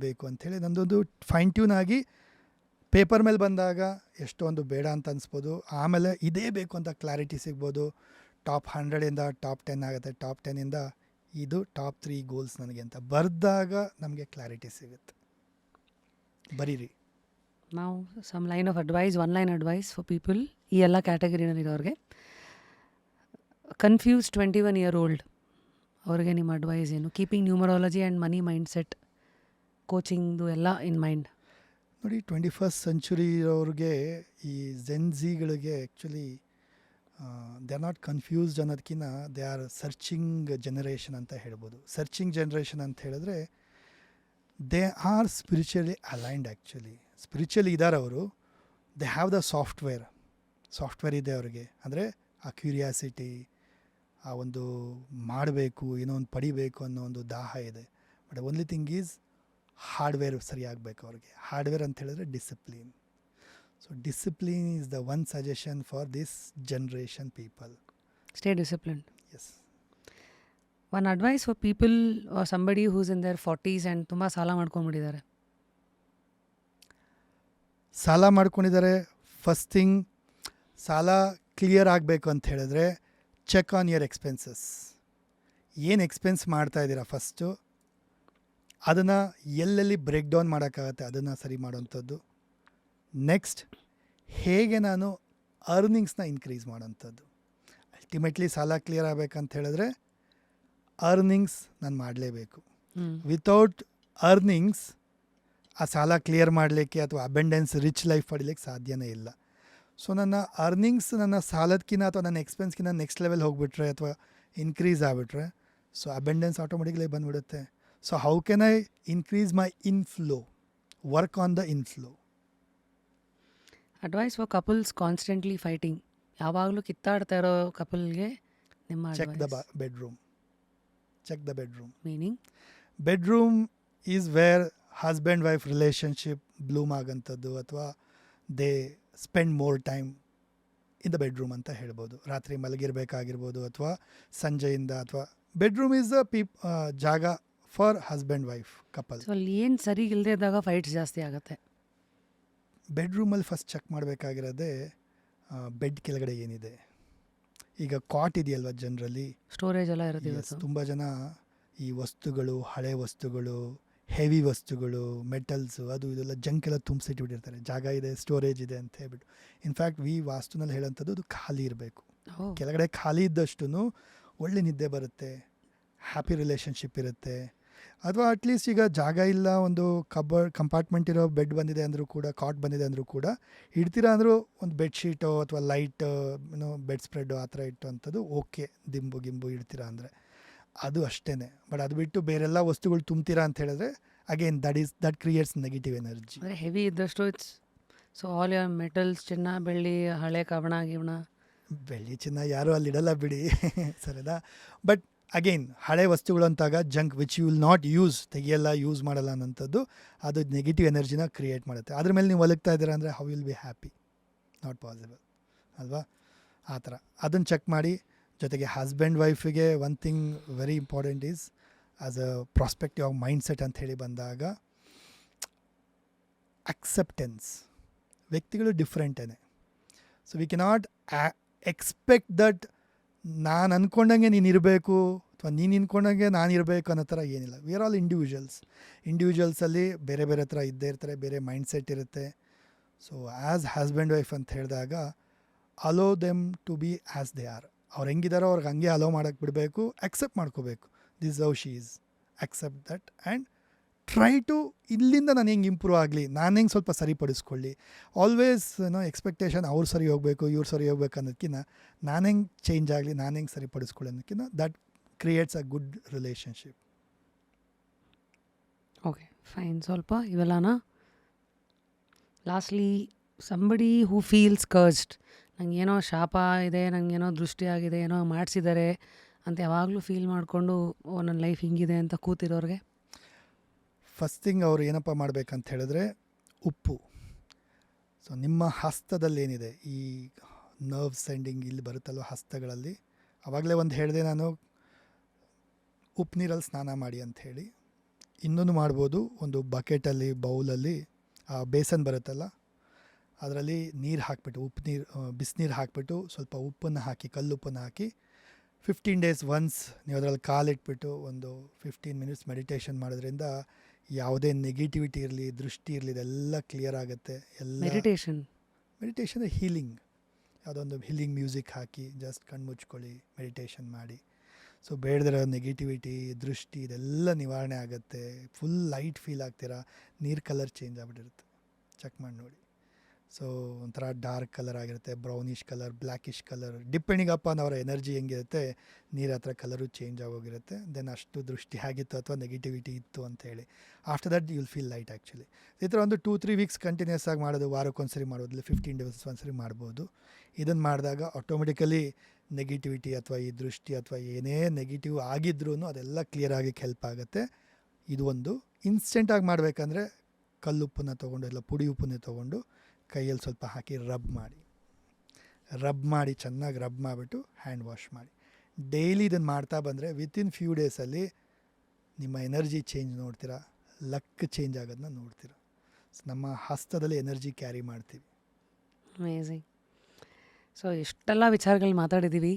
ಬೇಕು ಅಂಥೇಳಿ ನನ್ನದೊಂದು ಫೈನ್ ಟ್ಯೂನ್ ಆಗಿ ಪೇಪರ್ ಮೇಲೆ ಬಂದಾಗ ಎಷ್ಟೊಂದು ಬೇಡ ಅಂತ ಅನಿಸ್ಬೋದು. ಆಮೇಲೆ ಇದೇ ಬೇಕು ಅಂತ ಕ್ಲಾರಿಟಿ ಸಿಗ್ಬೋದು. ಟಾಪ್ 100ಇಂದ ಟಾಪ್ 10 ಆಗುತ್ತೆ, ಟಾಪ್ 10ಇಂದ ಇದು ಟಾಪ್ 3 ಗೋಲ್ಸ್ ನನಗೆ ಅಂತ ಬರೆದಾಗ ನಮಗೆ ಕ್ಲಾರಿಟಿ ಸಿಗುತ್ತೆ. ಬರೀರಿ. ನಾವು some line of advice, one line advice for people ಈ ಎಲ್ಲ ಕ್ಯಾಟಗರಿನಲ್ಲಿರೋರಿಗೆ. ಕನ್ಫ್ಯೂಸ್ 21-year-old ಅವ್ರಿಗೆ ನಿಮ್ಮ ಅಡ್ವೈಸ್ ಏನು? Keeping numerology and money mindset ಕೋಚಿಂಗ್ದು ಎಲ್ಲ ಇನ್ ಮೈಂಡ್. ನೋಡಿ, 21st century ಅವ್ರಿಗೆ, ಈ ಜೆನ್ಝಿಗಳಿಗೆ actually they are not confused ಅನ್ನೋದಕ್ಕಿಂತ ದೇ ಆರ್ ಸರ್ಚಿಂಗ್ ಜನರೇಷನ್ ಅಂತ ಹೇಳ್ಬೋದು. ಸರ್ಚಿಂಗ್ ಜನರೇಷನ್ ಅಂತ ಹೇಳಿದ್ರೆ they are spiritually aligned. Actually spiritually ಇದ್ದಾರೆ ಅವರು. ದೇ ಹ್ಯಾವ್ ದ ಸಾಫ್ಟ್ವೇರ್ ಇದೆ ಅವ್ರಿಗೆ. ಅಂದರೆ ಆ ಕ್ಯೂರಿಯಾಸಿಟಿ, ಆ ಒಂದು ಮಾಡಬೇಕು, ಏನೋ ಒಂದು ಪಡಿಬೇಕು ಅನ್ನೋ ಒಂದು ದಾಹ ಇದೆ. But only thing is hardware ಸರಿಯಾಗಬೇಕು ಅವ್ರಿಗೆ. ಹಾರ್ಡ್ವೇರ್ ಅಂತ ಹೇಳಿದ್ರೆ discipline. So discipline is the one suggestion for this generation people. Stay disciplined. Yes. One advice for people somebody who's in their 40s and ತುಂಬ ಸಾಲ ಮಾಡ್ಕೊಂಡ್ಬಿಟ್ಟಿದ್ದಾರೆ. ಸಾಲ ಮಾಡ್ಕೊಂಡಿದ್ದಾರೆ. ಫಸ್ಟ್ ಥಿಂಗ್, ಸಾಲ ಕ್ಲಿಯರ್ ಆಗಬೇಕು ಅಂತ ಹೇಳಿದ್ರೆ ಚೆಕ್ ಆನ್ ಯುವರ್ ಎಕ್ಸ್ಪೆನ್ಸಸ್. ಏನು ಎಕ್ಸ್ಪೆನ್ಸ್ ಮಾಡ್ತಾಯಿದ್ದೀರಾ ಫಸ್ಟು, ಅದನ್ನು ಎಲ್ಲೆಲ್ಲಿ ಬ್ರೇಕ್ ಡೌನ್ ಮಾಡೋಕ್ಕಾಗತ್ತೆ ಅದನ್ನು ಸರಿ ಮಾಡೋವಂಥದ್ದು. ನೆಕ್ಸ್ಟ್, ಹೇಗೆ ನಾನು ಅರ್ನಿಂಗ್ಸ್ನ ಇನ್ಕ್ರೀಸ್ ಮಾಡೋವಂಥದ್ದು. ಅಲ್ಟಿಮೇಟ್ಲಿ ಸಾಲ ಕ್ಲಿಯರ್ ಆಗಬೇಕಂತ ಹೇಳಿದ್ರೆ ಅರ್ನಿಂಗ್ಸ್ ನಾನು ಮಾಡಲೇಬೇಕು. ವಿತೌಟ್ ಅರ್ನಿಂಗ್ಸ್ ಆ ಸಾಲ ಕ್ಲಿಯರ್ ಮಾಡಲಿಕ್ಕೆ ಅಥವಾ ಅಬೆಂಡೆನ್ಸ್ ರಿಚ್ ಲೈಫ್ ಪಡೀಲಿಕ್ಕೆ ಸಾಧ್ಯನೇ ಇಲ್ಲ. ಸೊ ನನ್ನ ಅರ್ನಿಂಗ್ಸ್ ನನ್ನ ಸಾಲದಕ್ಕಿಂತ ಅಥವಾ ನನ್ನ ಎಕ್ಸ್ಪೆನ್ಸ್ಗಿಂತ ನೆಕ್ಸ್ಟ್ ಲೆವೆಲ್ ಹೋಗಿಬಿಟ್ರೆ ಅಥವಾ ಇನ್ಕ್ರೀಸ್ ಆಗಿಬಿಟ್ರೆ, ಸೊ ಅಬೆಂಡೆನ್ಸ್ ಆಟೋಮೆಟಿಕ್ಲಿ ಬಂದುಬಿಡುತ್ತೆ. So how can I increase my inflow? Work on the inflow. Advice for couples constantly fighting, ಯಾವಾಗಲೂ ಕಿತ್ತಾಡ್ತಾ ಇರೋ ಕಪಲ್ಗೆ ನಿಮ್ಮ check the bedroom. Meaning bedroom is where husband wife relationship bloom ಆಗೋಂಥದ್ದು, ಅಥವಾ they spend more time in the bedroom ಅಂತ ಹೇಳ್ಬೋದು. ರಾತ್ರಿ ಮಲಗಿರಬೇಕಾಗಿರ್ಬೋದು ಅಥವಾ ಸಂಜೆಯಿಂದ, ಅಥವಾ ಬೆಡ್ರೂಮ್ ಈಸ್ ದ ಜಾಗ for husband wife couple. So ಅಲ್ಲಿ ಏನು ಸರಿ ಇಲ್ಲದೆ ಇದ್ದಾಗ ಫೈಟ್ಸ್ ಜಾಸ್ತಿ ಆಗುತ್ತೆ. ಬೆಡ್ರೂಮಲ್ಲಿ ಫಸ್ಟ್ ಚೆಕ್ ಮಾಡಬೇಕಾಗಿರೋದೇ ಬೆಡ್ ಕೆಳಗಡೆ ಏನಿದೆ. ಈಗ ಕಾಟ್ ಇದೆಯಲ್ವ ಜನರಲಿ, ಸ್ಟೋರೇಜ್ ಎಲ್ಲ ಇರುತ್ತೆ ಇವತ್ತು. ತುಂಬ ಜನ ಈ ವಸ್ತುಗಳು, ಹಳೆ ವಸ್ತುಗಳು, ಹೆವಿ ವಸ್ತುಗಳು, ಮೆಟಲ್ಸು, ಅದು ಇದೆಲ್ಲ ಜಂಕ್ ಎಲ್ಲ ತುಂಬಿಸಿಟ್ಬಿಟ್ಟಿರ್ತಾರೆ. ಜಾಗ ಇದೆ, ಸ್ಟೋರೇಜ್ ಇದೆ ಅಂತ ಹೇಳ್ಬಿಟ್ಟು. ಇನ್ಫ್ಯಾಕ್ಟ್ ವಾಸ್ತುನಲ್ಲಿ ಹೇಳೋಂಥದ್ದು ಅದು ಖಾಲಿ ಇರಬೇಕು. ಓ ಕೆಳಗಡೆ ಖಾಲಿ ಇದ್ದಷ್ಟು ಒಳ್ಳೆ ನಿದ್ದೆ ಬರುತ್ತೆ, ಹ್ಯಾಪಿ ರಿಲೇಷನ್ಶಿಪ್ ಇರುತ್ತೆ. ಅಥವಾ ಅಟ್ಲೀಸ್ಟ್ ಈಗ ಜಾಗ ಇಲ್ಲ, ಒಂದು ಕಂಪಾರ್ಟ್ಮೆಂಟ್ ಇರೋ ಬೆಡ್ ಬಂದಿದೆ ಅಂದರೂ ಕೂಡ, ಕಾಟ್ ಬಂದಿದೆ ಅಂದರೂ ಕೂಡ, ಇಡ್ತೀರಾ ಅಂದರೂ ಒಂದು ಬೆಡ್ಶೀಟೋ ಅಥವಾ ಲೈಟ್ ಬೆಡ್ ಸ್ಪ್ರೆಡ್ಡು ಆ ಥರ ಇಟ್ಟು ಅಂಥದ್ದು ಓಕೆ, ದಿಂಬು ಗಿಂಬು ಇಡ್ತೀರಾ ಅಂದರೆ ಅದು ಅಷ್ಟೇ. ಬಟ್ ಅದು ಬಿಟ್ಟು ಬೇರೆಲ್ಲ ವಸ್ತುಗಳು ತುಂಬ್ತೀರಾ ಅಂತ ಹೇಳಿದ್ರೆ again that creates negative energy. ಅಂದರೆ ಹೆವಿ ಇದ್ದಷ್ಟು it's so all your metals, ಚಿನ್ನ ಬೆಳ್ಳಿ, ಹಳೆ ಕವಣ ಗಿವಣ. ಬೆಳ್ಳಿ ಚಿನ್ನ ಯಾರೂ ಅಲ್ಲಿ ಇಡಲ್ಲ ಬಿಡಿ ಸರಿನಾ. ಬಟ್ ಅಗೇನ್ ಹಳೆ ವಸ್ತುಗಳು ಅಂತಾಗ junk which you will not use, ತೆಗಿಯಲ್ಲ, ಯೂಸ್ ಮಾಡಲ್ಲ ಅನ್ನೋಂಥದ್ದು, ಅದು ನೆಗೆಟಿವ್ ಎನರ್ಜಿನ ಕ್ರಿಯೇಟ್ ಮಾಡುತ್ತೆ. ಅದ್ರ ಮೇಲೆ ನೀವು ಒಲಗ್ತಾ ಇದ್ದೀರಾ ಅಂದರೆ how will be happy? Not possible ಅಲ್ವಾ? ಆ ಥರ ಅದನ್ನು ಚೆಕ್ ಮಾಡಿ. ಜೊತೆಗೆ ಹಸ್ಬೆಂಡ್ ವೈಫಿಗೆ one thing very important is as a prospective of mindset ಅಂತ ಹೇಳಿ ಬಂದಾಗ, ಅಕ್ಸೆಪ್ಟೆನ್ಸ್. ವ್ಯಕ್ತಿಗಳು ಡಿಫ್ರೆಂಟೇ. So we cannot expect that ನಾನು ಅಂದ್ಕೊಂಡಂಗೆ ನೀನು ಇರಬೇಕು ಅಥವಾ ನೀನು ಅಂದ್ಕೊಂಡಂಗೆ ನಾನು ಇರಬೇಕು ಅನ್ನೋ ಥರ ಏನಿಲ್ಲ. ವಿ ಆರ್ ಆಲ್ ಇಂಡಿವಿಜುವಲ್ಸಲ್ಲಿ ಬೇರೆ ಬೇರೆ ಥರ ಇದ್ದೇ ಇರ್ತಾರೆ, ಬೇರೆ ಮೈಂಡ್ ಸೆಟ್ ಇರುತ್ತೆ. ಸೊ ಆ್ಯಸ್ ಹಸ್ಬೆಂಡ್ ವೈಫ್ ಅಂತ ಹೇಳಿದಾಗ allow them to be as they are. ಅವ್ರು ಹೆಂಗಿದಾರೋ ಅವ್ರಿಗೆ ಹಂಗೆ ಅಲೋ ಮಾಡೋಕ್ಕೆ ಬಿಡಬೇಕು, ಅಕ್ಸೆಪ್ಟ್ ಮಾಡ್ಕೋಬೇಕು. This how she is, accept that and try to ಇಲ್ಲಿಂದ ನಾನು ಹೆಂಗೆ ಇಂಪ್ರೂವ್ ಆಗಲಿ, ನಾನು ಹೆಂಗೆ ಸ್ವಲ್ಪ ಸರಿಪಡಿಸ್ಕೊಳ್ಳಿ. ಆಲ್ವೇಸ್ ಎಕ್ಸ್ಪೆಕ್ಟೇಷನ್ ಅವ್ರು ಸರಿ ಹೋಗಬೇಕು, ಇವ್ರು ಸರಿ ಹೋಗ್ಬೇಕು ಅನ್ನೋದಕ್ಕಿಂತ ನಾನು ಹೆಂಗೆ ಚೇಂಜ್ ಆಗಲಿ, ನಾನು ಹೆಂಗೆ ಸರಿಪಡಿಸ್ಕೊಳ್ಳಿ ಅನ್ನೋದಕ್ಕಿಂತ that creates a good relationship. Okay fine. ಸ್ವಲ್ಪ ಇವೆಲ್ಲನಾ lastly somebody who feels cursed, ನನಗೇನೋ ಶಾಪ ಇದೆ, ನನಗೇನೋ ದೃಷ್ಟಿ ಆಗಿದೆ, ಏನೋ ಮಾಡಿಸಿದ್ದಾರೆ ಅಂತ ಯಾವಾಗಲೂ ಫೀಲ್ ಮಾಡಿಕೊಂಡು ಓ ನನ್ನ ಲೈಫ್ ಹಿಂಗಿದೆ ಅಂತ ಕೂತಿರೋರಿಗೆ ಫಸ್ಟ್ ಥಿಂಗ್ ಅವ್ರು ಏನಪ್ಪ ಮಾಡಬೇಕಂತ ಹೇಳಿದ್ರೆ, ಉಪ್ಪು. ಸೊ ನಿಮ್ಮ ಹಸ್ತದಲ್ಲಿ ಏನಿದೆ, ಈ ನರ್ವ್ ಸೆಂಡಿಂಗ್ ಇಲ್ಲಿ ಬರುತ್ತಲ್ವ ಹಸ್ತಗಳಲ್ಲಿ, ಆವಾಗಲೇ ಒಂದು ಹೇಳಿದೆ ನಾನು, ಉಪ್ಪು ನೀರಲ್ಲಿ ಸ್ನಾನ ಮಾಡಿ ಅಂಥೇಳಿ. ಇನ್ನೊಂದು ಮಾಡ್ಬೋದು, ಒಂದು ಬಕೆಟಲ್ಲಿ, ಬೌಲಲ್ಲಿ ಬೇಸನ್ ಬರುತ್ತಲ್ಲ, ಅದರಲ್ಲಿ ನೀರು ಹಾಕಿಬಿಟ್ಟು, ಉಪ್ಪು ನೀರು, ಬಿಸಿನೀರು ಹಾಕಿಬಿಟ್ಟು ಸ್ವಲ್ಪ ಉಪ್ಪನ್ನು ಹಾಕಿ, ಕಲ್ಲುಪ್ಪನ್ನು ಹಾಕಿ 15 days ಒನ್ಸ್ ನೀವು ಅದರಲ್ಲಿ ಕಾಲಿಟ್ಬಿಟ್ಟು ಒಂದು 15 minutes ಮೆಡಿಟೇಷನ್ ಮಾಡೋದ್ರಿಂದ ಯಾವುದೇ ನೆಗೆಟಿವಿಟಿ ಇರಲಿ, ದೃಷ್ಟಿ ಇರಲಿ, ಇದೆಲ್ಲ ಕ್ಲಿಯರ್ ಆಗುತ್ತೆ. ಎಲ್ಲ ಮೆಡಿಟೇಷನ್ ಹೀಲಿಂಗ್. ಯಾವುದೋ ಒಂದು ಹೀಲಿಂಗ್ ಮ್ಯೂಸಿಕ್ ಹಾಕಿ ಜಸ್ಟ್ ಕಣ್ಣು ಮುಚ್ಕೊಳ್ಳಿ, ಮೆಡಿಟೇಷನ್ ಮಾಡಿ. ಸೊ ಬೇಡದಿರೋ ನೆಗೆಟಿವಿಟಿ, ದೃಷ್ಟಿ ಇದೆಲ್ಲ ನಿವಾರಣೆ ಆಗುತ್ತೆ. ಫುಲ್ ಲೈಟ್ ಫೀಲ್ ಆಗ್ತೀರಾ. ನೀರು ಕಲರ್ ಚೇಂಜ್ ಆಗಿಬಿಟ್ಟಿರುತ್ತೆ, ಚೆಕ್ ಮಾಡಿ ನೋಡಿ. ಸೊ ಒಂಥರ ಡಾರ್ಕ್ ಕಲರ್ ಆಗಿರುತ್ತೆ, brownish colour, blackish colour, depending upon ಅವರ ಎನರ್ಜಿ ಹೆಂಗಿರುತ್ತೆ, ನೀರು ಹತ್ರ ಕಲರು ಚೇಂಜ್ ಆಗೋಗಿರುತ್ತೆ. ದೆನ್ ಅಷ್ಟು ದೃಷ್ಟಿ ಆಗಿತ್ತು ಅಥವಾ ನೆಗೆಟಿವಿಟಿ ಇತ್ತು ಅಂತೇಳಿ. After that you will feel light actually. ಈ ಥರ ಒಂದು 2-3 weeks ಕಂಟಿನ್ಯೂಸ್ ಆಗಿ ಮಾಡೋದು, ವಾರಕ್ಕೊಂದ್ಸರಿ ಮಾಡೋದಿಲ್ಲ, 15 days ಒಂದ್ಸರಿ ಮಾಡ್ಬೋದು. ಇದನ್ನು ಮಾಡಿದಾಗ ಆಟೋಮೆಟಿಕಲಿ ನೆಗೆಟಿವಿಟಿ ಅಥವಾ ಈ ದೃಷ್ಟಿ ಅಥವಾ ಏನೇ ನೆಗೆಟಿವ್ ಆಗಿದ್ರೂ ಅದೆಲ್ಲ ಕ್ಲಿಯರ್ ಆಗಕ್ಕೆ ಹೆಲ್ಪ್ ಆಗುತ್ತೆ. ಇದು ಒಂದು. ಇನ್ಸ್ಟೆಂಟಾಗಿ ಮಾಡಬೇಕಂದ್ರೆ ಕಲ್ಲುಪ್ಪನ್ನು ತೊಗೊಂಡು, ಇಲ್ಲ ಪುಡಿ ಉಪ್ಪನ್ನೇ ತೊಗೊಂಡು ಕೈಯಲ್ಲಿ ಸ್ವಲ್ಪ ಹಾಕಿ ರಬ್ ಮಾಡಿ ಚೆನ್ನಾಗಿ ರಬ್ ಮಾಡಿಬಿಟ್ಟು ಹ್ಯಾಂಡ್ ವಾಶ್ ಮಾಡಿ. ಡೈಲಿ ಇದನ್ನು ಮಾಡ್ತಾ ಬಂದರೆ ವಿತಿನ್ ಫ್ಯೂ ಡೇಸಲ್ಲಿ ನಿಮ್ಮ ಎನರ್ಜಿ ಚೇಂಜ್ ನೋಡ್ತೀರಾ, ಲಕ್ ಚೇಂಜ್ ಆಗೋದನ್ನ ನೋಡ್ತೀರಾ. ನಮ್ಮ ಹಸ್ತದಲ್ಲಿ ಎನರ್ಜಿ ಕ್ಯಾರಿ ಮಾಡ್ತೀವಿ. ಅಮೇಝಿಂಗ್. ಸೊ ಇಷ್ಟೆಲ್ಲ ವಿಚಾರಗಳು ಮಾತಾಡಿದ್ದೀವಿ.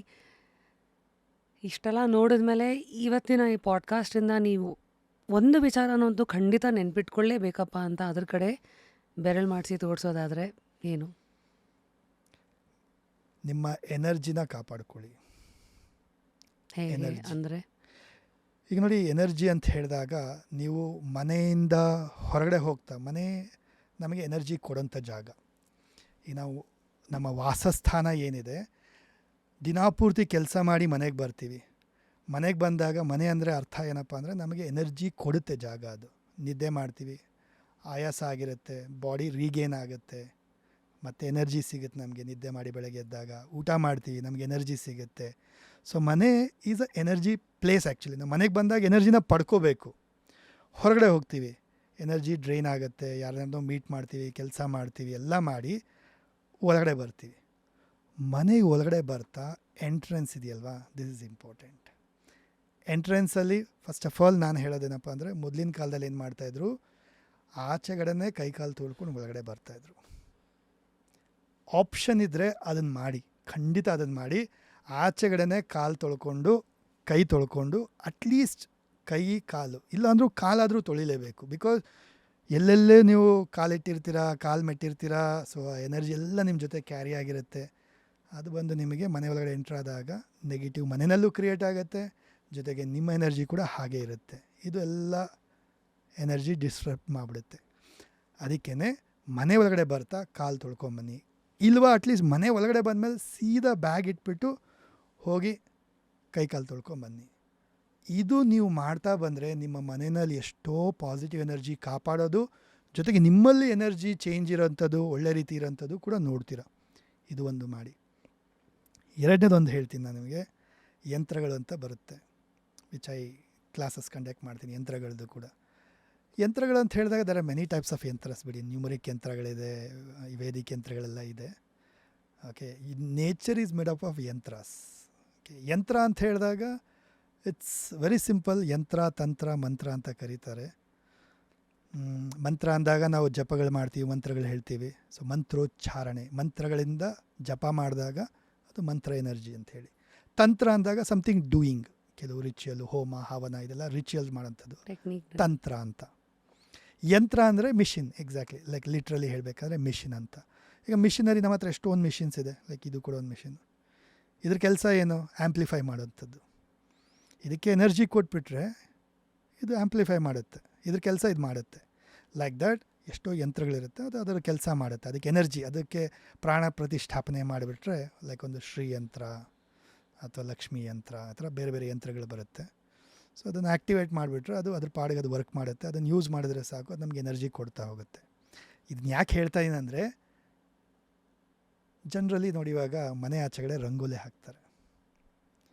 ಇಷ್ಟೆಲ್ಲ ನೋಡಿದ್ಮೇಲೆ ಇವತ್ತಿನ ಈ ಪಾಡ್ಕಾಸ್ಟಿಂದ ನೀವು ಒಂದು ವಿಚಾರನಂತೂ ಖಂಡಿತ ನೆನ್ಪಿಟ್ಕೊಳ್ಳೇಬೇಕಪ್ಪ ಅಂತ ಅದ್ರ ಕಡೆ ಬೆರಳು ಮಾಡಿಸಿ ತೋರಿಸೋದಾದರೆ ಏನು? ನಿಮ್ಮ ಎನರ್ಜಿನ ಕಾಪಾಡ್ಕೊಳ್ಳಿ. ಹೇಗೆ Energy. ಅಂದರೆ ಈಗ ನೋಡಿ, ಎನರ್ಜಿ ಅಂತ ಹೇಳಿದಾಗ ನೀವು ಮನೆಯಿಂದ ಹೊರಗಡೆ ಹೋಗ್ತಾ, ಮನೆ ನಮಗೆ ಎನರ್ಜಿ ಕೊಡೋಂಥ ಜಾಗ. ಈಗ ನಾವು ನಮ್ಮ ವಾಸಸ್ಥಾನ ಏನಿದೆ, ದಿನಪೂರ್ತಿ ಕೆಲಸ ಮಾಡಿ ಮನೆಗೆ ಬರ್ತೀವಿ. ಮನೆಗೆ ಬಂದಾಗ ಮನೆ ಅಂದರೆ ಅರ್ಥ ಏನಪ್ಪ ಅಂದರೆ ನಮಗೆ ಎನರ್ಜಿ ಕೊಡುತ್ತೆ ಜಾಗ. ಅದು ನಿದ್ದೆ ಮಾಡ್ತೀವಿ, ಆಯಾಸ ಆಗಿರುತ್ತೆ, ಬಾಡಿ ರೀಗೇನ್ ಆಗುತ್ತೆ, ಮತ್ತು ಎನರ್ಜಿ ಸಿಗುತ್ತೆ ನಮಗೆ. ನಿದ್ದೆ ಮಾಡಿ ಬೆಳಗ್ಗೆ ಎದ್ದಾಗ ಊಟ ಮಾಡ್ತೀವಿ, ನಮಗೆ ಎನರ್ಜಿ ಸಿಗುತ್ತೆ. ಸೊ ಮನೆ is a energy place actually. ನಾವು ಮನೆಗೆ ಬಂದಾಗ ಎನರ್ಜಿನ ಪಡ್ಕೋಬೇಕು. ಹೊರಗಡೆ ಹೋಗ್ತೀವಿ, ಎನರ್ಜಿ ಡ್ರೈನ್ ಆಗುತ್ತೆ, ಯಾರನ್ನೋ ಮೀಟ್ ಮಾಡ್ತೀವಿ, ಕೆಲಸ ಮಾಡ್ತೀವಿ, ಎಲ್ಲ ಮಾಡಿ ಒಳಗಡೆ ಬರ್ತೀವಿ. ಮನೆಗೆ ಒಳಗಡೆ ಬರ್ತಾ ಎಂಟ್ರೆನ್ಸ್ ಇದೆಯಲ್ವಾ, ದಿಸ್ ಇಸ್ ಇಂಪಾರ್ಟೆಂಟ್. ಎಂಟ್ರೆನ್ಸಲ್ಲಿ ಫಸ್ಟ್ ಆಫ್ ಆಲ್ ನಾನು ಹೇಳೋದೇನಪ್ಪ ಅಂದರೆ, ಮೊದಲಿನ ಕಾಲದಲ್ಲಿ ಏನು ಮಾಡ್ತಾಯಿದ್ರು, ಆಚೆಗಡೆನೇ ಕೈಕಾಲು ತೊಳ್ಕೊಂಡು ಒಳಗಡೆ ಬರ್ತಾಯಿದ್ರು. ಆಪ್ಷನ್ ಇದ್ದರೆ ಅದನ್ನು ಮಾಡಿ, ಖಂಡಿತ ಅದನ್ನು ಮಾಡಿ. ಆಚೆಗಡೆನೇ ಕಾಲು ತೊಳ್ಕೊಂಡು ಕೈ ತೊಳ್ಕೊಂಡು ಅಟ್ಲೀಸ್ಟ್ ಕೈ ಕಾಲು ಇಲ್ಲಾಂದ್ರೂ ಕಾಲಾದರೂ ತೊಳಿಲೇಬೇಕು. ಬಿಕಾಸ್ ಎಲ್ಲೆಲ್ಲೇ ನೀವು ಕಾಲಿಟ್ಟಿರ್ತೀರ, ಕಾಲು ಮೆಟ್ಟಿರ್ತೀರ, ಸೊ ಆ ಎನರ್ಜಿ ಎಲ್ಲ ನಿಮ್ಮ ಜೊತೆ ಕ್ಯಾರಿ ಆಗಿರುತ್ತೆ. ಅದು ಬಂದು ನಿಮಗೆ ಮನೆ ಒಳಗಡೆ ಎಂಟ್ರ್ ಆದಾಗ ನೆಗೆಟಿವ್ ಮನೆಯಲ್ಲೂ ಕ್ರಿಯೇಟ್ ಆಗುತ್ತೆ, ಜೊತೆಗೆ ನಿಮ್ಮ ಎನರ್ಜಿ ಕೂಡ ಹಾಗೆ ಇರುತ್ತೆ. ಇದು ಎಲ್ಲ ಎನರ್ಜಿ ಡಿಸ್ಟ್ರಪ್ಟ್ ಮಾಡಿಬಿಡುತ್ತೆ. ಅದಕ್ಕೇ ಮನೆ ಒಳಗಡೆ ಬರ್ತಾ ಕಾಲು ತೊಳ್ಕೊಂಬನ್ನಿ, ಇಲ್ವಾ ಅಟ್ಲೀಸ್ಟ್ ಮನೆ ಒಳಗಡೆ ಬಂದಮೇಲೆ ಸೀದಾ ಬ್ಯಾಗ್ ಇಟ್ಬಿಟ್ಟು ಹೋಗಿ ಕೈ ಕಾಲು ತೊಳ್ಕೊಂಬನ್ನಿ. ಇದು ನೀವು ಮಾಡ್ತಾ ಬಂದರೆ ನಿಮ್ಮ ಮನೆಯಲ್ಲಿ ಎಷ್ಟೋ ಪಾಸಿಟಿವ್ ಎನರ್ಜಿ ಕಾಪಾಡೋದು, ಜೊತೆಗೆ ನಿಮ್ಮಲ್ಲಿ ಎನರ್ಜಿ ಚೇಂಜ್ ಇರೋಂಥದ್ದು, ಒಳ್ಳೆ ರೀತಿ ಇರೋಂಥದ್ದು ಕೂಡ ನೋಡ್ತೀರ. ಇದು ಒಂದು ಮಾಡಿ. ಎರಡನೇದೊಂದು ಹೇಳ್ತೀನಿ ನಾನು ನಿಮಗೆ, ಯಂತ್ರಗಳು ಅಂತ ಬರುತ್ತೆ, ವಿಚ್ ಐ ಕ್ಲಾಸಸ್ ಕಂಡಕ್ಟ್ ಮಾಡ್ತೀನಿ ಯಂತ್ರಗಳದ್ದು ಕೂಡ. ಯಂತ್ರಗಳು ಅಂತ ಹೇಳಿದಾಗ there are many types of yantras ಬಿಡಿ. ನ್ಯೂಮರಿಕ್ ಯಂತ್ರಗಳಿದೆ, ವೇದಿಕ್ ಯಂತ್ರಗಳೆಲ್ಲ ಇದೆ. ಓಕೆ, ಈ nature is made up of yantras. Okay, ಯಂತ್ರ ಅಂತ ಹೇಳಿದಾಗ ಇಟ್ಸ್ ವೆರಿ ಸಿಂಪಲ್. ಯಂತ್ರ, ತಂತ್ರ, ಮಂತ್ರ ಅಂತ ಕರೀತಾರೆ. ಮಂತ್ರ ಅಂದಾಗ ನಾವು ಜಪಗಳು ಮಾಡ್ತೀವಿ, ಮಂತ್ರಗಳು ಹೇಳ್ತೀವಿ. ಸೊ ಮಂತ್ರೋಚ್ಚಾರಣೆ, ಮಂತ್ರಗಳಿಂದ ಜಪ ಮಾಡಿದಾಗ ಅದು ಮಂತ್ರ ಎನರ್ಜಿ ಅಂತ ಹೇಳಿ. ತಂತ್ರ ಅಂದಾಗ ಸಮಥಿಂಗ್ ಡೂಯಿಂಗ್, ಕೆಲವು ರಿಚುವಲ್, ಹೋಮ ಹವನ ಇದೆಲ್ಲ ರಿಚುವಲ್ಸ್ ಮಾಡೋಂಥದ್ದು ಟೆಕ್ನಿಕ್. ತಂತ್ರ ಅಂತ. ಯಂತ್ರ ಅಂದರೆ ಮಿಷಿನ್, ಎಕ್ಸಾಕ್ಟ್ಲಿ ಲೈಕ್ ಲಿಟ್ರಲಿ ಹೇಳಬೇಕಾದ್ರೆ ಮಿಷಿನ್ ಅಂತ. ಈಗ ಮಿಷಿನರಿ ನಮ್ಮ ಹತ್ರ ಎಷ್ಟೊಂದು ಮಿಷಿನ್ಸ್ ಇದೆ, ಲೈಕ್ ಇದು ಕೂಡ ಒಂದು ಮಿಷಿನ್. ಇದ್ರ ಕೆಲಸ ಏನು? ಆ್ಯಂಪ್ಲಿಫೈ ಮಾಡೋಂಥದ್ದು. ಇದಕ್ಕೆ ಎನರ್ಜಿ ಕೊಟ್ಬಿಟ್ರೆ ಇದು ಆ್ಯಂಪ್ಲಿಫೈ ಮಾಡುತ್ತೆ, ಇದ್ರ ಕೆಲಸ ಇದು ಮಾಡುತ್ತೆ. ಲೈಕ್ ದ್ಯಾಟ್ ಎಷ್ಟೋ ಯಂತ್ರಗಳಿರುತ್ತೆ, ಅದು ಅದರ ಕೆಲಸ ಮಾಡುತ್ತೆ. ಅದಕ್ಕೆ ಎನರ್ಜಿ, ಅದಕ್ಕೆ ಪ್ರಾಣ ಪ್ರತಿಷ್ಠಾಪನೆ ಮಾಡಿಬಿಟ್ರೆ ಲೈಕ್ ಒಂದು ಶ್ರೀ ಯಂತ್ರ ಅಥವಾ ಲಕ್ಷ್ಮೀ ಯಂತ್ರ, ಆ ಥರ ಬೇರೆ ಬೇರೆ ಯಂತ್ರಗಳು ಬರುತ್ತೆ. ಸೊ ಅದನ್ನು ಆ್ಯಕ್ಟಿವೇಟ್ ಮಾಡಿಬಿಟ್ರೆ ಅದು ಅದ್ರ ಪಾಡಿಗೆ ಅದು ವರ್ಕ್ ಮಾಡುತ್ತೆ. ಅದನ್ನು ಯೂಸ್ ಮಾಡಿದ್ರೆ ಸಾಕು, ಅದು ನಮಗೆ ಎನರ್ಜಿ ಕೊಡ್ತಾ ಹೋಗುತ್ತೆ. ಇದನ್ನ ಯಾಕೆ ಹೇಳ್ತಾ ಇದ್ದೀನಿ ಅಂದರೆ, ಜನರಲಿ ನೋಡಿ, ಇವಾಗ ಮನೆ ಆಚೆಗಡೆ ರಂಗೋಲೆ ಹಾಕ್ತಾರೆ.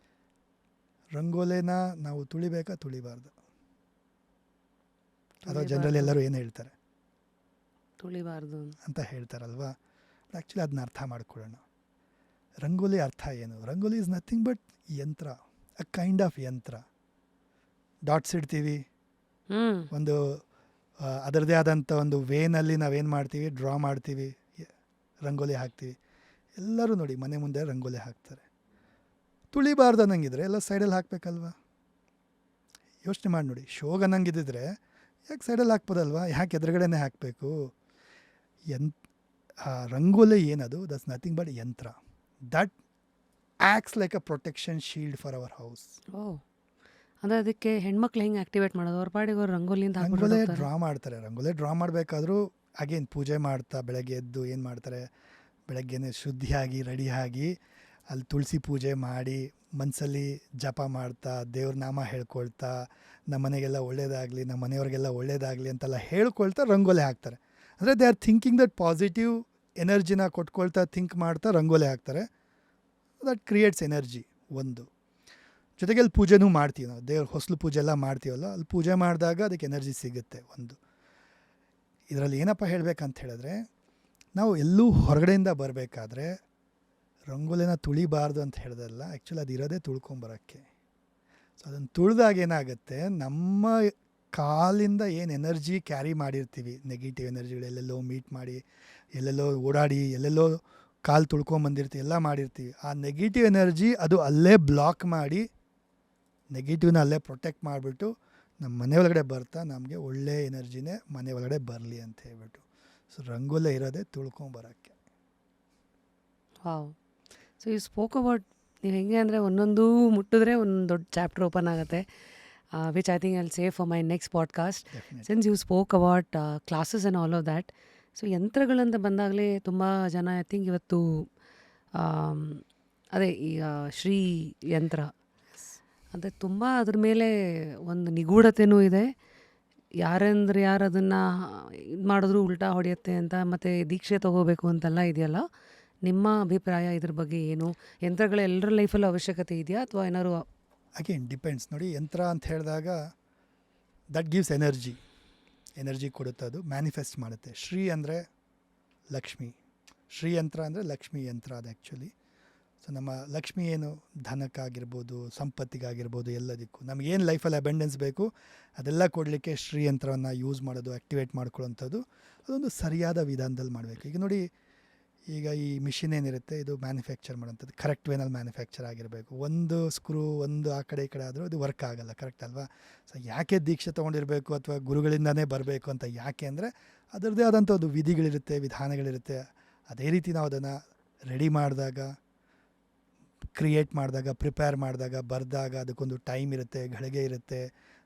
ರಂಗೋಲೆನ ನಾವು ತುಳಿಬೇಕಾ ತುಳಿಬಾರ್ದು? ಅಥವಾ ಜನರಲಿ ಎಲ್ಲರೂ ಏನು ಹೇಳ್ತಾರೆ? ತುಳಿಬಾರ್ದು ಅಂತ ಹೇಳ್ತಾರಲ್ವಾ. ಆ್ಯಕ್ಚುಲಿ ಅದನ್ನ ಅರ್ಥ ಮಾಡ್ಕೊಳ್ಳೋಣ. ರಂಗೋಲಿ ಅರ್ಥ ಏನು? ರಂಗೋಲಿ ಈಸ್ ನಥಿಂಗ್ ಬಟ್ ಯಂತ್ರ, ಅ ಕೈಂಡ್ ಆಫ್ ಯಂತ್ರ. ಡಾಟ್ಸ್ ಇಡ್ತೀವಿ, ಒಂದು ಅದರದ್ದೇ ಆದಂಥ ಒಂದು ವೇನಲ್ಲಿ ನಾವೇನು ಮಾಡ್ತೀವಿ, ಡ್ರಾ ಮಾಡ್ತೀವಿ, ರಂಗೋಲಿ ಹಾಕ್ತೀವಿ. ಎಲ್ಲರೂ ನೋಡಿ ಮನೆ ಮುಂದೆ ರಂಗೋಲಿ ಹಾಕ್ತಾರೆ. ತುಳಿಬಾರ್ದು ಅನ್ನಂಗಿದ್ರೆ ಎಲ್ಲ ಸೈಡಲ್ಲಿ ಹಾಕಬೇಕಲ್ವ? ಯೋಚನೆ ಮಾಡಿ ನೋಡಿ, ಶೋಗ್ ಅನ್ನಂಗಿದ್ದಿದ್ರೆ ಯಾಕೆ ಸೈಡಲ್ಲಿ ಹಾಕ್ಬೋದಲ್ವ? ಯಾಕೆ ಎದುರುಗಡೆನೇ ಹಾಕಬೇಕು? ರಂಗೋಲಿ ಏನದು? That's nothing but yantra. That acts like a protection shield for our house. Oh, ಅಂದರೆ ಅದಕ್ಕೆ ಹೆಣ್ಮಕ್ಳು ಹೆಂಗೆ ಆಕ್ಟಿವೇಟ್ ಮಾಡೋದು? ಅವ್ರ ಪಾಡಿಗೆ ಅವ್ರು ರಂಗೋಲಿಯಿಂದ ರಂಗೋಲೆ ಡ್ರಾ ಮಾಡ್ತಾರೆ. ರಂಗೋಲೆ ಡ್ರಾ ಮಾಡಬೇಕಾದ್ರೂ ಅಗೇನ್ ಪೂಜೆ ಮಾಡ್ತಾ ಬೆಳಗ್ಗೆ ಎದ್ದು ಏನು ಮಾಡ್ತಾರೆ, ಬೆಳಗ್ಗೆನೇ ಶುದ್ಧಿಯಾಗಿ ರೆಡಿಯಾಗಿ ಅಲ್ಲಿ ತುಳಸಿ ಪೂಜೆ ಮಾಡಿ ಮನಸ್ಸಲ್ಲಿ ಜಪ ಮಾಡ್ತಾ ದೇವ್ರ ನಾಮ ಹೇಳ್ಕೊಳ್ತಾ ನಮ್ಮ ಮನೆಗೆಲ್ಲ ಒಳ್ಳೇದಾಗಲಿ, ನಮ್ಮ ಮನೆಯವ್ರಿಗೆಲ್ಲ ಒಳ್ಳೇದಾಗಲಿ ಅಂತೆಲ್ಲ ಹೇಳ್ಕೊಳ್ತಾ ರಂಗೋಲಿ ಹಾಕ್ತಾರೆ. ಅಂದರೆ they are thinking that positive ಎನರ್ಜಿನ ಕೊಟ್ಕೊಳ್ತಾ ಥಿಂಕ್ ಮಾಡ್ತಾ ರಂಗೋಲಿ ಹಾಕ್ತಾರೆ. ದಟ್ ಕ್ರಿಯೇಟ್ಸ್ ಎನರ್ಜಿ ಒಂದು. ಜೊತೆಗೆ ಅಲ್ಲಿ ಪೂಜೆನೂ ಮಾಡ್ತೀವಿ ನಾವು, ದೇವ್ರ ಹೊಸಲು ಪೂಜೆ ಎಲ್ಲ ಮಾಡ್ತೀವಲ್ಲ, ಅಲ್ಲಿ ಪೂಜೆ ಮಾಡಿದಾಗ ಅದಕ್ಕೆ ಎನರ್ಜಿ ಸಿಗುತ್ತೆ ಒಂದು. ಇದರಲ್ಲಿ ಏನಪ್ಪ ಹೇಳಬೇಕಂತ ಹೇಳಿದ್ರೆ, ನಾವು ಎಲ್ಲೂ ಹೊರಗಡೆಯಿಂದ ಬರಬೇಕಾದ್ರೆ ರಂಗೋಲಿನ ತುಳಿಬಾರ್ದು ಅಂತ ಹೇಳ್ದಲ್ಲ, ಆ್ಯಕ್ಚುಲಿ ಅದು ಇರೋದೇ ತುಳ್ಕೊಂಬರೋಕ್ಕೆ. ಸೊ ಅದನ್ನು ತುಳಿದಾಗ ಏನಾಗುತ್ತೆ, ನಮ್ಮ ಕಾಲಿಂದ ಏನು ಎನರ್ಜಿ ಕ್ಯಾರಿ ಮಾಡಿರ್ತೀವಿ, ನೆಗೆಟಿವ್ ಎನರ್ಜಿಗಳು ಎಲ್ಲೆಲ್ಲೋ ಮೀಟ್ ಮಾಡಿ, ಎಲ್ಲೆಲ್ಲೋ ಓಡಾಡಿ, ಎಲ್ಲೆಲ್ಲೋ ಕಾಲು ತುಳ್ಕೊಂಬಂದಿರ್ತೀವಿ, ಎಲ್ಲ ಮಾಡಿರ್ತೀವಿ. ಆ ನೆಗೆಟಿವ್ ಎನರ್ಜಿ ಅದು ಅಲ್ಲೇ ಬ್ಲಾಕ್ ಮಾಡಿ, ನೆಗೆಟಿವ್ನ ಅಲ್ಲೇ ಪ್ರೊಟೆಕ್ಟ್ ಮಾಡಿಬಿಟ್ಟು ನಮ್ಮ ಮನೆ ಒಳಗಡೆ ಬರ್ತಾ ನಮಗೆ ಒಳ್ಳೆ ಎನರ್ಜಿನೇ ಮನೆ ಒಳಗಡೆ ಬರಲಿ ಅಂತ ಹೇಳ್ಬಿಟ್ಟು. ಸೊ ರಂಗೋಲೆ ಇರೋದೇ ತುಳ್ಕೊಂಬರೋಕ್ಕೆ. Wow. So you spoke about, ನೀವು ಹೆಂಗೆ ಅಂದರೆ ಒಂದೊಂದು ಮುಟ್ಟಿದ್ರೆ ಒಂದು ದೊಡ್ಡ ಚಾಪ್ಟರ್ ಓಪನ್ ಆಗುತ್ತೆ, which I think I will save for my next podcast. Since you spoke about classes and all of that. So ಯಂತ್ರಗಳಂತ ಬಂದಾಗಲೇ ತುಂಬ ಜನ ಐ ಥಿಂಕ್ ಇವತ್ತು ಅದೇ ಈಗ ಶ್ರೀ ಯಂತ್ರ ಅಂದರೆ ತುಂಬ ಅದ್ರ ಮೇಲೆ ಒಂದು ನಿಗೂಢತೆಯೂ ಇದೆ. ಯಾರಂದ್ರೆ ಯಾರು ಅದನ್ನು ಇದು ಮಾಡಿದ್ರು ಉಲ್ಟಾ ಹೊಡೆಯುತ್ತೆ ಅಂತ, ಮತ್ತು ದೀಕ್ಷೆ ತೊಗೋಬೇಕು ಅಂತೆಲ್ಲ ಇದೆಯಲ್ಲ. ನಿಮ್ಮ ಅಭಿಪ್ರಾಯ ಇದ್ರ ಬಗ್ಗೆ ಏನು? ಯಂತ್ರಗಳ ಎಲ್ಲರ ಲೈಫಲ್ಲೂ ಅವಶ್ಯಕತೆ ಇದೆಯಾ ಅಥವಾ ಏನಾದ್ರು? Again depends. ನೋಡಿ, ಯಂತ್ರ ಅಂತ ಹೇಳಿದಾಗ ದಟ್ ಗಿವ್ಸ್ ಎನರ್ಜಿ ಕೊಡುತ್ತೆ, ಅದು ಮ್ಯಾನಿಫೆಸ್ಟ್ ಮಾಡುತ್ತೆ. ಶ್ರೀ ಅಂದರೆ ಲಕ್ಷ್ಮಿ, ಶ್ರೀ ಯಂತ್ರ ಅಂದರೆ ಲಕ್ಷ್ಮಿ ಯಂತ್ರ ಅದು ಆ್ಯಕ್ಚುಲಿ. ಸೊ ನಮ್ಮ ಲಕ್ಷ್ಮಿ ಏನು, ಧನಕ್ಕಾಗಿರ್ಬೋದು, ಸಂಪತ್ತಿಗಾಗಿರ್ಬೋದು, ಎಲ್ಲದಕ್ಕೂ ನಮಗೇನು ಲೈಫಲ್ಲಿ ಅಬೆಂಡೆನ್ಸ್ ಬೇಕು ಅದೆಲ್ಲ ಕೊಡಲಿಕ್ಕೆ ಶ್ರೀ ಯಂತ್ರವನ್ನು ಯೂಸ್ ಮಾಡೋದು, ಆ್ಯಕ್ಟಿವೇಟ್ ಮಾಡ್ಕೊಳ್ಳೋಂಥದ್ದು ಅದೊಂದು ಸರಿಯಾದ ವಿಧಾನದಲ್ಲಿ ಮಾಡಬೇಕು. ಈಗ ನೋಡಿ, ಈಗ ಈ ಮಿಷಿನ್ ಏನಿರುತ್ತೆ ಇದು ಮ್ಯಾನುಫ್ಯಾಕ್ಚರ್ ಮಾಡೋಂಥದ್ದು ಕರೆಕ್ಟ್ ವೇನಲ್ಲಿ ಮ್ಯಾನುಫ್ಯಾಕ್ಚರ್ ಆಗಿರಬೇಕು. ಒಂದು ಸ್ಕ್ರೂ ಒಂದು ಆ ಕಡೆ ಈ ಕಡೆ ಆದರೂ ಅದು ವರ್ಕ್ ಆಗಲ್ಲ, ಕರೆಕ್ಟ್ ಅಲ್ವಾ? ಸೊ ಯಾಕೆ ದೀಕ್ಷೆ ತೊಗೊಂಡಿರಬೇಕು ಅಥವಾ ಗುರುಗಳಿಂದನೇ ಬರಬೇಕು ಅಂತ ಯಾಕೆ ಅಂದರೆ ಅದರದ್ದೇ ಆದಂಥ ಒಂದು ವಿಧಿಗಳಿರುತ್ತೆ, ವಿಧಾನಗಳಿರುತ್ತೆ. ಅದೇ ರೀತಿ ನಾವು ಅದನ್ನು ರೆಡಿ ಮಾಡಿದಾಗ, ಕ್ರಿಯೇಟ್ ಮಾಡಿದಾಗ, ಪ್ರಿಪೇರ್ ಮಾಡಿದಾಗ, ಬರೆದಾಗ ಅದಕ್ಕೊಂದು ಟೈಮ್ ಇರುತ್ತೆ, ಗಳಿಗೆ ಇರುತ್ತೆ.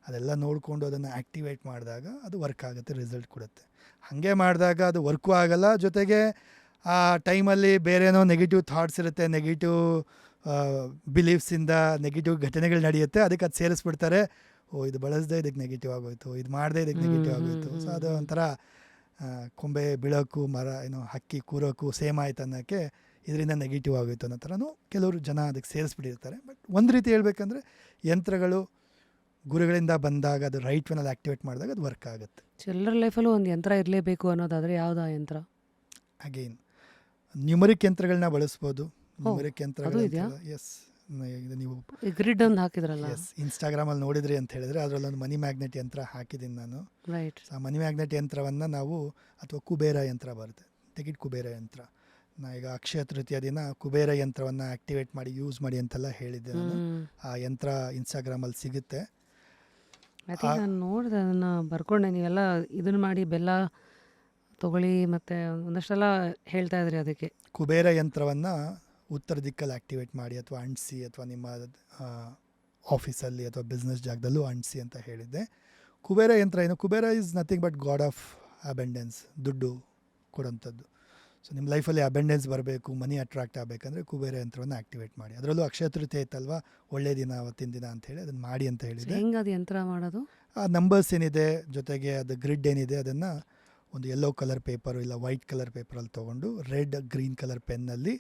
ಅದೆಲ್ಲ ನೋಡಿಕೊಂಡು ಅದನ್ನು ಆ್ಯಕ್ಟಿವೇಟ್ ಮಾಡಿದಾಗ ಅದು ವರ್ಕ್ ಆಗುತ್ತೆ, ರಿಸಲ್ಟ್ ಕೊಡುತ್ತೆ. ಹಾಗೆ ಮಾಡಿದಾಗ ಅದು ವರ್ಕು ಆಗಲ್ಲ, ಜೊತೆಗೆ ಆ ಟೈಮಲ್ಲಿ ಬೇರೇನೋ ನೆಗೆಟಿವ್ ಥಾಟ್ಸ್ ಇರುತ್ತೆ, ನೆಗೆಟಿವ್ ಬಿಲೀಫ್ಸಿಂದ ನೆಗೆಟಿವ್ ಘಟನೆಗಳು ನಡೆಯುತ್ತೆ. ಅದಕ್ಕೆ ಅದು ಸೇರಿಸ್ಬಿಡ್ತಾರೆ. ಓ ಇದು ಬಳಸದೆ ಇದಕ್ಕೆ ನೆಗೆಟಿವ್ ಆಗೋಯ್ತು, ಇದು ಮಾಡದೆ ಇದಕ್ಕೆ ನೆಗೆಟಿವ್ ಆಗೋಯ್ತು. ಸೊ ಅದು ಒಂಥರ ಕೊಂಬೆ ಬೀಳೋಕ್ಕೂ ಮರ ಹಕ್ಕಿ ಕೂರೋಕ್ಕೂ ಸೇಮ್ ಆಯ್ತು ಅನ್ನೋಕ್ಕೆ ಇದರಿಂದ ನೆಗೆಟಿವ್ ಆಗೋಯ್ತು ಅನ್ನೋ ಥರನೂ ಕೆಲವರು ಜನ ಅದಕ್ಕೆ ಸೇರಿಸ್ಬಿಟ್ಟಿರ್ತಾರೆ. ಬಟ್ ಒಂದು ರೀತಿ ಹೇಳ್ಬೇಕಂದ್ರೆ ಯಂತ್ರಗಳು ಗುರುಗಳಿಂದ ಬಂದಾಗ ಅದು ರೈಟ್ ವೇನಲ್ಲಿ ಆ್ಯಕ್ಟಿವೇಟ್ ಮಾಡಿದಾಗ ಅದು ವರ್ಕ್ ಆಗುತ್ತೆ. ಎಲ್ಲರ ಲೈಫಲ್ಲೂ ಒಂದು ಯಂತ್ರ ಇರಲೇಬೇಕು ಅನ್ನೋದಾದರೆ ಯಾವುದಾ ಯಂತ್ರ? ಅಗೈನ್ ನ್ಯೂಮರಿಕ್ ಯಂತ್ರಗಳನ್ನ ಬಳಸ್ಬೋದು. ನ್ಯೂಮರಿಕ್ ಅದು ಯಂತ್ರಗಳು ಇದೆಯಾ? ಎಸ್, ಇದು ನೀವು ಗ್ರಿಡ್ ಒಂದು ಹಾಕಿದ್ರಲ್ಲ. ಎಸ್ ಇನ್ಸ್ಟಾಗ್ರಾಮಲ್ಲಿ ನೋಡಿದ್ರಿ ಅಂತ ಹೇಳಿದ್ರೆ ಅದರಲ್ಲೊಂದು ಮನಿ ಮ್ಯಾಗ್ನೆಟ್ ಯಂತ್ರ ಹಾಕಿದ್ದೀನಿ ನಾನು. ರೈಟ್. ಸೊ ಆ ಮನಿ ಮ್ಯಾಗ್ನೆಟ್ ಯಂತ್ರವನ್ನು ನಾವು, ಅಥವಾ ಕುಬೇರ ಯಂತ್ರ ಬರುತ್ತೆ, ಟಿಕೆಟ್ ಕುಬೇರ ಯಂತ್ರ. ಈಗ ಅಕ್ಷಯ ತೃತೀಯ ದಿನ ಕುಬೇರ ಯಂತ್ರವನ್ನು ಆ್ಯಕ್ಟಿವೇಟ್ ಮಾಡಿ ಯೂಸ್ ಮಾಡಿ ಅಂತೆಲ್ಲ ಹೇಳಿದ್ದೆ ನಾನು. ಆ ಯಂತ್ರ ಇನ್ಸ್ಟಾಗ್ರಾಮಲ್ಲಿ ಸಿಗುತ್ತೆ. ಐ ಥಿಂಕ್ ನಾನು ನೋಡಿದೆ, ಅದನ್ನು ಬರ್ಕೊಂಡೆ. ನೀವೆಲ್ಲ ಇದನ್ನು ಮಾಡಿ ಬೆಲ್ಲ ತೊಗೊಳ್ಳಿ ಮತ್ತು ಒಂದಷ್ಟೆಲ್ಲ ಹೇಳ್ತಾ ಇದ್ರಿ ಅದಕ್ಕೆ. ಕುಬೇರ ಯಂತ್ರವನ್ನು ಉತ್ತರ ದಿಕ್ಕಲ್ಲಿ ಆ್ಯಕ್ಟಿವೇಟ್ ಮಾಡಿ ಅಥವಾ ಅಂಟಿಸಿ, ಅಥವಾ ನಿಮ್ಮ ಆಫೀಸಲ್ಲಿ ಅಥವಾ ಬಿಸ್ನೆಸ್ ಜಾಗದಲ್ಲೂ ಅಂಟಿಸಿ ಅಂತ ಹೇಳಿದ್ದೆ. ಕುಬೇರ ಯಂತ್ರ ಏನು? Kubera is nothing but god of abundance, ದುಡ್ಡು ಕೊಡೋಂಥದ್ದು. ಸೊ ನಿಮ್ಮ ಲೈಫಲ್ಲಿ ಅಬೆಂಡೆನ್ಸ್ ಬರಬೇಕು, ಮನಿ ಅಟ್ರಾಕ್ಟ್ ಆಗಬೇಕಂದ್ರೆ ಕುಬೇರ ಯಂತ್ರವನ್ನು ಆ್ಯಕ್ಟಿವೇಟ್ ಮಾಡಿ. ಅದರಲ್ಲೂ ಅಕ್ಷಯ ತೃತೀಯ ಇತ್ತಲ್ವಾ, ಒಳ್ಳೆಯ ದಿನ ಅವತ್ತಿನ ದಿನ ಅಂತ ಹೇಳಿ ಅದನ್ನು ಮಾಡಿ ಅಂತ ಹೇಳಿದೆ. ಹೆಂಗೆ ಅದು ಯಂತ್ರ ಮಾಡೋದು? ಆ ನಂಬರ್ಸ್ ಏನಿದೆ, ಜೊತೆಗೆ ಅದು ಗ್ರಿಡ್ ಏನಿದೆ, ಅದನ್ನು ಒಂದು ಯೆಲ್ಲೋ ಕಲರ್ ಪೇಪರು ಇಲ್ಲ ವೈಟ್ ಕಲರ್ ಪೇಪರಲ್ಲಿ ತೊಗೊಂಡು ರೆಡ್ ಗ್ರೀನ್ ಕಲರ್ ಪೆನ್ನಲ್ಲಿ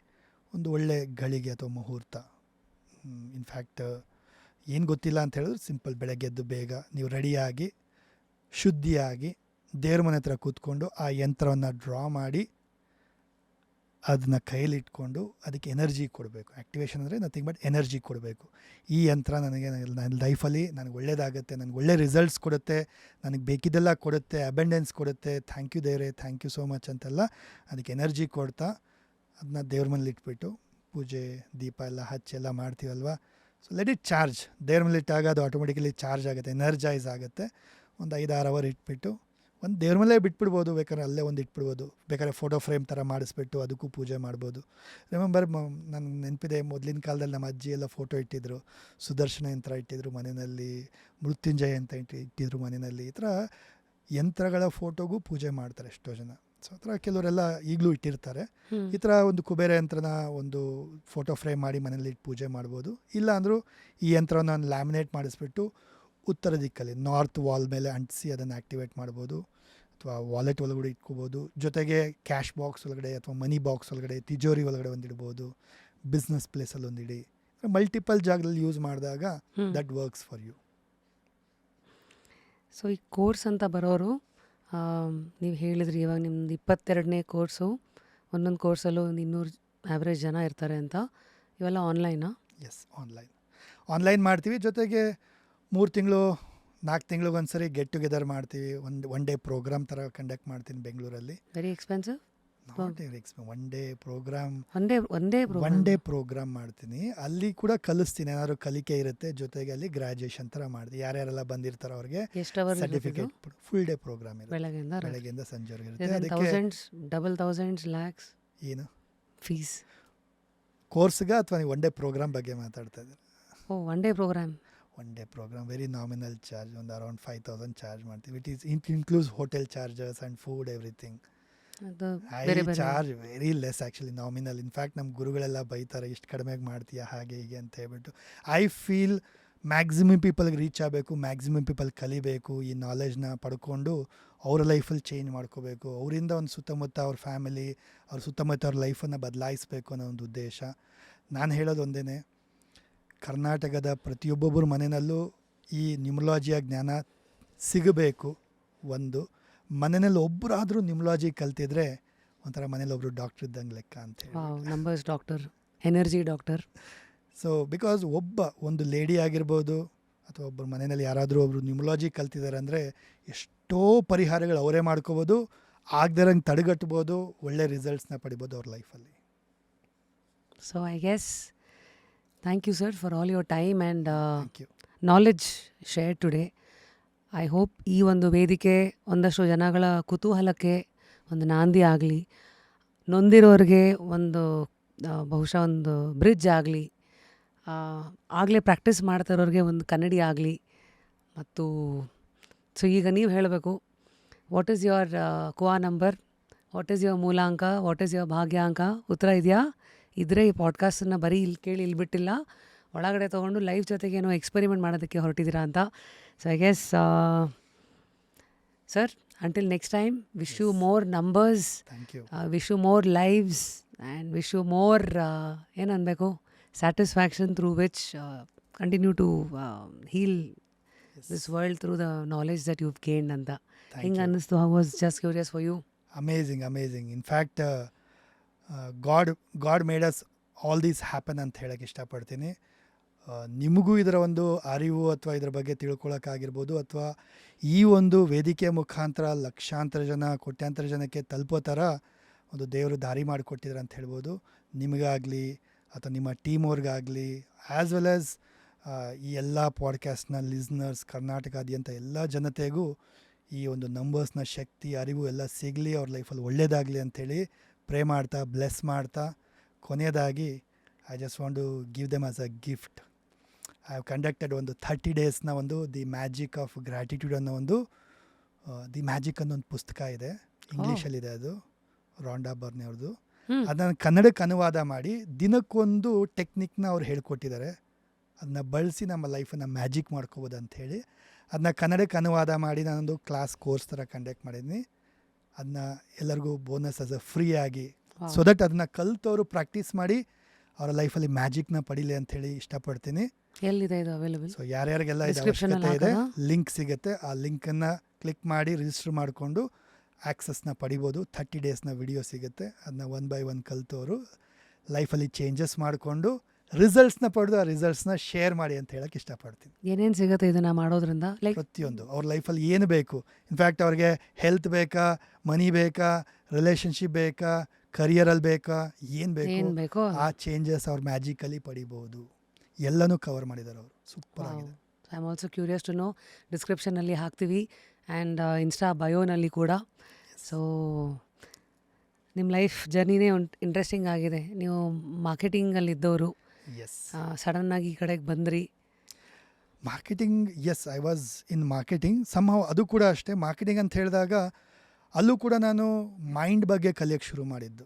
ಒಂದು ಒಳ್ಳೆ ಗಳಿಗೆ ಅಥವಾ ಮುಹೂರ್ತ, ಇನ್ಫ್ಯಾಕ್ಟ್ ಏನು ಗೊತ್ತಿಲ್ಲ ಅಂತ ಹೇಳಿದ್ರೆ ಸಿಂಪಲ್ ಬೆಳಗ್ಗೆ ಎದ್ದು ಬೇಗ ನೀವು ರೆಡಿಯಾಗಿ ಶುದ್ಧಿಯಾಗಿ ದೇವ್ರ ಮನೆ ಹತ್ರ ಕೂತ್ಕೊಂಡು ಆ ಯಂತ್ರವನ್ನು ಡ್ರಾ ಮಾಡಿ ಅದನ್ನ ಕೈಯಲ್ಲಿ ಇಟ್ಕೊಂಡು ಅದಕ್ಕೆ ಎನರ್ಜಿ ಕೊಡಬೇಕು. ಆ್ಯಕ್ಟಿವೇಶನ್ ಅಂದರೆ ನಥಿಂಗ್ ಬಟ್ ಎನರ್ಜಿ ಕೊಡಬೇಕು. ಈ ಯಂತ್ರ ನನಗೆ ನನ್ನ ಲೈಫಲ್ಲಿ ನನಗೆ ಒಳ್ಳೆಯದಾಗುತ್ತೆ, ನನಗೆ ಒಳ್ಳೆ ರಿಸಲ್ಟ್ಸ್ ಕೊಡುತ್ತೆ, ನನಗೆ ಬೇಕಿದ್ದೆಲ್ಲ ಕೊಡುತ್ತೆ, ಅಬೆಂಡೆನ್ಸ್ ಕೊಡುತ್ತೆ, ಥ್ಯಾಂಕ್ ಯು ದೇವರೇ, ಥ್ಯಾಂಕ್ ಯು ಸೋ ಮಚ್ ಅಂತೆಲ್ಲ ಅದಕ್ಕೆ ಎನರ್ಜಿ ಕೊಡ್ತಾ ಅದನ್ನ ದೇವ್ರ ಮನೇಲಿ ಇಟ್ಬಿಟ್ಟು ಪೂಜೆ ದೀಪ ಎಲ್ಲ ಹಚ್ಚಿ ಎಲ್ಲ ಮಾಡ್ತೀವಲ್ವ. So let it charge. ದೇವ್ರ ಮೇಲೆ ಇಟ್ಟಾಗ ಅದು ಆಟೋಮೆಟಿಕಲಿ ಚಾರ್ಜ್ ಆಗುತ್ತೆ, ಎನರ್ಜೈಸ್ ಆಗುತ್ತೆ. ಒಂದು 5-6 ಅವರ್ ಇಟ್ಬಿಟ್ಟು ಒಂದು ದೇವ್ರ ಮೇಲೆ ಬಿಟ್ಬಿಡ್ಬೋದು, ಬೇಕಾದ್ರೆ ಅಲ್ಲೇ ಒಂದು ಇಟ್ಬಿಡ್ಬೋದು, ಬೇಕಾದ್ರೆ ಫೋಟೋ ಫ್ರೇಮ್ ಥರ ಮಾಡಿಸ್ಬಿಟ್ಟು ಅದಕ್ಕೂ ಪೂಜೆ ಮಾಡ್ಬೋದು. ರಿಮೆಂಬರ್, ನನಗೆ ನೆನಪಿದೆ ಮೊದಲಿನ ಕಾಲದಲ್ಲಿ ನಮ್ಮ ಅಜ್ಜಿ ಎಲ್ಲ ಫೋಟೋ ಇಟ್ಟಿದ್ರು, ಸುದರ್ಶನ ಯಂತ್ರ ಇಟ್ಟಿದ್ರು ಮನೆಯಲ್ಲಿ, ಮೃತ್ಯುಂಜಯ ಅಂತ ಇಟ್ಟಿದ್ರು ಮನೆಯಲ್ಲಿ. ಈ ಥರ ಯಂತ್ರಗಳ ಫೋಟೋಗೂ ಪೂಜೆ ಮಾಡ್ತಾರೆ ಎಷ್ಟೋ ಜನ. ಸೊ ಆ ಥರ ಕೆಲವರೆಲ್ಲ ಈಗಲೂ ಇಟ್ಟಿರ್ತಾರೆ. ಈ ಥರ ಒಂದು ಕುಬೇರ ಯಂತ್ರನ ಒಂದು ಫೋಟೋ ಫ್ರೇಮ್ ಮಾಡಿ ಮನೇಲಿ ಇಟ್ಟು ಪೂಜೆ ಮಾಡ್ಬೋದು. ಇಲ್ಲ ಅಂದರೂ ಈ ಯಂತ್ರವನ್ನು ಲ್ಯಾಮಿನೇಟ್ ಮಾಡಿಸ್ಬಿಟ್ಟು ಉತ್ತರ ದಿಕ್ಕಲ್ಲಿ ನಾರ್ತ್ ವಾಲ್ ಮೇಲೆ ಅಂಟಿಸಿ ಅದನ್ನು ಆ್ಯಕ್ಟಿವೇಟ್ ಮಾಡ್ಬೋದು, ಅಥವಾ ವಾಲೆಟ್ ಒಳಗಡೆ ಇಟ್ಕೋಬೋದು. ಜೊತೆಗೆ ಕ್ಯಾಶ್ ಬಾಕ್ಸ್ ಒಳಗಡೆ ಅಥವಾ ಮನಿ ಬಾಕ್ಸ್ ಒಳಗಡೆ, ತಿಜೋರಿ ಒಳಗಡೆ ಒಂದು ಇಡ್ಬೋದು, ಬಿಸ್ನೆಸ್ ಪ್ಲೇಸಲ್ಲಿ ಒಂದು ಇಡಿ. ಮಲ್ಟಿಪಲ್ ಜಾಗದಲ್ಲಿ ಯೂಸ್ ಮಾಡಿದಾಗ that works for you. So ಈ ಕೋರ್ಸ್ ಅಂತ ಬರೋರು, ನೀವು ಹೇಳಿದ್ರಿ ಇವಾಗ ನಿಮ್ದು 22ನೇ ಕೋರ್ಸು, ಒಂದೊಂದು ಕೋರ್ಸಲ್ಲೂ ಒಂದು 200 ಆ್ಯಾವ್ರೇಜ್ ಜನ ಇರ್ತಾರೆ ಅಂತ. ಇವೆಲ್ಲ ಆನ್ಲೈನಾ? ಎಸ್, ಆನ್ಲೈನ್ ಮಾಡ್ತೀವಿ. ಜೊತೆಗೆ 3 ತಿಂಗಳು 4 ತಿಂಗಳಿಗೊಂದ್ಸರಿ ಗೆಟ್ ಟುಗೆದರ್ ಮಾಡ್ತೀವಿ. ಒನ್ ಡೇ ಪ್ರೋಗ್ರಾಮ್ ಥರ ಕಂಡಕ್ಟ್ ಮಾಡ್ತೀನಿ ಬೆಂಗಳೂರಲ್ಲಿ. Very expensive? One day program, one day program ಮಾಡ್ತೀನಿ. ಅಲ್ಲಿ ಕೂಡ ಕಲಿಸ್ತೀನಿ, ಏನಾದ್ರು ಕಲಿಕೆ ಇರುತ್ತೆ. ಜೊತೆಗೆ ಅಲ್ಲಿ ಗ್ರಾಜುಯೇಷನ್ ಥರ ಮಾಡ್ತೀನಿ. ಯಾರ್ಯಾರೆಲ್ಲ ಬಂದಿರ್ತಾರೋ ಅವ್ರಿಗೆ ಎಷ್ಟು hour certificate. Full day program ಇರುತ್ತೆ, ಬೆಳಗ್ಗೆಯಿಂದ ಸಂಜೆವರೆಗೆ ಇರುತ್ತೆ. ಅದಕ್ಕೆ ಥೌಸಂಡ್ಸ್ ಲ್ಯಾಕ್ಸ್ ಏನು ಫೀಸ್ ಕೋರ್ಸ್ಗೆ, ಅಥವಾ ನೀವು ಒನ್ ಡೇ ಪ್ರೋಗ್ರಾಮ್ ಬಗ್ಗೆ ಮಾತಾಡ್ತಾ ಇದ್ದೀರಿ? One day programme very nominal charge, ಒಂದು ಅರೌಂಡ್ 5,000 ಚಾರ್ಜ್ ಮಾಡ್ತೀವಿ. It includes hotel charges and food everything. I charge very less actually, nominal. In fact ನಮ್ಮ ಗುರುಗಳೆಲ್ಲ ಬೈತಾರೆ, ಇಷ್ಟು ಕಡಿಮೆಗೆ ಮಾಡ್ತೀಯಾ ಹಾಗೆ ಹೀಗೆ ಅಂತ ಹೇಳ್ಬಿಟ್ಟು. ಐ ಫೀಲ್ ಮ್ಯಾಕ್ಸಿಮಮ್ ಪೀಪಲ್ಗೆ ರೀಚ್ ಆಗಬೇಕು, ಮ್ಯಾಕ್ಸಿಮಮ್ ಪೀಪಲ್ ಕಲಿಬೇಕು, ಈ ನಾಲೆಜ್ನ ಪಡ್ಕೊಂಡು ಅವ್ರ ಲೈಫಲ್ಲಿ ಚೇಂಜ್ ಮಾಡ್ಕೋಬೇಕು, ಅವರಿಂದ ಒಂದು ಸುತ್ತಮುತ್ತ ಅವ್ರ ಫ್ಯಾಮಿಲಿ, ಅವ್ರ ಸುತ್ತಮುತ್ತ ಅವ್ರ ಲೈಫನ್ನು ಬದಲಾಯಿಸಬೇಕು ಅನ್ನೋ ಒಂದು ಉದ್ದೇಶ. ನಾನು ಹೇಳೋದು ಒಂದೇ, ಕರ್ನಾಟಕದ ಪ್ರತಿಯೊಬ್ಬೊಬ್ಬರ ಮನೆಯಲ್ಲೂ ಈ ನ್ಯೂಮರಾಲಜಿಯ ಜ್ಞಾನ ಸಿಗಬೇಕು. ಒಂದು ಮನೆಯಲ್ಲಿ ಒಬ್ಬರಾದರೂ ನ್ಯೂಮರಾಲಜಿ ಕಲ್ತಿದ್ರೆ ಒಂಥರ ಮನೇಲಿ ಒಬ್ಬರು ಡಾಕ್ಟರ್ ಇದ್ದಂಗೆ ಲೆಕ್ಕ ಅಂತ ಹೇಳಿ. Numbers doctor, energy doctor. So because ಒಂದು ಲೇಡಿ ಆಗಿರ್ಬೋದು ಅಥವಾ ಒಬ್ಬರ ಮನೆಯಲ್ಲಿ ಯಾರಾದರೂ ಒಬ್ಬರು ನ್ಯೂಮರಾಲಜಿ ಕಲ್ತಿದ್ದಾರೆ ಅಂದರೆ ಎಷ್ಟೋ ಪರಿಹಾರಗಳು ಅವರೇ ಮಾಡ್ಕೋಬೋದು. ಆಗದಿರಂಗೆ ತಡೆಗಟ್ಬೋದು, ಒಳ್ಳೆ ರಿಸಲ್ಟ್ಸ್ನ ಪಡಿಬೋದು ಅವ್ರ ಲೈಫಲ್ಲಿ. So I guess thank you sir for all your time and thank you. Knowledge share today. I hope ಈ ಒಂದು ವೇದಿಕೆ ಒಂದಷ್ಟು ಜನಗಳ ಕುತೂಹಲಕ್ಕೆ ಒಂದು ನಾಂದಿ ಆಗಲಿ, ನೊಂದಿರೋರಿಗೆ ಒಂದು ಬಹುಶಃ ಒಂದು ಬ್ರಿಡ್ಜ್ ಆಗಲಿ, ಆಗಲೇ ಪ್ರಾಕ್ಟೀಸ್ ಮಾಡ್ತಾ ಇರೋರಿಗೆ ಒಂದು ಕನ್ನಡಿ ಆಗಲಿ. ಮತ್ತು ಸೊ ಈಗ ನೀವು ಹೇಳಬೇಕು, what is your kua number, what is your ಮೂಲಾಂಕ, ವಾಟ್ ಈಸ್ ಯುವರ್ ಭಾಗ್ಯಾಂಕ? ಉತ್ತರ ಇದೆಯಾ? ಇದ್ರೆ ಈ ಪಾಡ್ಕಾಸ್ಟನ್ನು ಬರೀ ಇಲ್ಲಿ ಕೇಳಿ ಇಲ್ಲಿ ಬಿಟ್ಟಿಲ್ಲ, ಒಳಗಡೆ ತೊಗೊಂಡು ಲೈಫ್ ಜೊತೆಗೆ ಏನೋ ಎಕ್ಸ್ಪೆರಿಮೆಂಟ್ ಮಾಡೋದಕ್ಕೆ ಹೊರಟಿದ್ದೀರಾ ಅಂತ. So I guess sir, until next time, wish you more numbers, thank you. wish you more lives, and wish you more ಏನು ಅನ್ಬೇಕು, satisfaction through which continue to heal this world through the knowledge that you've gained ಅಂತ. Thank ಹಿಂಗೆ you. ಅನ್ನಿಸ್ತು. I was just curious for you. Amazing amazing. In fact god made us all these happen ಅಂತ ಹೇಳಕ್ಕೆ ಇಷ್ಟಪಡ್ತೀನಿ. ನಿಮಗೂ ಇದರ ಒಂದು ಅರಿವು ಅಥವಾ ಇದ್ರ ಬಗ್ಗೆ ತಿಳ್ಕೊಳಕ್ಕಾಗಿರ್ಬೋದು, ಅಥವಾ ಈ ಒಂದು ವೇದಿಕೆ ಮುಖಾಂತರ ಲಕ್ಷಾಂತರ ಜನ ಕೋಟ್ಯಾಂತರ ಜನಕ್ಕೆ ತಲುಪೋ ಥರ ಒಂದು ದೇವರು ದಾರಿ ಮಾಡಿಕೊಟ್ಟಿದ್ರು ಅಂತ ಹೇಳ್ಬೋದು. ನಿಮಗಾಗಲಿ ಅಥವಾ ನಿಮ್ಮ ಟೀಮ್ ಅವ್ರಿಗಾಗಲಿ, ಆ್ಯಸ್ ವೆಲ್ ಆಸ್ ಈ ಎಲ್ಲ ಪಾಡ್ಕಾಸ್ಟ್ನ ಲಿಸ್ನರ್ಸ್, ಕರ್ನಾಟಕಾದ್ಯಂತ ಎಲ್ಲ ಜನತೆಗೂ ಈ ಒಂದು ನಂಬರ್ಸ್ನ ಶಕ್ತಿ, ಅರಿವು ಎಲ್ಲ ಸಿಗಲಿ, ಅವ್ರ ಲೈಫಲ್ಲಿ ಒಳ್ಳೆಯದಾಗಲಿ ಅಂಥೇಳಿ ಪ್ರೇ ಮಾಡ್ತಾ, ಬ್ಲೆಸ್ ಮಾಡ್ತಾ, ಕೊನೆಯದಾಗಿ I just want to give them as a gift. I have conducted ಒಂದು 30 ಡೇಸ್ನ ಒಂದು ದಿ ಮ್ಯಾಜಿಕ್ ಆಫ್ ಗ್ರ್ಯಾಟಿಟ್ಯೂಡ್ ಅನ್ನೋ ಒಂದು ದಿ ಮ್ಯಾಜಿಕ್ ಅನ್ನೋ ಒಂದು ಪುಸ್ತಕ ಇದೆ, ಇಂಗ್ಲೀಷಲ್ಲಿದೆ. ಅದು ರಾಂಡಾ ಬರ್ನಿ ಅವ್ರದ್ದು. ಅದನ್ನು ಕನ್ನಡಕ್ಕೆ ಅನುವಾದ ಮಾಡಿ ದಿನಕ್ಕೊಂದು ಟೆಕ್ನಿಕ್ನ ಅವ್ರು ಹೇಳ್ಕೊಟ್ಟಿದ್ದಾರೆ. ಅದನ್ನ ಬಳಸಿ ನಮ್ಮ ಲೈಫನ್ನು ಮ್ಯಾಜಿಕ್ ಮಾಡ್ಕೋಬೋದು ಅಂಥೇಳಿ ಅದನ್ನ ಕನ್ನಡಕ್ಕೆ ಅನುವಾದ ಮಾಡಿ ನಾನೊಂದು ಕ್ಲಾಸ್ ಕೋರ್ಸ್ ಥರ ಕಂಡಕ್ಟ್ ಮಾಡಿದ್ದೀನಿ. ಅದನ್ನ ಎಲ್ಲರಿಗೂ ಬೋನಸ್ ಆಸ್ ಅ ಫ್ರೀ ಆಗಿ, ಸೊ ದಟ್ ಅದನ್ನ ಕಲ್ತವರು ಪ್ರಾಕ್ಟೀಸ್ ಮಾಡಿ ಅವರ ಲೈಫಲ್ಲಿ ಮ್ಯಾಜಿಕ್ನ ಪಡೀಲಿ ಅಂಥೇಳಿ ಇಷ್ಟಪಡ್ತೀನಿ. ಎಲ್ಲಿದೆ ಇದು ಅವೈಲೇಬಲ್? ಸೊ ಯಾರ್ಯಾರಿಗೆಲ್ಲ ಇದು Description ಅಲ್ಲಿ ಅವಶ್ಯಕತೆ ಇದೆ, ಹಾಕೋದಾ? ಲಿಂಕ್ ಸಿಗುತ್ತೆ. ಆ ಲಿಂಕನ್ನು ಕ್ಲಿಕ್ ಮಾಡಿ ರಿಜಿಸ್ಟರ್ ಮಾಡಿಕೊಂಡು ಆ್ಯಕ್ಸಸ್ನ ಪಡಿಬೋದು. 30 ಡೇಸ್ನ ವಿಡಿಯೋ ಸಿಗುತ್ತೆ. ಅದನ್ನ 1 by 1 ಕಲ್ತವರು ಲೈಫಲ್ಲಿ ಚೇಂಜಸ್ ಮಾಡಿಕೊಂಡು ರಿಸಲ್ಟ್ಸ್ನ ಪಡೆದು ಆ ರಿಸಲ್ಟ್ಸ್ನ ಶೇರ್ ಮಾಡಿ ಅಂತ ಹೇಳಕ್ಕೆ ಇಷ್ಟಪಡ್ತೀನಿ. ಏನೇನು ಸಿಗುತ್ತೆ ಇದನ್ನು ಮಾಡೋದ್ರಿಂದ? ಲೈಕ್ ಪ್ರತಿಯೊಂದು ಅವ್ರ ಲೈಫಲ್ಲಿ ಏನು ಬೇಕು, ಇನ್ಫ್ಯಾಕ್ಟ್ ಅವ್ರಿಗೆ ಹೆಲ್ತ್ ಬೇಕಾ, ಮನಿ ಬೇಕಾ, ರಿಲೇಷನ್ಶಿಪ್ ಬೇಕಾ, ಕರಿಯರಲ್ಲಿ ಬೇಕಾ, ಏನು ಏನು ಬೇಕು ಬೇಕೋ ಆ ಚೇಂಜಸ್ ಅವ್ರು ಮ್ಯಾಜಿಕಲಿ ಪಡಿಬೋದು. ಎಲ್ಲನೂ ಕವರ್ ಮಾಡಿದ್ದಾರೆ ಅವರು. ಸೂಪರ್ ಆಗಿದೆ. I am also curious to know. ಡಿಸ್ಕ್ರಿಪ್ಷನಲ್ಲಿ ಹಾಕ್ತೀವಿ ಆ್ಯಂಡ್ ಇನ್ಸ್ಟಾ ಬಯೋನಲ್ಲಿ ಕೂಡ. ಸೊ ನಿಮ್ಮ ಲೈಫ್ ಜರ್ನಿನೇ ಇಂಟ್ರೆಸ್ಟಿಂಗ್ ಆಗಿದೆ. ನೀವು ಮಾರ್ಕೆಟಿಂಗಲ್ಲಿದ್ದವರು, ಎಸ್, ಸಡನ್ನಾಗಿ ಈ ಕಡೆಗೆ ಬಂದ್ರಿ. Marketing, yes, I was in marketing somehow. ಅದು ಕೂಡ ಅಷ್ಟೇ, ಮಾರ್ಕೆಟಿಂಗ್ ಅಂತ ಹೇಳಿದಾಗ ಅಲ್ಲೂ ಕೂಡ ನಾನು ಮೈಂಡ್ ಬಗ್ಗೆ ಕಲಿಯೋಕ್ಕೆ ಶುರು ಮಾಡಿದ್ದು.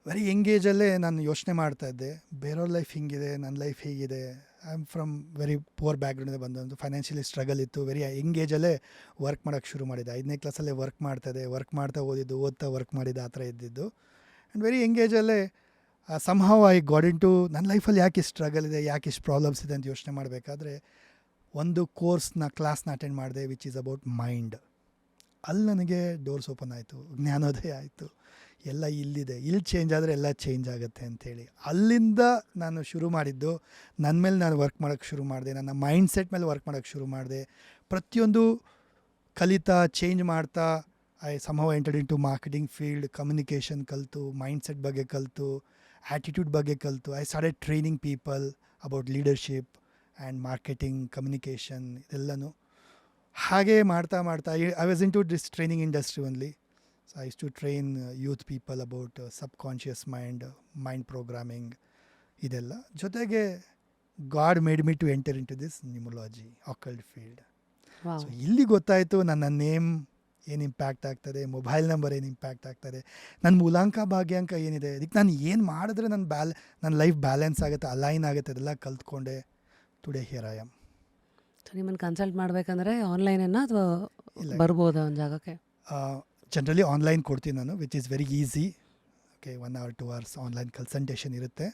ವೆರಿ ಎಂಗೇಜಲ್ಲೇ ನಾನು ಯೋಚನೆ ಮಾಡ್ತಾಯಿದ್ದೆ, ಬೇರೆಯವ್ರ ಲೈಫ್ ಹಿಂಗಿದೆ, ನನ್ನ ಲೈಫ್ ಹೀಗಿದೆ. I am from very poor ಬ್ಯಾಕ್ಗ್ರೌಂಡಿಂದ ಬಂದೊಂದು ಫೈನಾನ್ಷಿಯಲಿ ಸ್ಟ್ರಗಲ್ ಇತ್ತು. ವೆರಿ ಎಂಗೇಜಲ್ಲೇ ವರ್ಕ್ ಮಾಡೋಕ್ಕೆ ಶುರು ಮಾಡಿದ್ದೆ. 5ನೇ ಕ್ಲಾಸಲ್ಲೇ ವರ್ಕ್ ಮಾಡ್ತಾಯಿದ್ದೆ, ವರ್ಕ್ ಮಾಡ್ತಾ ಓದಿದ್ದು, ಓದ್ತಾ ವರ್ಕ್ ಮಾಡಿದ್ದು, ಆ ಥರ ಇದ್ದಿದ್ದು. ಆ್ಯಂಡ್ ವೆರಿ ಎಂಗೇಜಲ್ಲೇ somehow I got into ನನ್ನ ಲೈಫಲ್ಲಿ ಯಾಕೆ ಇಷ್ಟು ಸ್ಟ್ರಗಲ್ ಇದೆ, ಯಾಕೆ ಇಷ್ಟು ಪ್ರಾಬ್ಲಮ್ಸ್ ಇದೆ ಅಂತ ಯೋಚನೆ ಮಾಡಬೇಕಾದ್ರೆ ಒಂದು ಕ್ಲಾಸ್ನ ಅಟೆಂಡ್ ಮಾಡಿದೆ, ವಿಚ್ ಈಸ್ ಅಬೌಟ್ ಮೈಂಡ್. ಅಲ್ಲಿ ನನಗೆ ಡೋರ್ಸ್ ಓಪನ್ ಆಯಿತು, ಜ್ಞಾನೋದಯ ಆಯಿತು. ಎಲ್ಲ ಇಲ್ಲಿದೆ, ಇಲ್ಲಿ ಚೇಂಜ್ ಆದರೆ ಎಲ್ಲ ಚೇಂಜ್ ಆಗುತ್ತೆ ಅಂಥೇಳಿ ಅಲ್ಲಿಂದ ನಾನು ಶುರು ಮಾಡಿದ್ದು. ನನ್ನ ಮೇಲೆ ನಾನು ವರ್ಕ್ ಮಾಡೋಕ್ಕೆ ಶುರು ಮಾಡಿದೆ, ನನ್ನ ಮೈಂಡ್ ಸೆಟ್ ಮೇಲೆ ವರ್ಕ್ ಮಾಡೋಕ್ಕೆ ಶುರು ಮಾಡಿದೆ. ಪ್ರತಿಯೊಂದು ಕಲಿತಾ, ಚೇಂಜ್ ಮಾಡ್ತಾ I somehow entered into marketing field. Communication ಕಲಿತು, ಮೈಂಡ್ ಸೆಟ್ ಬಗ್ಗೆ ಕಲಿತು, ಆ್ಯಟಿಟ್ಯೂಡ್ ಬಗ್ಗೆ ಕಲಿತು. I started training people about leadership and marketing, communication ಇದೆಲ್ಲನೂ. ಹಾಗೆ ಮಾಡ್ತಾ ಮಾಡ್ತಾ I was into this training industry only. So I used to train youth people about subconscious mind, mind programming ಇದೆಲ್ಲ. ಜೊತೆಗೆ God made me to enter into this numerology occult field. So ಇಲ್ಲಿ ಗೊತ್ತಾಯಿತು ನನ್ನ ನೇಮ್ ಏನು ಇಂಪ್ಯಾಕ್ಟ್ ಆಗ್ತದೆ, ಮೊಬೈಲ್ ನಂಬರ್ ಏನು ಇಂಪ್ಯಾಕ್ಟ್ ಆಗ್ತದೆ, ನನ್ನ ಮೂಲಾಂಕ ಭಾಗ್ಯಾಂಕ ಏನಿದೆ, ಇದಕ್ಕೆ ನಾನು ಏನು ಮಾಡಿದ್ರೆ ನನ್ನ ಲೈಫ್ ಬ್ಯಾಲೆನ್ಸ್ ಆಗುತ್ತೆ, ಅಲೈನ್ ಆಗುತ್ತೆ, ಅದೆಲ್ಲ ಕಲ್ತ್ಕೊಂಡೆ. Today here I am. So ನಿಮ್ಮನ್ನು ಕನ್ಸಲ್ಟ್ ಮಾಡಬೇಕಂದ್ರೆ ಆನ್ಲೈನನ್ನು ಅಥವಾ ಇಲ್ಲ. ಬರ್ಬೋದಾ ಒಂದು ಜಾಗಕ್ಕೆ? ಜನರಲಿ ಆನ್ಲೈನ್ ಕೊಡ್ತೀನಿ ನಾನು, which is very easy. Okay, 1 hour 2 hours online consultation ಇರುತ್ತೆ.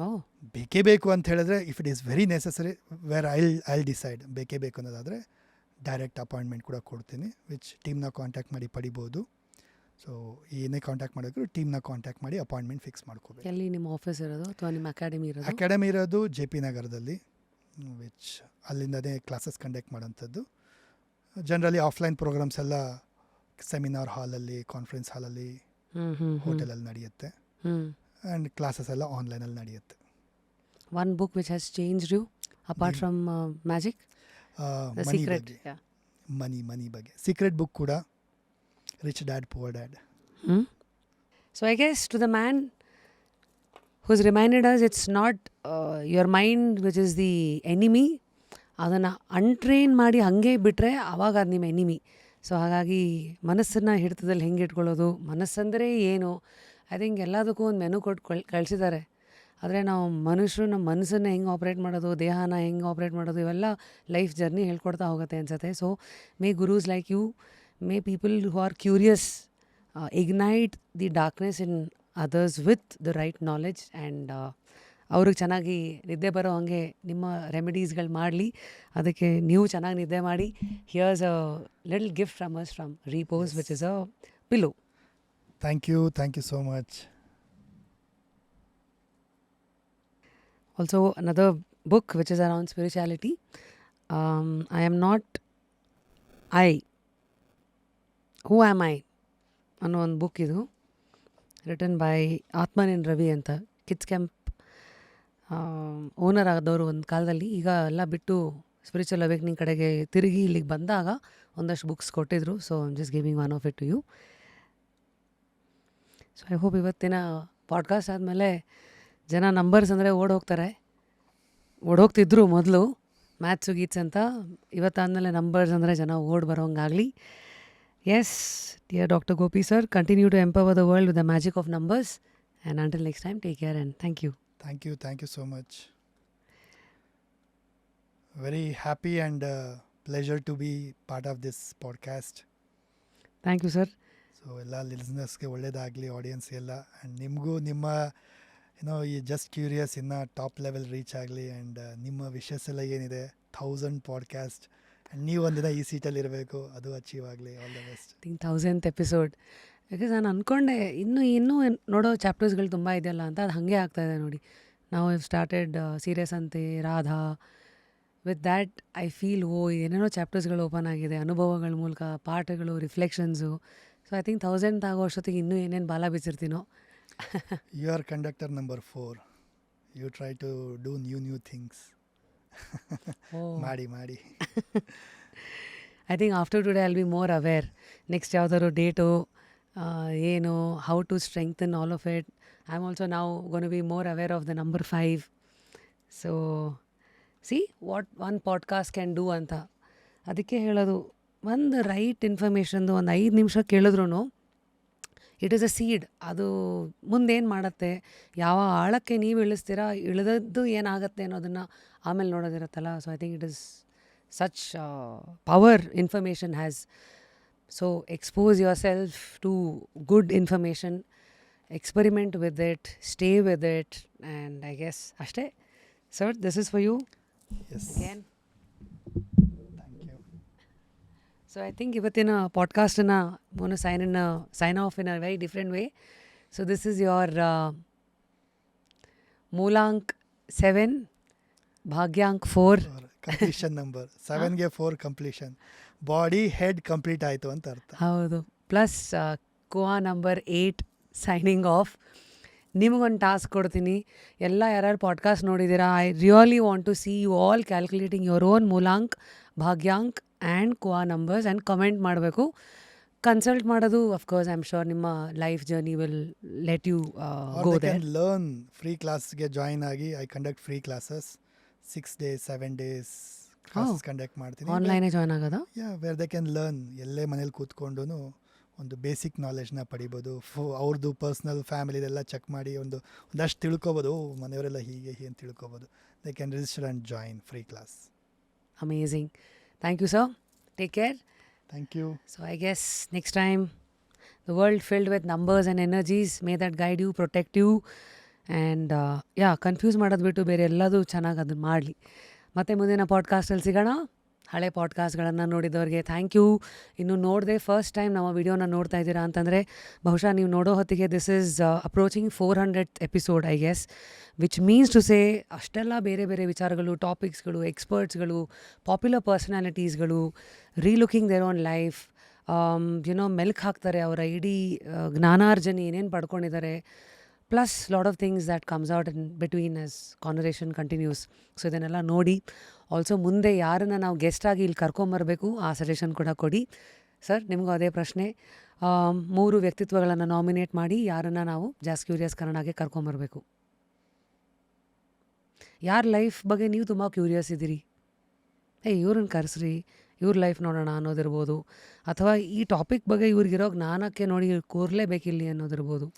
ಓಹ್, ಬೇಕೇ ಬೇಕು ಅಂತ ಹೇಳಿದ್ರೆ, if it is very necessary where I'll decide ಬೇಕೇ ಬೇಕು ಅನ್ನೋದಾದರೆ ಡೈರೆಕ್ಟ್ ಅಪಾಯಿಂಟ್ಮೆಂಟ್ ಕೂಡ ಕೊಡ್ತೀನಿ, ವಿಚ್ ಟೀಮ್ನ ಕಾಂಟ್ಯಾಕ್ಟ್ ಮಾಡಿ ಪಡಿಬೋದು. ಸೊ ಏನೇ ಕಾಂಟ್ಯಾಕ್ಟ್ ಮಾಡೋದು ಟೀಮ್ನ ಕಾಂಟ್ಯಾಕ್ಟ್ ಮಾಡಿ ಅಪಾಯಿಂಟ್ಮೆಂಟ್ ಫಿಕ್ಸ್ ಮಾಡ್ಕೋಬೇಕು. ಎಲ್ಲಿ ನಿಮ್ಮ ಆಫೀಸ್ ಇರೋದು ಅಥವಾ ನಿಮ್ಮ ಅಕಾಡೆಮಿ ಇರೋದು? ಅಕಾಡೆಮಿ ಇರೋದು JP ನಗರದಲ್ಲಿ, ವಿಚ್ ಅಲ್ಲಿಂದನೇ ಕ್ಲಾಸಸ್ ಕಂಡಕ್ಟ್ ಮಾಡೋಂಥದ್ದು. ಜನರಲಿ ಆಫ್ಲೈನ್ ಪ್ರೋಗ್ರಾಮ್ಸ್ ಎಲ್ಲ ಸೆಮಿನಾರ್ ಹಾಲಲ್ಲಿ, ಕಾನ್ಫರೆನ್ಸ್ ಹಾಲಲ್ಲಿ, ಹ್ಞೂ ಹೋಟೆಲಲ್ಲಿ ನಡೆಯುತ್ತೆ. ಆ್ಯಂಡ್ ಕ್ಲಾಸಸ್ ಎಲ್ಲ ಆನ್ಲೈನಲ್ಲಿ ನಡೆಯುತ್ತೆ. One book which has changed you apart from magic? The money secret. ಬಗ್ಗೆ, ಮನಿ ಬಗ್ಗೆ. ಸೀಕ್ರೆಟ್ ಬುಕ್ ಕೂಡ, rich dad poor dad. So I guess to the man who's reminded us it's not your mind which is the enemy, ಅದನ್ನು ಅನ್ಟ್ರೈನ್ ಮಾಡಿ ಹಾಗೆ ಬಿಟ್ಟರೆ ಆವಾಗ ಅದು ನಿಮ್ಮ ಎನಿಮಿ. ಸೊ ಹಾಗಾಗಿ ಮನಸ್ಸನ್ನು ಹಿಡಿತದಲ್ಲಿ ಹೆಂಗೆ ಇಟ್ಕೊಳ್ಳೋದು, ಮನಸ್ಸಂದರೆ ಏನು, ಐ ಥಿಂಕ್ ಎಲ್ಲದಕ್ಕೂ ಒಂದು ಮೆನು ಕೊಟ್ಟು ಕಳಿಸಿದ್ದಾರೆ. ಆದರೆ ನಾವು ಮನುಷ್ಯರು ನಮ್ಮ ಮನಸ್ಸನ್ನು ಹೆಂಗೆ ಆಪ್ರೇಟ್ ಮಾಡೋದು, ದೇಹನ ಹೆಂಗೆ ಆಪ್ರೇಟ್ ಮಾಡೋದು, ಇವೆಲ್ಲ ಲೈಫ್ ಜರ್ನಿ ಹೇಳ್ಕೊಡ್ತಾ ಹೋಗುತ್ತೆ ಅನ್ಸುತ್ತೆ. So may gurus like you, may people who are curious ignite the darkness in others with the right knowledge, and ಅವ್ರಿಗೆ ಚೆನ್ನಾಗಿ ನಿದ್ದೆ ಬರೋ ಹಾಗೆ ನಿಮ್ಮ ರೆಮಿಡೀಸ್ಗಳು ಮಾಡಲಿ. ಅದಕ್ಕೆ ನೀವು ಚೆನ್ನಾಗಿ ನಿದ್ದೆ ಮಾಡಿ. Here's a little gift from us from Repose which is a pillow. Thank you so much. Also another book which is around spirituality. I am not I. Who am I? ಅನ್ನೋ ಒಂದು ಬುಕ್ ಇದು, ರಿಟನ್ ಬೈ ಆತ್ಮನೇನ್ ರವಿ ಅಂತ. ಕಿಡ್ಸ್ ಕ್ಯಾಂಪ್ ಓನರ್ ಆದವರು ಒಂದು ಕಾಲದಲ್ಲಿ. ಈಗ ಎಲ್ಲ ಬಿಟ್ಟು ಸ್ಪಿರಿಚುವಲ್ ಅವೇಕ್ನಿಂಗ್ ಕಡೆಗೆ ತಿರುಗಿ ಇಲ್ಲಿಗೆ ಬಂದಾಗ ಒಂದಷ್ಟು ಬುಕ್ಸ್ ಕೊಟ್ಟಿದ್ರು. So I'm just giving one of it to you. So I hope ಇವತ್ತಿನ ಪಾಡ್ಕಾಸ್ಟ್ ಆದಮೇಲೆ ಜನ ನಂಬರ್ಸ್ ಅಂದರೆ ಓಡೋಗ್ತಿದ್ರು ಮೊದಲು, ಮ್ಯಾಥ್ಸು ಗೀತ್ಸ್ ಅಂತ. ಇವತ್ತಾದಮೇಲೆ ನಂಬರ್ಸ್ ಅಂದರೆ ಜನ ಬರೋಂಗಾಗಲಿ. Yes, dear Dr. Gopi sir, continue to empower the world with the magic of numbers. And until next time, take care and thank you. Thank you so much. Very happy and pleasure to be part of this podcast. Thank you, sir. So ಎಲ್ಲ ಲಿಸ್ನರ್ಸ್ಗೆ ಒಳ್ಳೇದಾಗಲಿ, ಆಡಿಯನ್ಸ್ಗೆಲ್ಲ. ಆ್ಯಂಡ್ ನಿಮಗೂ ನಿಮ್ಮ ಈ ಜಸ್ಟ್ ಕ್ಯೂರಿಯಸ್ ಇನ್ನು ಟಾಪ್ ಲೆವೆಲ್ ರೀಚ್ ಆಗಲಿ. ಆ್ಯಂಡ್ ನಿಮ್ಮ ವಿಷಸ್ ಎಲ್ಲ ಏನಿದೆ 1000 ಪಾಡ್ಕಾಸ್ಟ್, ಆ್ಯಂಡ್ ನೀವು ಒಂದಿನ ಈ ಸೀಟಲ್ಲಿ ಇರಬೇಕು, ಅದು ಅಚೀವ್ ಆಗಲಿ. All the best. I think 1000th episode. ಯಾಕೆ ನಾನು ಅಂದ್ಕೊಂಡೆ ಇನ್ನೂ ನೋಡೋ ಚಾಪ್ಟರ್ಸ್ಗಳು ತುಂಬ ಇದೆಯಲ್ಲ ಅಂತ. ಅದು ಹಾಗೆ ಆಗ್ತಾಯಿದೆ ನೋಡಿ. ನಾವು ಸ್ಟಾರ್ಟೆಡ್ ಸೀರಿಯಸ್ ಅಂತೆ, Radha. With that I feel ಏನೇನೋ ಚಾಪ್ಟರ್ಸ್ಗಳು ಓಪನ್ ಆಗಿದೆ, ಅನುಭವಗಳ ಮೂಲಕ, ಪಾಠಗಳು, ರಿಫ್ಲೆಕ್ಷನ್ಸು. ಸೊ ಐ ಥಿಂಕ್ 1000th ಆಗೋ ಅಷ್ಟೊತ್ತಿಗೆ ಇನ್ನೂ ಏನೇನು ಬಾಲ ಬಿಚ್ಚಿರ್ತೀನೋ. You are conductor number 4. You try to do new things. ಮಾಡಿ. I think after today I will be more aware. Next ಯಾವ್ದಾದ್ರು ಡೇಟು ಏನು, how to strengthen all of it. I am also ನಾವು gonna be more aware of the number 5. So see what one podcast can do ಅಂತ. ಅದಕ್ಕೆ ಹೇಳೋದು, ಒಂದು ರೈಟ್ ಇನ್ಫಾರ್ಮೇಷನ್ದು ಒಂದು 5 ನಿಮಿಷ ಕೇಳಿದ್ರು ಇಟ್ ಈಸ್ ಅ ಸೀಡ್. ಅದು ಮುಂದೇನು ಮಾಡುತ್ತೆ, ಯಾವ ಆಳಕ್ಕೆ ನೀವು ಇಳಿಸ್ತೀರಾ, ಇಳಿದದ್ದು ಏನಾಗುತ್ತೆ ಅನ್ನೋದನ್ನು ಆಮೇಲೆ ನೋಡೋದಿರುತ್ತಲ್ಲ. So I think it is such power information has. So expose yourself to good information, experiment with it, stay with it, and I guess ಅಷ್ಟೇ. Sir, this is for you again. So I think ಇವತ್ತಿನ ಪಾಡ್ಕಾಸ್ಟನ್ನು want to sign off in a very different way. So this is your ಮೂಲಾಂಕ್ 7, ಭಾಗ್ಯಾಂಕ್ 4. ಕಂಪ್ಲೀಷನ್ ನಂಬರ್ 7ಗೆ 4 ಕಂಪ್ಲೀಷನ್. ಬಾಡಿ ಹೆಡ್ ಕಂಪ್ಲೀಟ್ ಆಯಿತು ಅಂತ ಅರ್ಥ. ಹೌದು. ಪ್ಲಸ್ ಕೋವಾ ನಂಬರ್ 8 ಸೈನಿಂಗ್ ಆಫ್. ನಿಮಗೊಂದು ಟಾಸ್ಕ್ ಕೊಡ್ತೀನಿ. ಯಾರ್ಯಾರು ಪಾಡ್ಕಾಸ್ಟ್ ನೋಡಿದ್ದೀರಾ, I really want to see you all calculating your own ಮೂಲಾಂಕ್, ಭಾಗ್ಯಾಂಕ್ ಆ್ಯಂಡ್ ಕೋವಾ ನಂಬರ್ಸ್ ಆ್ಯಂಡ್ ಕಮೆಂಟ್ ಮಾಡಬೇಕು. ಕನ್ಸಲ್ಟ್ ಮಾಡೋದು ಅಫ್ಕೋರ್ಸ್ ಐ ಆಮ್ ಶೋರ್ ನಿಮ್ಮ life journey will let you go there. Learn free ಕ್ಲಾಸ್ಗೆ ಜಾಯಿನ್ ಆಗಿ. I conduct free classes 6 days 7 days classes conduct ಮಾಡ್ತೀನಿ. ಆನ್ಲೈನೇ ಜಾಯ್ನ್ ಆಗೋದಾ? Where they can learn. ಎಲ್ಲೇ ಮನೇಲಿ ಕೂತ್ಕೊಂಡು ಒಂದು ಬೇಸಿಕ್ ನಾಲೆಜ್ನ ಪಡಿಬೋದು. ಅವ್ರದ್ದು ಪರ್ಸ್ನಲ್ ಫ್ಯಾಮಿಲಿದೆಲ್ಲ ಚೆಕ್ ಮಾಡಿ ಒಂದಷ್ಟು ತಿಳ್ಕೊಬೋದು. ಮನೆಯವರೆಲ್ಲ ಹೀಗೆ ಅಂತ ತಿಳ್ಕೊಬೋದು. They can register and join free class. Amazing. Thank you, sir. Take care. Thank you. So I guess next time, the world filled with numbers and energies, may that guide you, protect you, and confuse ಮಾಡೋದು ಬಿಟ್ಟು ಬೇರೆ ಎಲ್ಲದೂ ಚೆನ್ನಾಗಿ ಅದನ್ನು ಮಾಡಲಿ. ಮತ್ತು ಮುಂದಿನ ಪಾಡ್ಕಾಸ್ಟಲ್ಲಿ ಸಿಗೋಣ. ಹಳೆ ಪಾಡ್ಕಾಸ್ಟ್ಗಳನ್ನು ನೋಡಿದವ್ರಿಗೆ ಥ್ಯಾಂಕ್ ಯು. ಇನ್ನು ನೋಡದೆ ಫಸ್ಟ್ ಟೈಮ್ ನಮ್ಮ ವಿಡಿಯೋನ ನೋಡ್ತಾ ಇದ್ದೀರಾ ಅಂತಂದರೆ ಬಹುಶಃ ನೀವು ನೋಡೋ ಹೊತ್ತಿಗೆ this is approaching 400th episode I guess, which means to say ಅಷ್ಟೆಲ್ಲ ಬೇರೆ ಬೇರೆ ವಿಚಾರಗಳು, ಟಾಪಿಕ್ಸ್ಗಳು, ಎಕ್ಸ್ಪರ್ಟ್ಸ್ಗಳು, ಪಾಪ್ಯುಲರ್ ಪರ್ಸನಾಲಿಟೀಸ್ಗಳು, ರೀಲುಕಿಂಗ್ ದೇರ್ ಓನ್ ಲೈಫ್, ಮೆಲ್ಕ್ ಹಾಕ್ತಾರೆ ಅವರ ಇಡೀ ಜ್ಞಾನಾರ್ಜನೆ ಏನೇನು ಪಡ್ಕೊಂಡಿದ್ದಾರೆ. Plus lot of things that comes out in between as conversation continues. So ಇದನ್ನೆಲ್ಲ ನೋಡಿ ಆಲ್ಸೋ ಮುಂದೆ ಯಾರನ್ನು ನಾವು ಗೆಸ್ಟಾಗಿ ಇಲ್ಲಿ ಕರ್ಕೊಂಬರಬೇಕು ಆ ಸಜೆಷನ್ ಕೂಡ ಕೊಡಿ. ಸರ್ ನಿಮಗೂ ಅದೇ ಪ್ರಶ್ನೆ, 3 ವ್ಯಕ್ತಿತ್ವಗಳನ್ನು ನಾಮಿನೇಟ್ ಮಾಡಿ ಯಾರನ್ನು ನಾವು ಜಾಸ್ ಕ್ಯೂರಿಯಸ್ ಕನ್ನಡಗೆ ಕರ್ಕೊಂಬರಬೇಕು. ಯಾರ ಲೈಫ್ ಬಗ್ಗೆ ನೀವು ತುಂಬ ಕ್ಯೂರಿಯಸ್ ಇದ್ದೀರಿ, ಇವ್ರನ್ನ ಕರೆಸ್ರಿ, ಇವ್ರ ಲೈಫ್ ನೋಡೋಣ ಅನ್ನೋದಿರ್ಬೋದು, ಅಥವಾ ಈ ಟಾಪಿಕ್ ಬಗ್ಗೆ ಇವ್ರಿಗಿರೋ ಜ್ಞಾನಕ್ಕೆ ನೋಡಿ ಕೂರಲೇಬೇಕಿಲ್ಲಿ ಅನ್ನೋದಿರ್ಬೋದು.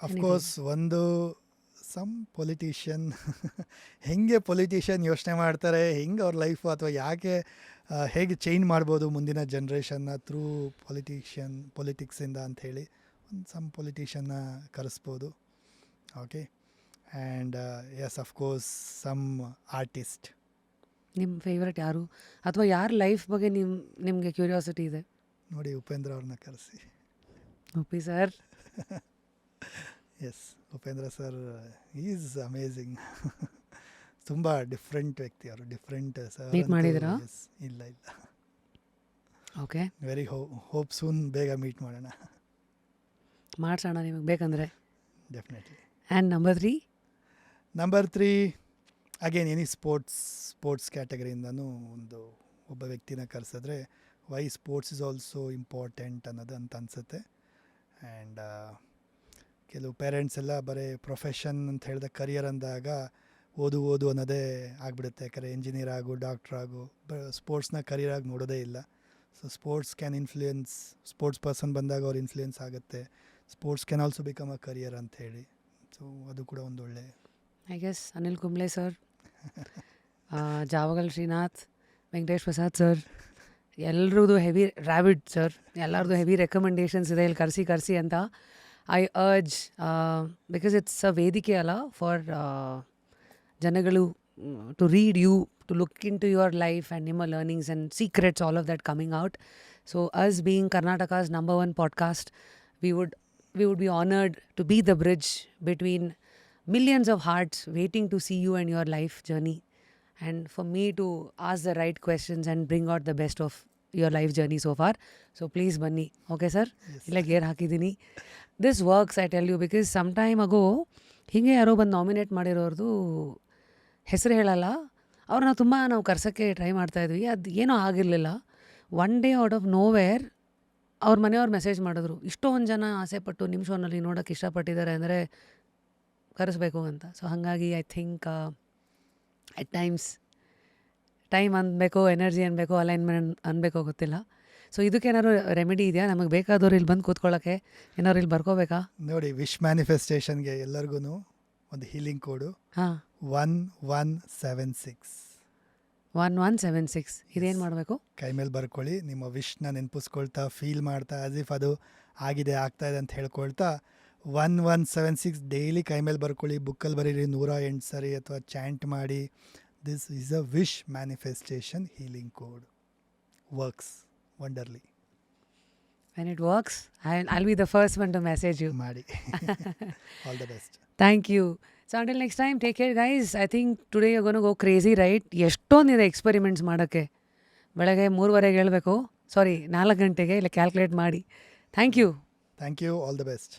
ಅಫ್ಕೋರ್ಸ್ ಒಂದು ಸಮ್ ಪೊಲಿಟಿಷಿಯನ್ ಹೆಂಗೆ ಪೊಲಿಟಿಷಿಯನ್ ಯೋಚನೆ ಮಾಡ್ತಾರೆ, ಹೆಂಗೆ ಅವ್ರ ಲೈಫು ಅಥವಾ ಯಾಕೆ ಹೇಗೆ ಚೇಂಜ್ ಮಾಡ್ಬೋದು ಮುಂದಿನ ಜನ್ರೇಷನ್ನ ಥ್ರೂ ಪೊಲಿಟಿಕ್ಸಿಂದ ಅಂಥೇಳಿ ಒಂದು ಸಮ್ ಪೊಲಿಟಿಷಿಯನ್ನ ಕರೆಸ್ಬೋದು. Okay, and yes of course some artist. ನಿಮ್ಮ ಫೇವ್ರೆಟ್ ಯಾರು, ಅಥವಾ ಯಾರ ಲೈಫ್ ಬಗ್ಗೆ ನಿಮಗೆ ಕ್ಯೂರಿಯಾಸಿಟಿ ಇದೆ? ನೋಡಿ, ಉಪೇಂದ್ರ ಅವ್ರನ್ನ ಕರೆಸಿ. Uppi sir. Yes, Upendra sir is amazing. ತುಂಬ ಡಿಫ್ರೆಂಟ್ ವ್ಯಕ್ತಿ ಅವರು, ಡಿಫ್ರೆಂಟ್ ಸರ್. ಮೀಟ್ ಮಾಡಿದ್ದೀರಾ? ಇಲ್ಲ. ಓಕೆ, ವೆರಿ ಹೋಪ್ ಸೂನ್ ಬೇಗ ಮೀಟ್ ಮಾಡೋಣ. ಮಾಡ್ಸೋಣ ನಿಮಗೆ ಬೇಕಂದರೆ. Definitely. And number 3 again any sports ಕ್ಯಾಟಗರಿಯಿಂದನೂ ಒಬ್ಬ ವ್ಯಕ್ತಿನ ಕರೆಸಿದ್ರೆ why sports is also important ಅನ್ನೋದು ಅಂತ ಅನಿಸುತ್ತೆ. ಆ್ಯಂಡ್ ಕೆಲವು ಪೇರೆಂಟ್ಸ್ ಎಲ್ಲ ಬರೀ ಪ್ರೊಫೆಷನ್ ಅಂತ ಹೇಳಿದ ಕರಿಯರ್ ಅಂದಾಗ ಓದು ಅನ್ನೋದೇ ಆಗಿಬಿಡುತ್ತೆ. ಯಾಕಂದರೆ ಇಂಜಿನಿಯರ್ ಆಗು, ಡಾಕ್ಟ್ರ್ ಆಗು, ಸ್ಪೋರ್ಟ್ಸ್ನ ಕರಿಯರ್ ಆಗಿ ನೋಡೋದೇ ಇಲ್ಲ. So sports can influence, sports person ಬಂದಾಗ ಅವ್ರು ಇನ್ಫ್ಲೂಯೆನ್ಸ್ ಆಗುತ್ತೆ. Sports can also become a career ಅಂಥೇಳಿ. ಸೊ ಅದು ಕೂಡ ಒಂದು ಒಳ್ಳೆ. I guess Anil Kumble sir, Javagal Srinath, Venkatesh Prasad sir, ಎಲ್ರದ್ದು ಹೆವಿ ರ್ಯಾವಿಡ್ ಸರ್, ಎಲ್ಲರದ್ದು ಹೆವಿ ರೆಕಮೆಂಡೇಷನ್ಸ್ ಇದೆ ಇಲ್ಲಿ ಕರೆಸಿ ಅಂತ. I urge, because it's a ವೇದಿಕೆ ಅಲ್ಲ ಫಾರ್ ಜನಗಳು to read you, to look into your life and ನಿಮ್ಮ learnings and secrets, all of that coming out. So us being Karnataka's number 1 podcast, we would be honored to be the bridge between millions of hearts waiting to see you and your life journey, and for me to ask the right questions and bring out the best of your life journey so far. So please ಬನ್ನಿ. ಓಕೆ ಸರ್, ಇಲ್ಲ ಗೇರ್ ಹಾಕಿದ್ದೀನಿ. This works, I tell you, because some time ago ಹೀಗೆ ಯಾರೋ ಬಂದು ನಾಮಿನೇಟ್ ಮಾಡಿರೋರ್ದು ಹೆಸರು ಹೇಳಲ್ಲ, ಅವ್ರನ್ನ ತುಂಬ ನಾವು ಕರ್ಸೋಕ್ಕೆ ಟ್ರೈ ಮಾಡ್ತಾಯಿದ್ವಿ, ಅದು ಏನೋ ಆಗಿರಲಿಲ್ಲ. One day out of nowhere ಅವ್ರ ಮನೆಯವ್ರು ಮೆಸೇಜ್ ಮಾಡಿದ್ರು, ಇಷ್ಟೊಂದು ಜನ ಆಸೆಪಟ್ಟು ನಿಮ್ಮ ಶೋನಲ್ಲಿ ನೋಡೋಕ್ಕೆ ಇಷ್ಟಪಟ್ಟಿದ್ದಾರೆ ಅಂದರೆ ಕರೆಸ್ಬೇಕು ಅಂತ. ಸೊ ಹಾಗಾಗಿ ಐ ಥಿಂಕ್ ಎಟ್ ಟೈಮ್ ಅನ್ಬೇಕೋ, ಎನರ್ಜಿ ಅನ್ಬೇಕೋ, ಅಲೈನ್ಮೆಂಟ್ ಅನ್ಬೇಕೋ ಗೊತ್ತಿಲ್ಲ. ಸೊ ಇದಕ್ಕೇನಾದ್ರು ರೆಮಿಡಿ ಇದೆಯಾ? ನಮಗೆ ಬೇಕಾದವ್ರು ಇಲ್ಲಿ ಬಂದು ಕೂತ್ಕೊಳ್ಳೋಕ್ಕೆ ಏನಾದ್ರು ಇಲ್ಲಿ ಬರ್ಕೋಬೇಕಾ? ನೋಡಿ, ವಿಶ್ ಮ್ಯಾನಿಫೆಸ್ಟೇಷನ್ಗೆ ಎಲ್ಲರಿಗೂ ಒಂದು ಹೀಲಿಂಗ್ ಕೋಡು. 1176. 1176. ಇದೇನು ಮಾಡಬೇಕು? ಕೈ ಮೇಲೆ ಬರ್ಕೊಳ್ಳಿ. ನಿಮ್ಮ ವಿಶ್ನ ನೆನಪಿಸ್ಕೊಳ್ತಾ, ಫೀಲ್ ಮಾಡ್ತಾ, ಆಸ್ ಇಫ್ ಅದು ಆಗ್ತಾ ಇದೆ ಅಂತ ಹೇಳ್ಕೊಳ್ತಾ 1176 ಡೈಲಿ ಕೈ ಮೇಲೆ ಬರ್ಕೊಳ್ಳಿ. ಬುಕ್ಕಲ್ಲಿ ಬರೀರಿ 108 ಸರಿ, ಅಥವಾ ಚಾಂಟ್ ಮಾಡಿ. This is a wish manifestation healing code. Works wonderfully. When it works, I'll be the first one to message you. ಮಾಡಿ. All the best. Thank you. So until next time, take care guys. I think today you're going to go crazy, right? ಎಷ್ಟೊಂದಿದೆ ಎಕ್ಸ್ಪೆರಿಮೆಂಟ್ಸ್ ಮಾಡೋಕ್ಕೆ. ಬೆಳಗ್ಗೆ 3:30ಗೆ ಹೇಳಬೇಕು, 4 ಗಂಟೆಗೆ ಇಲ್ಲ ಕ್ಯಾಲ್ಕುಲೇಟ್ ಮಾಡಿ. Thank you. Thank you. All the best.